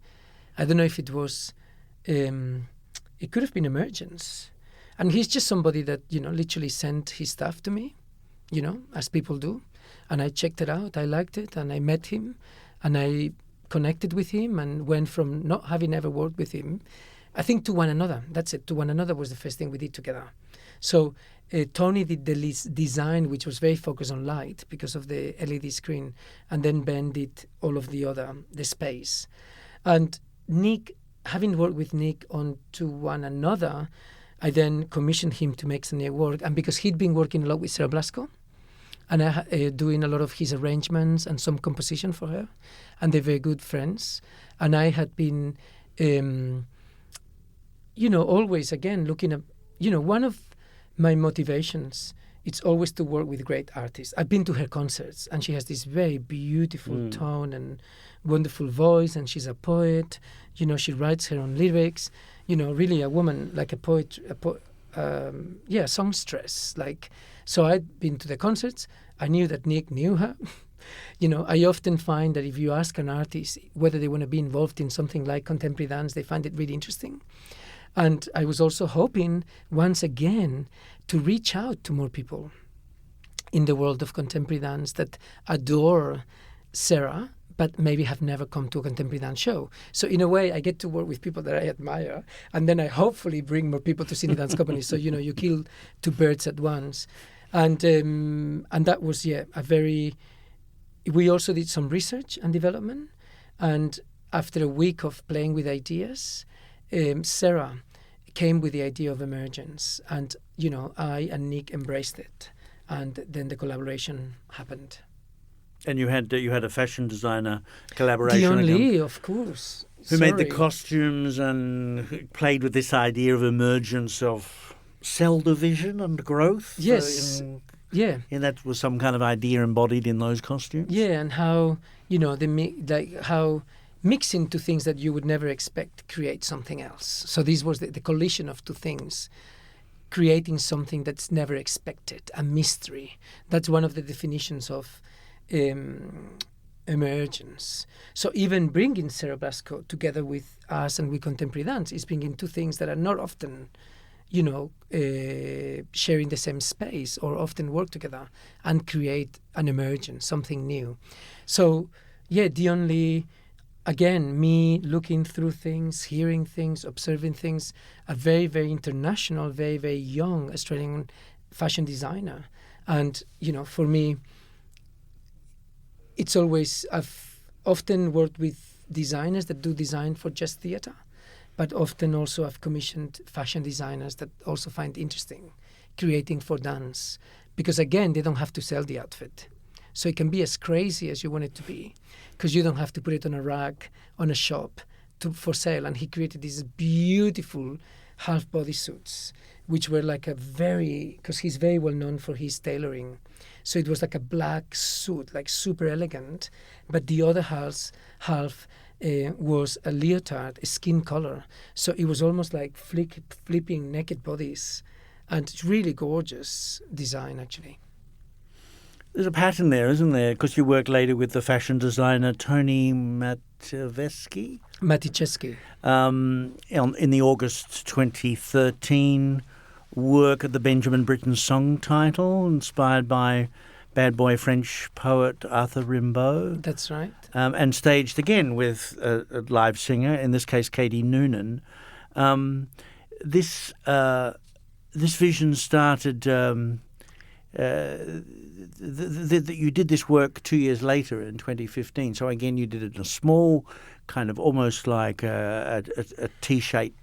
I don't know if it was, it could have been Emergence. And he's just somebody that, literally sent his stuff to me, as people do. And I checked it out, I liked it, and I met him, and I connected with him and went from not having ever worked with him, I think, to one another. That's it. To one another was the first thing we did together. So Tony did the design, which was very focused on light because of the LED screen. And then Ben did all of the space. And Nick, having worked with Nick on To One Another, I then commissioned him to make some new work. And because he'd been working a lot with Sarah Blasco, and I doing a lot of his arrangements and some composition for her, and they're very good friends. And I had been, always, again, looking at, one of my motivations, it's always to work with great artists. I've been to her concerts, and she has this very beautiful tone and wonderful voice, and she's a poet. She writes her own lyrics. Really a woman, like a poet, songstress, like So I'd been to the concerts. I knew that Nick knew her. I often find that if you ask an artist whether they want to be involved in something like contemporary dance, they find it really interesting. And I was also hoping, once again, to reach out to more people in the world of contemporary dance that adore Sarah, but maybe have never come to a contemporary dance show. So in a way, I get to work with people that I admire, and then I hopefully bring more people to Sydney Dance Company. So, you kill two birds at once. And that was, a very... We also did some research and development. And after a week of playing with ideas, Sarah came with the idea of emergence. And, I and Nick embraced it. And then the collaboration happened. And you had a fashion designer collaboration. Dion Lee, of course. Who made the costumes and played with this idea of emergence of cell division and growth. Yes. So and that was some kind of idea embodied in those costumes. Yeah, and how how mixing two things that you would never expect create something else. So this was the collision of two things, creating something that's never expected, a mystery. That's one of the definitions of emergence. So even bringing Sarah Blasco together with us and with contemporary dance is bringing two things that are not often, sharing the same space or often work together and create an emergence, something new. So, the only, again, me looking through things, hearing things, observing things, a very, very international, very, very young Australian fashion designer. And, for me, it's always, I've often worked with designers that do design for just theatre, but often also I've commissioned fashion designers that also find interesting creating for dance, because again, they don't have to sell the outfit. So it can be as crazy as you want it to be, because you don't have to put it on a rack, on a shop for sale. And he created these beautiful half bodysuits, which were like because he's very well known for his tailoring. So it was like a black suit, like super elegant, but the other half was a leotard, a skin color. So it was almost like flipping naked bodies, and it's really gorgeous design, actually. There's a pattern there, isn't there? Because you worked later with the fashion designer Tony Matichevsky. In the August 2013 work at the Benjamin Britten song title, inspired by bad boy French poet Arthur Rimbaud. That's right. And staged again with a live singer, in this case Katie Noonan. This vision started... you did this work 2 years later in 2015. So again, you did it in a small, kind of almost like a T-shaped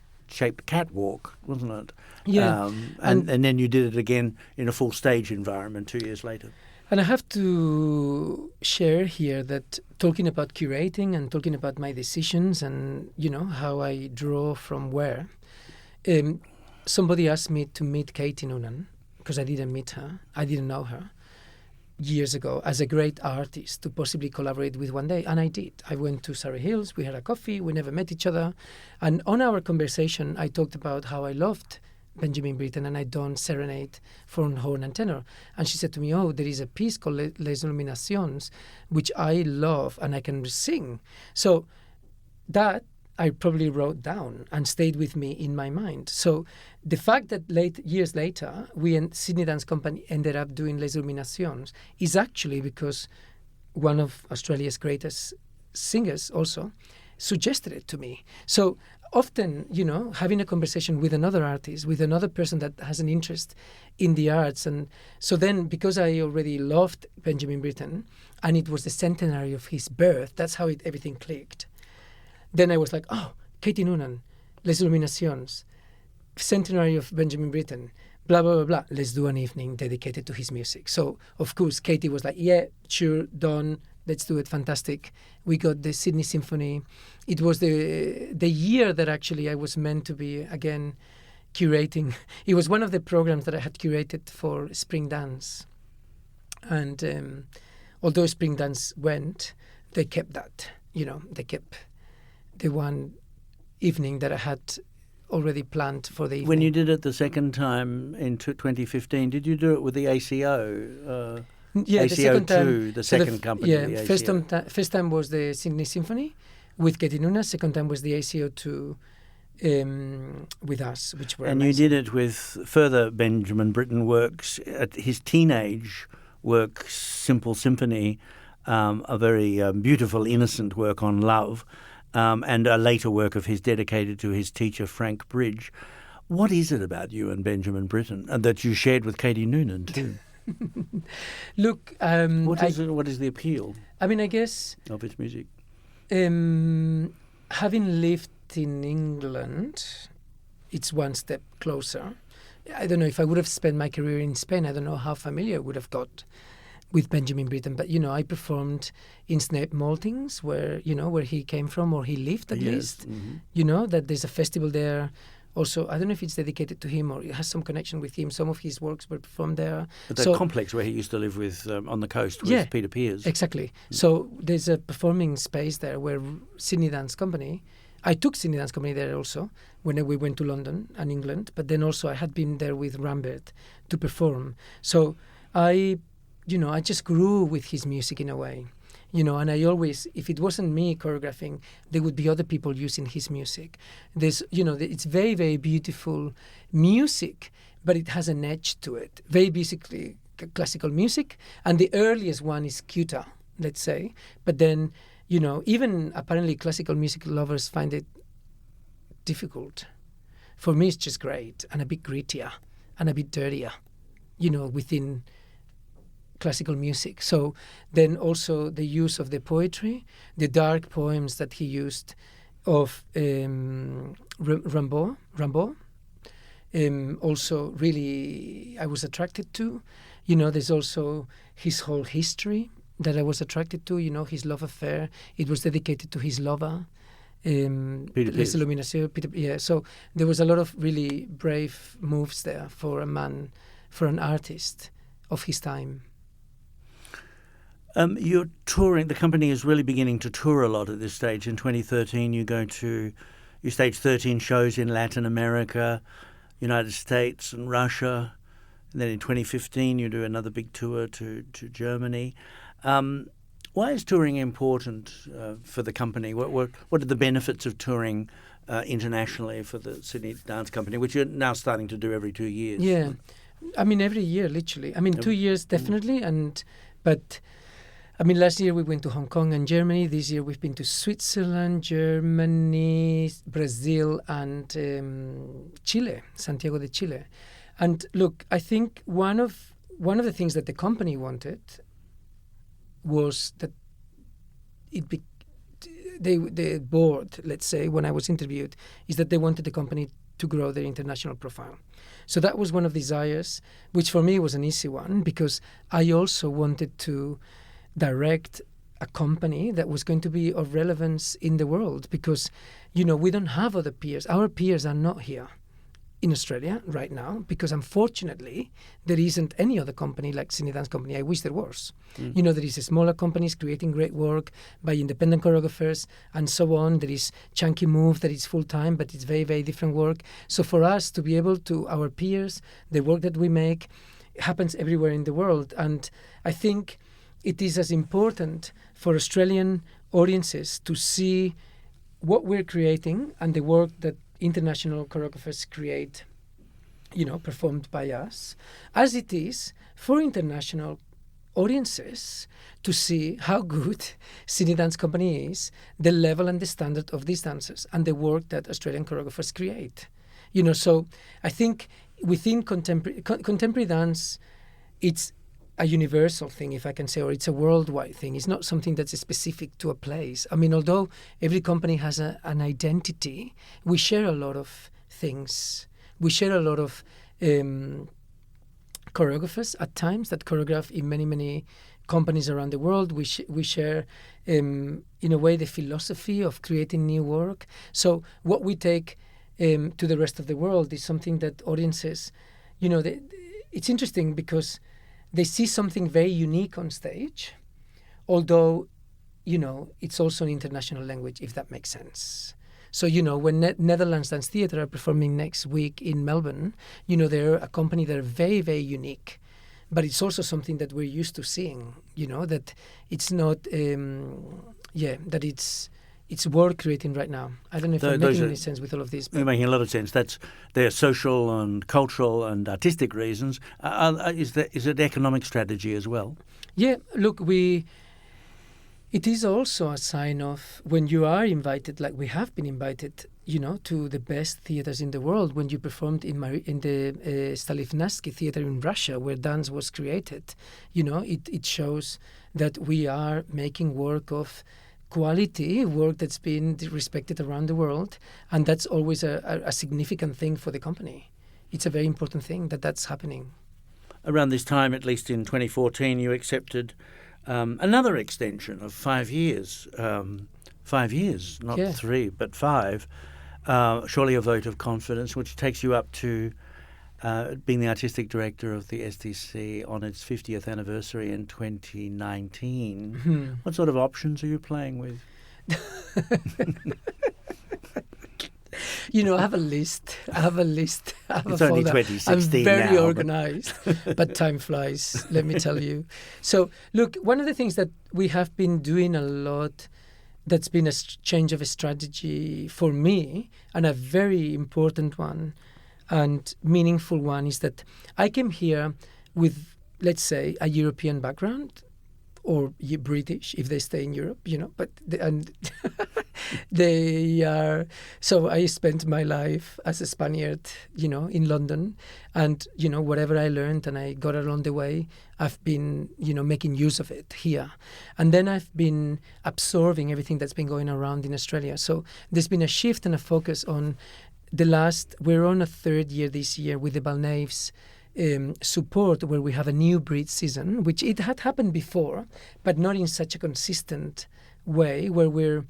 catwalk, wasn't it? Yeah. And then you did it again in a full stage environment 2 years later. And I have to share here that talking about curating and talking about my decisions and, how I draw from where, somebody asked me to meet Katie Noonan, because I didn't meet her. I didn't know her years ago as a great artist to possibly collaborate with one day. And I did. I went to Surrey Hills. We had a coffee. We never met each other. And on our conversation, I talked about how I loved Benjamin Britten and I'd done Serenade for horn and tenor. And she said to me, there is a piece called Les Illuminations, which I love and I can sing. So that I probably wrote down and stayed with me in my mind. So the fact that years later, we and Sydney Dance Company ended up doing Les Illuminations is actually because one of Australia's greatest singers also suggested it to me. So often, having a conversation with another artist, with another person that has an interest in the arts. And so then, because I already loved Benjamin Britten, and it was the centenary of his birth, that's how everything clicked. Then I was like, Katie Noonan, Les Illuminations, centenary of Benjamin Britten, blah, blah, blah, blah. Let's do an evening dedicated to his music. So, of course, Katie was like, yeah, sure, done. Let's do it. Fantastic. We got the Sydney Symphony. It was the year that actually I was meant to be, again, curating. It was one of the programs that I had curated for Spring Dance. And although Spring Dance went, they kept that. They kept the one evening that I had already planned for the evening. When you did it the second time in 2015, did you do it with the ACO? Yeah, ACO2, the second time. the second company. Yeah, the first time was the Sydney Symphony with Katie Nuna. Second time was the ACO2 with us, which were And amazing. you did it with further Benjamin Britten works, at his teenage work, Simple Symphony, a very beautiful, innocent work on love, and a later work of his dedicated to his teacher, Frank Bridge. What is it about you and Benjamin Britten that you shared with Katie Noonan too? Look, What is the appeal? I mean, I guess of his music? Having lived in England, it's one step closer. I don't know if I would have spent my career in Spain. I don't know how familiar I would have got with Benjamin Britten. But, I performed in Snape Maltings, where he came from, or he lived at least. Mm-hmm. That there's a festival there. Also, I don't know if it's dedicated to him or it has some connection with him. Some of his works were performed there. But that complex where he used to live with on the coast with Peter Pears. Exactly. So there's a performing space there where Sydney Dance Company, I took Sydney Dance Company there also when we went to London and England, but then also I had been there with Rambert to perform. So I just grew with his music in a way. And I always, if it wasn't me choreographing, there would be other people using his music. There's, it's very, very beautiful music, but it has an edge to it. Very basically classical music, and the earliest one is Kyuta, let's say. But then, even apparently classical music lovers find it difficult. For me, it's just great and a bit grittier and a bit dirtier, within classical music. So then also the use of the poetry, the dark poems that he used of Rimbaud, also really I was attracted to. There's also his whole history that I was attracted to, his love affair. It was dedicated to his lover, Peter Pears. So there was a lot of really brave moves there for an artist of his time. You're touring. The company is really beginning to tour a lot at this stage. In 2013, you stage 13 shows in Latin America, United States, and Russia. And then in 2015, you do another big tour to Germany. Why is touring important for the company? What are the benefits of touring internationally for the Sydney Dance Company, which you're now starting to do every 2 years? Yeah, I mean every year, literally. I mean 2 years definitely, but. I mean, last year we went to Hong Kong and Germany. This year we've been to Switzerland, Germany, Brazil, and Chile, Santiago de Chile. And look, I think one of the things that the company wanted was that the board, let's say, when I was interviewed, is that they wanted the company to grow their international profile. So that was one of the desires, which for me was an easy one, because I also wanted to direct a company that was going to be of relevance in the world, because we don't have other peers. Our peers are not here in Australia right now, because unfortunately there isn't any other company like Sydney Dance Company. I wish there was. There is smaller companies creating great work by independent choreographers and so on. There is Chunky Move that is full-time, but it's very, very different work. So for us to be able to, our peers, the work that we make happens everywhere in the world. And I think it is as important for Australian audiences to see what we're creating and the work that international choreographers create, performed by us, as it is for international audiences to see how good Sydney Dance Company is, the level and the standard of these dancers, and the work that Australian choreographers create. So I think within contemporary dance, it's a universal thing, if I can say, or it's a worldwide thing. It's not something that's specific to a place. I mean, although every company has an identity, we share a lot of things. We share a lot of choreographers at times that choreograph in many, many companies around the world. We share, in a way, the philosophy of creating new work. So what we take to the rest of the world is something that audiences, it's interesting because they see something very unique on stage, although, it's also an international language, if that makes sense. So, when Netherlands Dance Theatre are performing next week in Melbourne, they're a company that are very, very unique. But it's also something that we're used to seeing, that it's not, that it's worth creating right now. I don't know if I'm making any sense with all of this. You're making a lot of sense. There are social and cultural and artistic reasons. Is it economic strategy as well? Yeah, look, it is also a sign of when you are invited, like we have been invited, to the best theaters in the world. When you performed in the Stanislavski Theater in Russia, where dance was created, it shows that we are making work of quality, work that's been respected around the world, and that's always a significant thing for the company. It's a very important thing that's happening. Around this time, at least in 2014, you accepted another extension of 5 years. 5 years, not 3, but 5. Surely a vote of confidence, which takes you up to being the artistic director of the SDC on its 50th anniversary in 2019. Mm-hmm. What sort of options are you playing with? I have a list. It's only 2016 I'm very now, organized, but time flies, let me tell you. So, look, one of the things that we have been doing a lot that's been a change of a strategy for me, and a very important one and meaningful one, is that I came here with, let's say, a European background, or British if they stay in Europe, but they are. So I spent my life as a Spaniard, in London, and whatever I learned and I got along the way, I've been making use of it here, and then I've been absorbing everything that's been going around in Australia. So there's been a shift and a focus on we're on a 3rd year this year with the Balnaves support, where we have a new breed season, which it had happened before, but not in such a consistent way, where we're,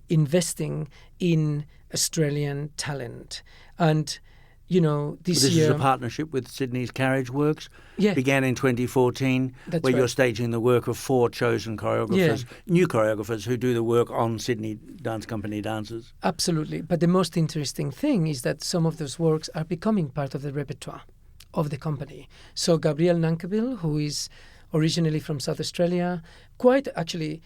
investing in Australian talent. And, this is year... a partnership with Sydney's Carriage Works. Yeah. Began in 2014, That's where right. you're staging the work of 4 chosen choreographers, new choreographers who do the work on Sydney Dance Company dancers. Absolutely. But the most interesting thing is that some of those works are becoming part of the repertoire of the company. So Gabrielle Nankivell, who is originally from South Australia, quite actually,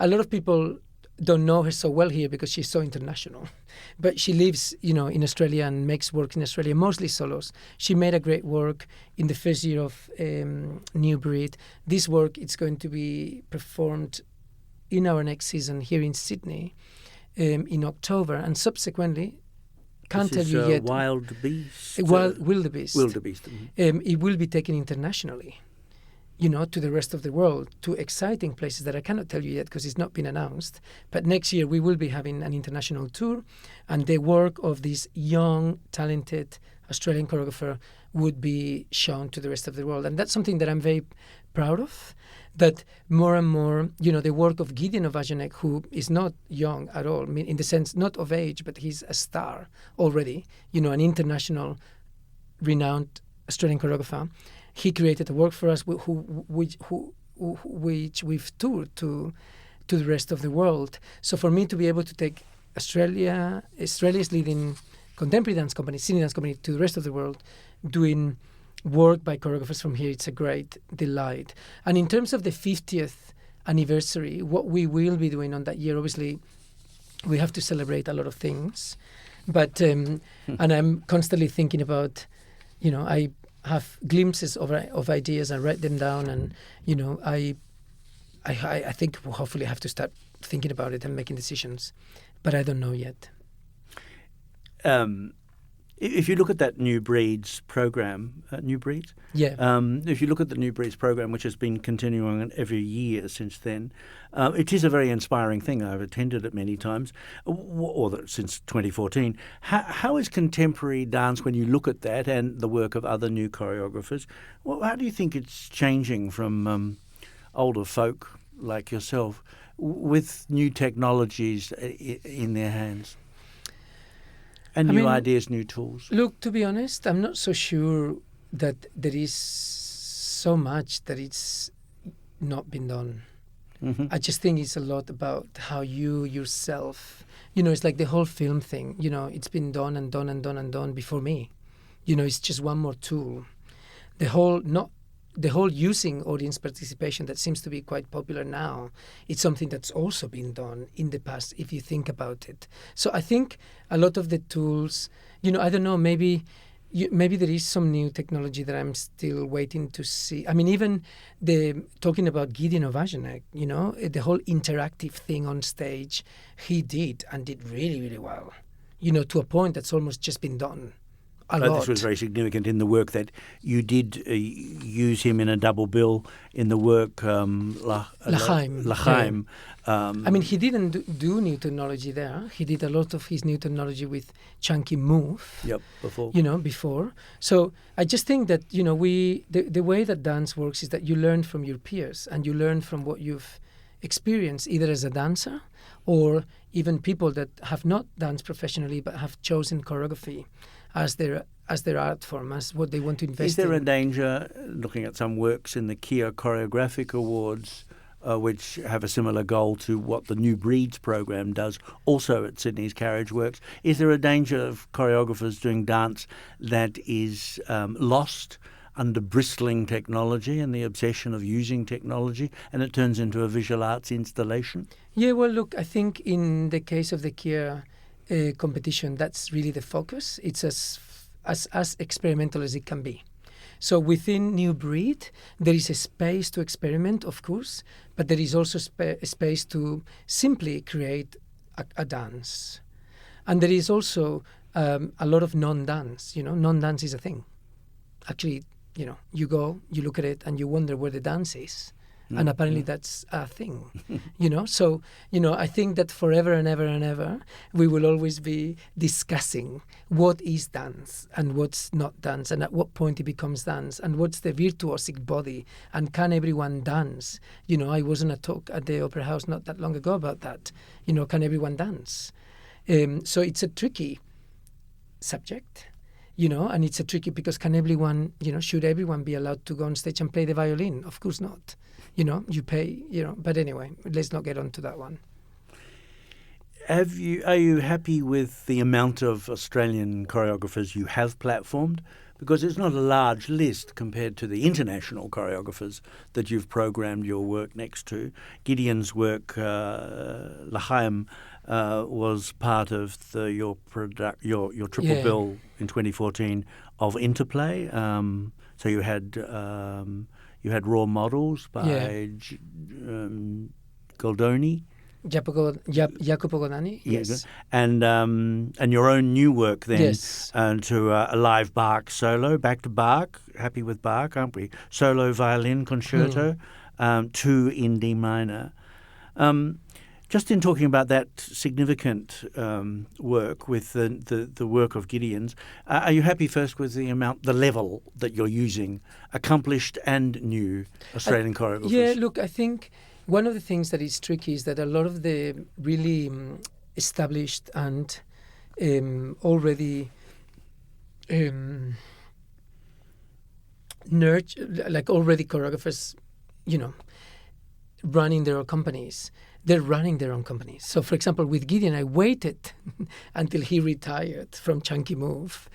a lot of people don't know her so well here because she's so international. But she lives, in Australia and makes work in Australia, mostly solos. She made a great work in the first year of New Breed. This work, it's going to be performed in our next season here in Sydney in October, and subsequently, can't tell you yet. Wild Beast? Wildebeest. Wildebeest. It will be taken internationally, to the rest of the world, to exciting places that I cannot tell you yet because it's not been announced. But next year we will be having an international tour, and the work of this young, talented Australian choreographer would be shown to the rest of the world. And that's something that I'm very proud of, that more and more, the work of Gideon Novajanek, who is not young at all, in the sense, not of age, but he's a star already, an international renowned Australian choreographer. He created a work for us which we've toured to the rest of the world. So for me to be able to take Australia's leading contemporary dance company, Sydney Dance Company, to the rest of the world, doing work by choreographers from here, it's a great delight. And in terms of the 50th anniversary, what we will be doing on that year, obviously, we have to celebrate a lot of things. But and I'm constantly thinking about, I have glimpses of ideas. I write them down, and I think we'll hopefully have to start thinking about it and making decisions, but I don't know yet. If you look at that New Breeds program, New Breeds? Yeah. If you look at the New Breeds program, which has been continuing every year since then, it is a very inspiring thing. I've attended it many times, since 2014. How is contemporary dance, when you look at that and the work of other new choreographers, how do you think it's changing from older folk like yourself with new technologies in their hands? And new ideas, new tools. Look, to be honest, I'm not so sure that there is so much that it's not been done. Mm-hmm. I just think it's a lot about how you yourself, It's like the whole film thing. It's been done and done and done and done before me. It's just one more tool. The whole using audience participation that seems to be quite popular now, it's something that's also been done in the past if you think about it. So I think a lot of the tools, I don't know, maybe there is some new technology that I'm still waiting to see. I mean, even talking about Gideon Ovajanek, the whole interactive thing on stage, he did really, really well, to a point that's almost just been done. This was very significant in the work that you did use him in a double bill in the work L'Chaim. I mean, he didn't do new technology there. He did a lot of his new technology with Chunky Move. Yep, before. Before. So I just think that, the way that dance works is that you learn from your peers and you learn from what you've experienced, either as a dancer or even people that have not danced professionally but have chosen choreography as their art form, as what they want to invest in. Is there a danger, looking at some works in the Kia Choreographic Awards, which have a similar goal to what the New Breeds program does, also at Sydney's Carriage Works, is there a danger of choreographers doing dance that is lost under bristling technology and the obsession of using technology, and it turns into a visual arts installation? Yeah, well, look, I think in the case of the Kia competition, that's really the focus. It's as experimental as it can be. So within New Breed, there is a space to experiment, of course, but there is also a space to simply create a dance. And there is also a lot of non-dance. Non-dance is a thing. Actually, you go, you look at it, and you wonder where the dance is. And apparently that's a thing, So, I think that forever and ever and ever, we will always be discussing what is dance and what's not dance, and at what point it becomes dance, and what's the virtuosic body, and can everyone dance? I was on a talk at the Opera House not that long ago about that. Can everyone dance? So it's a tricky subject. And it's a tricky because can everyone, should everyone be allowed to go on stage and play the violin? Of course not. You pay, but anyway, let's not get onto that one. Are you happy with the amount of Australian choreographers you have platformed? Because it's not a large list compared to the international choreographers that you've programmed your work next to. Gideon's work, L'Chaim, was part of your triple bill in 2014 of Interplay. So you had Raw Models by Goldoni. Jacopo Godani, yes. And your own new work then, yes. To a live Bach solo, back to Bach, happy with Bach, aren't we? Solo violin concerto, 2 in D minor. Just in talking about that significant work with the work of Gideon's, are you happy first with the level that you're using, accomplished and new Australian choreographers? Yeah, look, I think one of the things that is tricky is that a lot of the really established and already already choreographers, running their own companies. They're running their own companies. So, for example, with Gideon, I waited until he retired from Chunky Move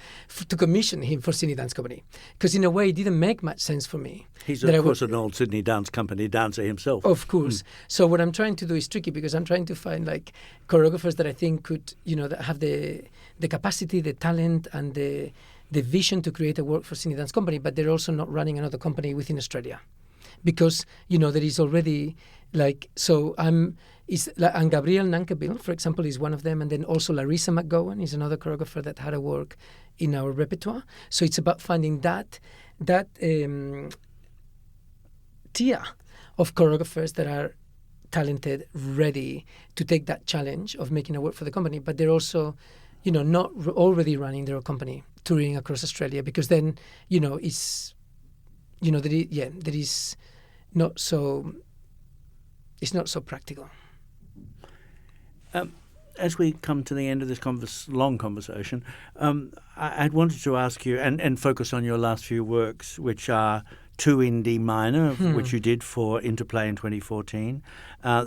to commission him for Sydney Dance Company. Because in a way, it didn't make much sense for me. He's, of course, an old Sydney Dance Company dancer himself. Of course. So what I'm trying to do is tricky because I'm trying to find choreographers that I think could, that have the capacity, the talent, and the vision to create a work for Sydney Dance Company, but they're also not running another company within Australia. Because, there is already, and Gabrielle Nankeville, for example, is one of them. And then also Larissa McGowan is another choreographer that had a work in our repertoire. So it's about finding that tier of choreographers that are talented, ready to take that challenge of making a work for the company. But they're also, not already running their own company, touring across Australia, because then, it's... there is not so. It's not so practical. As we come to the end of this long conversation, I'd wanted to ask you and focus on your last few works, which are 2 in D minor, which you did for Interplay in 2014.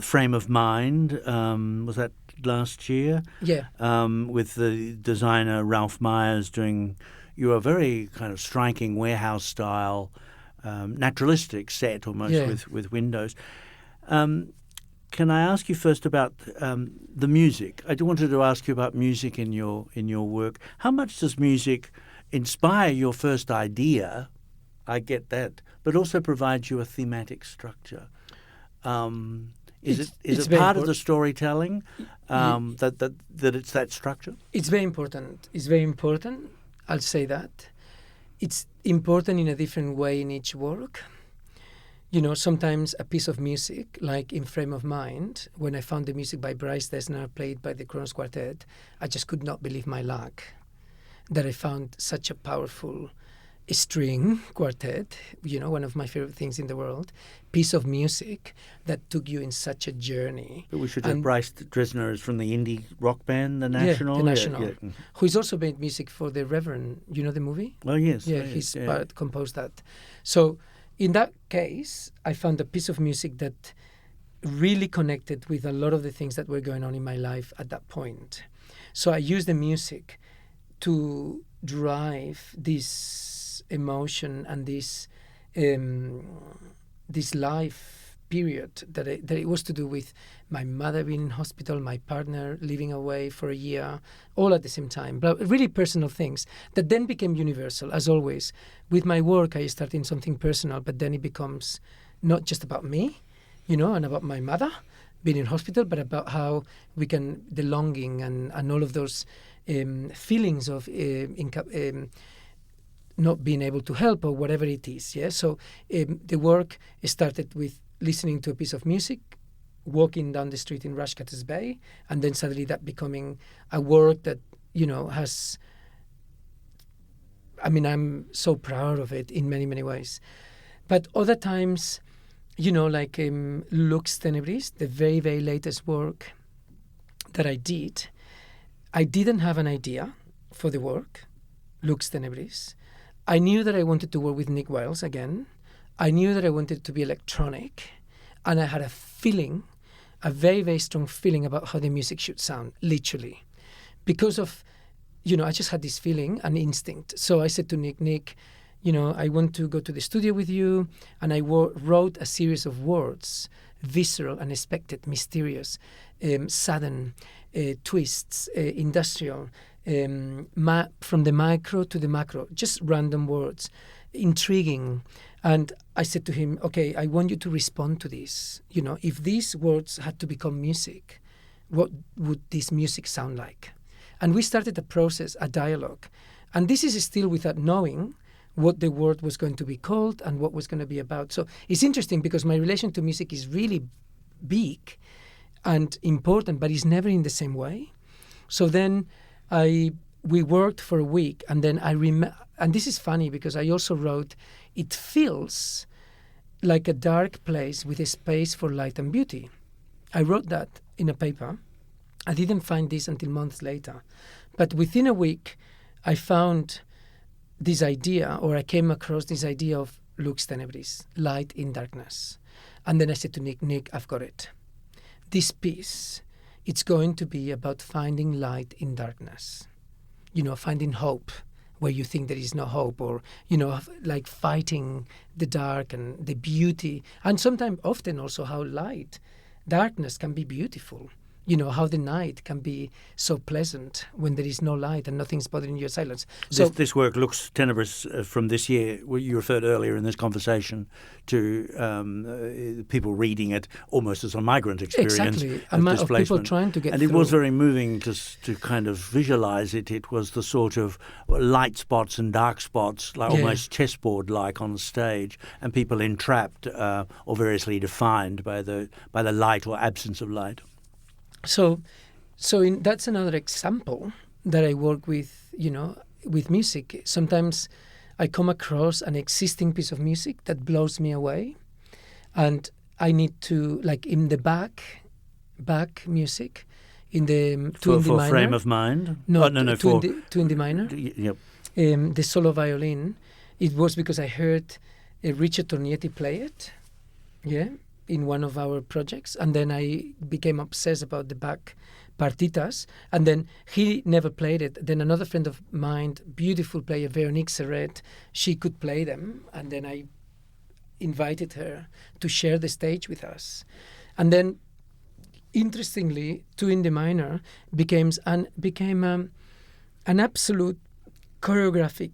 Frame of Mind, was that started last year. Yeah. With the designer Ralph Myers doing a very kind of striking warehouse style, naturalistic set almost with windows. Can I ask you first about the music? I wanted to ask you about music in your work. How much does music inspire your first idea? I get that, but also provide you a thematic structure. Is it part of the storytelling that it's that structure? It's very important. It's very important. I'll say that. It's important in a different way in each work. You know, sometimes a piece of music, like in Frame of Mind, when I found the music by Bryce Dessner played by the Kronos Quartet, I just could not believe my luck that I found such a powerful string quartet, you know, one of my favorite things in the world, piece of music that took you in such a journey. But we should have Bryce Dessner is from the indie rock band, The National. Yeah, The National, who's also made music for The Reverend. You know the movie? Oh, yes. Yeah, he's composed that. So in that case, I found a piece of music that really connected with a lot of the things that were going on in my life at that point. So I used the music to drive this emotion and this life period that it was to do with my mother being in hospital, my partner living away for a year, all at the same time. But really personal things that then became universal, as always. With my work, I start in something personal, but then it becomes not just about me, you know, and about my mother being in hospital, but about how we can, the longing and all of those feelings of not being able to help or whatever it is. Yeah. So the work started with listening to a piece of music, walking down the street in Rushcutters Bay, and then suddenly that becoming a work that, you know, has, I mean, I'm so proud of it in many, many ways. But other times, you know, like Lux Tenebris, the very, very latest work that I didn't have an idea for the work, Lux Tenebris. I knew that I wanted to work with Nick Wiles again. I knew that I wanted it to be electronic. And I had a feeling, a very, very strong feeling about how the music should sound, literally. Because of, you know, I just had this feeling, an instinct. So I said to Nick, you know, I want to go to the studio with you. And I wrote a series of words, visceral, unexpected, mysterious, sudden, twists, industrial, from the micro to the macro, just random words, intriguing. And I said to him, okay, I want you to respond to this. You know, if these words had to become music, what would this music sound like? And we started a process, a dialogue. And this is still without knowing what the word was going to be called and what was going to be about. So it's interesting because my relation to music is really big and important, but it's never in the same way. So then we worked for a week, and then and this is funny because I also wrote, it feels like a dark place with a space for light and beauty. I wrote that in a paper. I didn't find this until months later. But within a week, I found this idea, or I came across this idea of Lux Tenebris, light in darkness. And then I said to Nick, I've got it. This piece, it's going to be about finding light in darkness. You know, finding hope where you think there is no hope, or, you know, like fighting the dark and the beauty. And sometimes, often also how darkness can be beautiful. You know, how the night can be so pleasant when there is no light and nothing's bothering your silence. So this work, Lux Tenebris, from this year, you referred earlier in this conversation to people reading it almost as a migrant experience. Exactly, of people trying to get and through. It was very moving to kind of visualize it. It was the sort of light spots and dark spots, like almost chessboard-like on the stage, and people entrapped or variously defined by the light or absence of light. So that's another example that I work with, you know, with music. Sometimes I come across an existing piece of music that blows me away, and I need to, like in the back music, in the two in the minor. For Frame of Mind? No, for two in the minor. Yep. The solo violin. It was because I heard Richard Tornietti play it. Yeah. In one of our projects, and then I became obsessed about the back partitas, and then he never played it. Then another friend of mine, beautiful player, Veronique Serret, she could play them, and then I invited her to share the stage with us. And then, interestingly, Two in the Minor became an absolute choreographic,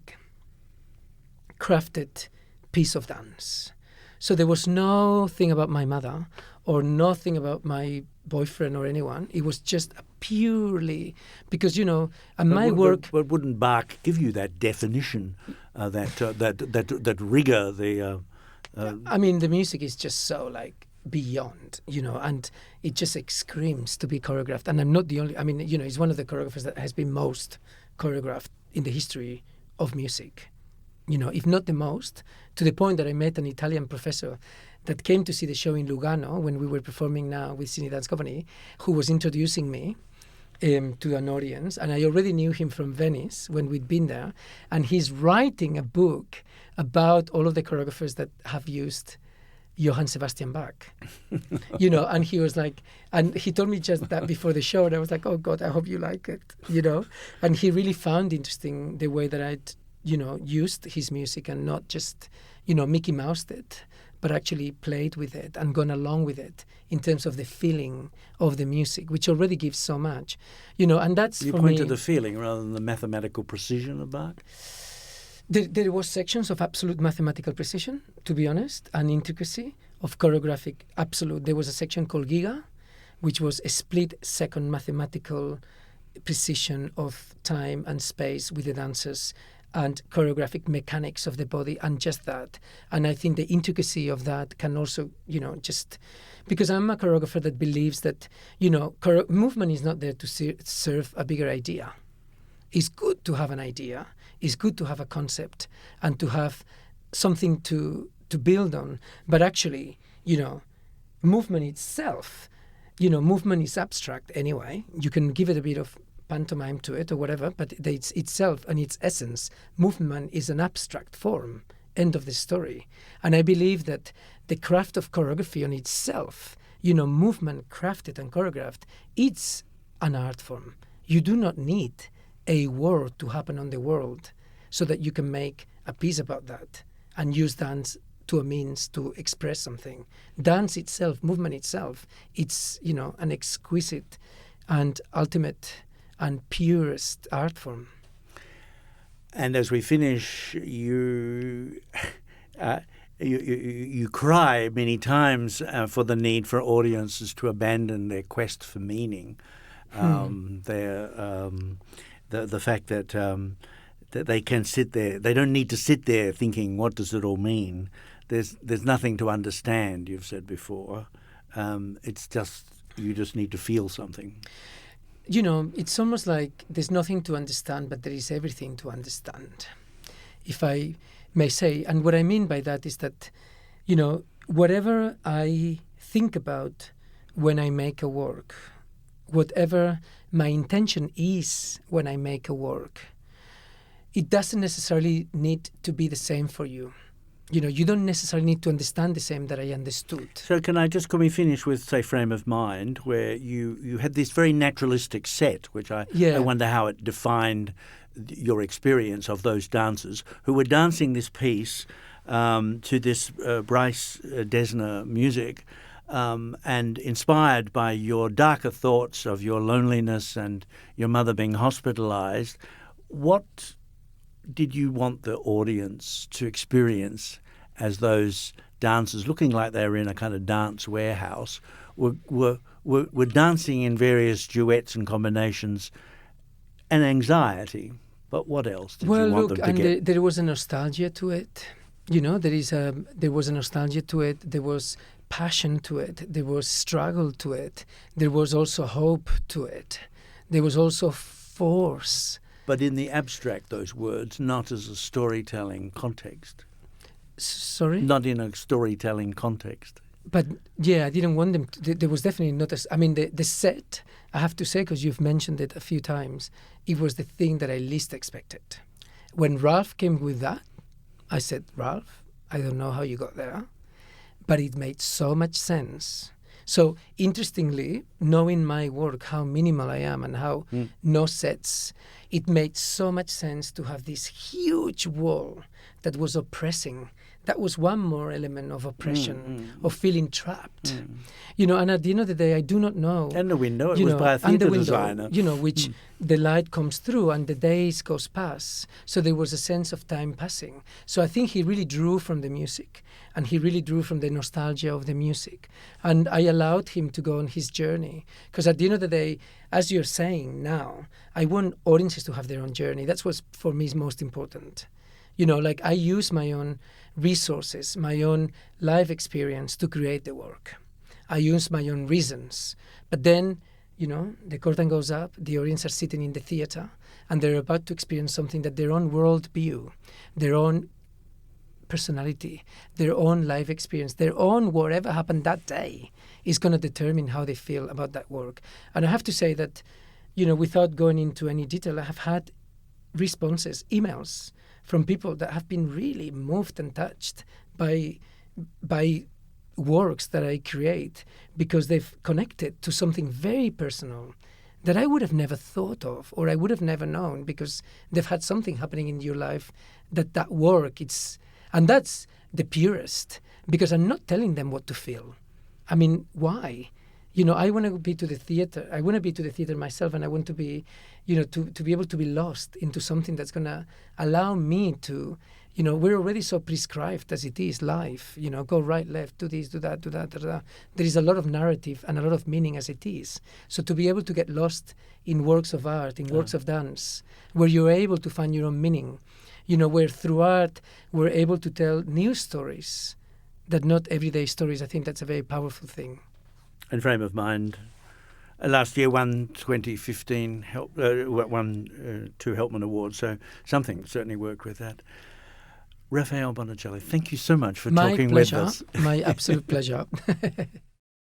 crafted piece of dance. So there was nothing about my mother or nothing about my boyfriend or anyone. It was just a purely because my work. But wouldn't Bach give you that definition, that rigor? I mean, the music is just so beyond, and it just screams to be choreographed. And I'm not the only. I mean, he's one of the choreographers that has been most choreographed in the history of music. If not the most, to the point that I met an Italian professor that came to see the show in Lugano when we were performing now with Sydney Dance Company, who was introducing me to an audience. And I already knew him from Venice when we'd been there. And he's writing a book about all of the choreographers that have used Johann Sebastian Bach. And he was like, and he told me just that before the show. And I was like, oh, God, I hope you like it, And he really found interesting the way that I'd used his music and not just, Mickey Moused it, but actually played with it and gone along with it in terms of the feeling of the music, which already gives so much, and that's you for point me, to the feeling rather than the mathematical precision of Bach? There was sections of absolute mathematical precision, to be honest, and intricacy of choreographic absolute. There was a section called Giga, which was a split-second mathematical precision of time and space with the dancers and choreographic mechanics of the body and just that. And I think the intricacy of that can also, just because I'm a choreographer that believes that, movement is not there to serve a bigger idea. It's good to have an idea. It's good to have a concept and to have something to build on. But actually, movement itself, movement is abstract anyway. You can give it a bit of pantomime to it or whatever, but it's itself and its essence, movement is an abstract form, end of the story. And I believe that the craft of choreography on itself, movement crafted and choreographed, it's an art form. You do not need a word to happen on the world so that you can make a piece about that and use dance to a means to express something. Dance itself, movement itself, it's, an exquisite and ultimate and purest art form. And as we finish, you cry many times for the need for audiences to abandon their quest for meaning, the fact that they can sit there. They don't need to sit there thinking, what does it all mean? There's nothing to understand, you've said before. It's just, you just need to feel something. It's almost like there's nothing to understand, but there is everything to understand, if I may say. And what I mean by that is that, whatever I think about when I make a work, whatever my intention is when I make a work, it doesn't necessarily need to be the same for you. You don't necessarily need to understand the same that I understood. So can we finish with, say, Frame of Mind, where you had this very naturalistic set, which I wonder how it defined your experience of those dancers who were dancing this piece to this Bryce Dessner music and inspired by your darker thoughts of your loneliness and your mother being hospitalized. What did you want the audience to experience as those dancers, looking like they were in a kind of dance warehouse, were dancing in various duets and combinations and anxiety? But what else did you want them to get? There was a nostalgia to it. There was a nostalgia to it. There was passion to it. There was struggle to it. There was also hope to it. There was also force. But in the abstract, those words, not as a storytelling context. Sorry? Not in a storytelling context. But, I didn't want them to. There was definitely not the set, I have to say, because you've mentioned it a few times, it was the thing that I least expected. When Ralph came with that, I said, Ralph, I don't know how you got there, but it made so much sense So interestingly, knowing my work, how minimal I am and how no sets, it made so much sense to have this huge wall that was oppressing. That was one more element of oppression, of feeling trapped. And at the end of the day, I do not know. And the window, it was by a theatre designer. Which the light comes through and the days goes past. So there was a sense of time passing. So I think he really drew from the music, and he really drew from the nostalgia of the music. And I allowed him to go on his journey. Because at the end of the day, as you're saying now, I want audiences to have their own journey. That's what for me is most important. I use my own resources, my own life experience to create the work. I use my own reasons. But then, the curtain goes up, the audience are sitting in the theater, and they're about to experience something that their own world view, their own personality, their own life experience, their own whatever happened that day is going to determine how they feel about that work. And I have to say that, without going into any detail, I have had responses, emails, from people that have been really moved and touched by works that I create, because they've connected to something very personal that I would have never thought of, or I would have never known, because they've had something happening in your life that work, and that's the purest, because I'm not telling them what to feel. I mean, why? I want to be to the theater. I want to be to the theater myself, and I want to be, to be able to be lost into something that's going to allow me to, we're already so prescribed as it is, life, go right, left, do this, do that, do that, do that. There is a lot of narrative and a lot of meaning as it is. So to be able to get lost in works of art, in works of dance, where you're able to find your own meaning, where through art we're able to tell new stories that not everyday stories, I think that's a very powerful thing. And Frame of Mind, last year won 2015, won 2 Helpman Awards, so something certainly worked with that. Rafael Bonachela, thank you so much for talking with us. My absolute pleasure.